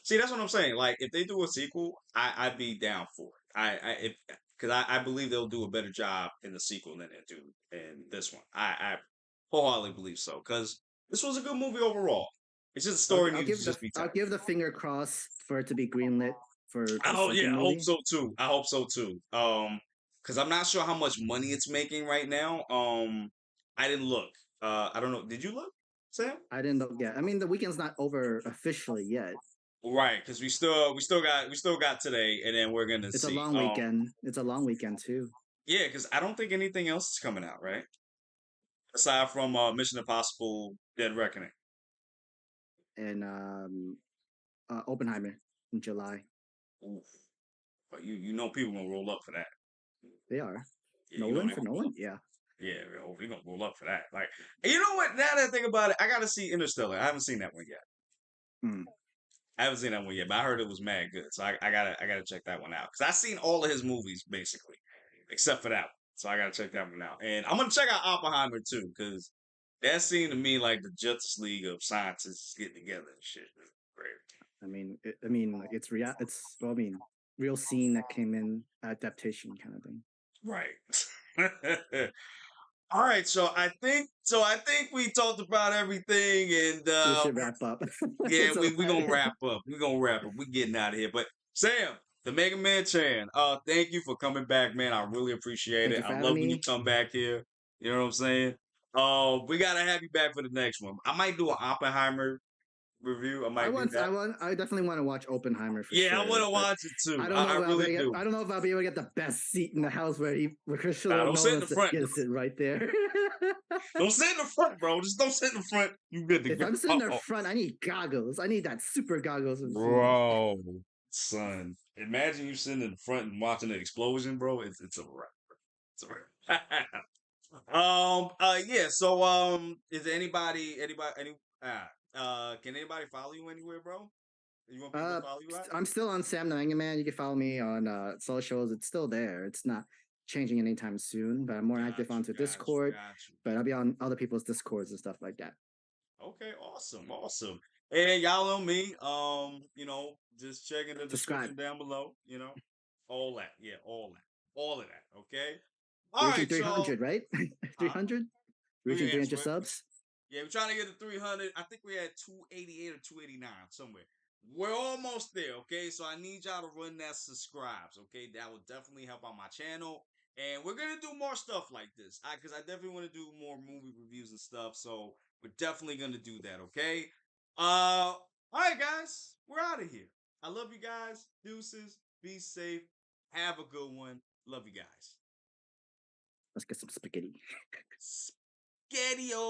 See, that's what I'm saying. Like, if they do a sequel, I'd be down for it. Because I believe they'll do a better job in the sequel than they do in this one. I wholeheartedly believe so. Because this was a good movie overall. It's just the story needed to just be I'll tight. give the finger cross for it to be greenlit for the Oh yeah, second I hope movie. so too. I hope so too. Because I'm not sure how much money it's making right now. I didn't look. I don't know. Did you look, Sam? I didn't know. Yeah, I mean the weekend's not over officially yet. Right, because we still got today, and then we're gonna It's a see. long weekend. It's a long weekend too. Yeah, because I don't think anything else is coming out, right? Aside from Mission Impossible: Dead Reckoning. And Oppenheimer in July. Oof. But you know people gonna roll up for that. They are. Yeah, you know Nolan they for gonna roll up. Nolan. Yeah. Yeah, we gonna roll up for that. Like, you know what? Now that I think about it, I gotta see Interstellar. I haven't seen that one yet. Mm. I haven't seen that one yet, but I heard it was mad good. So I gotta check that one out because I've seen all of his movies basically, except for that one. So I gotta check that one out, and I'm gonna check out Oppenheimer too because that seemed to me like the Justice League of scientists getting together and shit. Great. Like it's real. It's well, I mean, real scene that came in adaptation kind of thing. Right. All right, so I think we talked about everything, and We should wrap up. yeah, It's a we gonna lot. wrap up. We gonna wrap up. We getting out of here. But Sam, the Mega Man Chan, thank you for coming back, man. I really appreciate Thank it. you I for having love when you me. come back here. You know what I'm saying? We gotta have you back for the next one. I might do an Oppenheimer review. I might do that. I definitely want to watch Oppenheimer for Yeah, I want sure. to But watch it too. I don't I know if I'll be able really to get. do. I don't know if I'll be able to get the best seat in the house where Christopher Don't sit in Nolan the front. gets it right there. Don't sit in the front, bro. Just don't sit in the front. You good to If go. I'm sitting there front, I need goggles. I need that super goggles and shit. Bro, son. Imagine you sitting in the front and watching the explosion, bro. It's a wrap. It's a wrap. Yeah, so is there any Can anybody follow you anywhere, bro? You want people to follow you at? I'm still on Sam the Manga Man. You can follow me on socials. It's still there. It's not changing anytime soon. But I'm more active Got you, onto got you, Discord. got you. But I'll be on other people's Discords and stuff like that. Okay, awesome, awesome. And y'all know me. Just checking the Subscribe. description down below. All that, yeah, all of that. Okay. All Reaching right, y'all. 300, right? Huh? 300. Reaching Yes, 300 subs. yeah, we're trying to get to 300. I think we had 288 or 289 somewhere. We're almost there, okay? So I need y'all to run that subscribes, okay? That will definitely help out my channel. And we're gonna do more stuff like this, because I definitely want to do more movie reviews and stuff. So we're definitely gonna do that, okay? All right, guys, we're out of here. I love you guys. Deuces. Be safe. Have a good one. Love you guys. Let's get some spaghetti. Spaghetti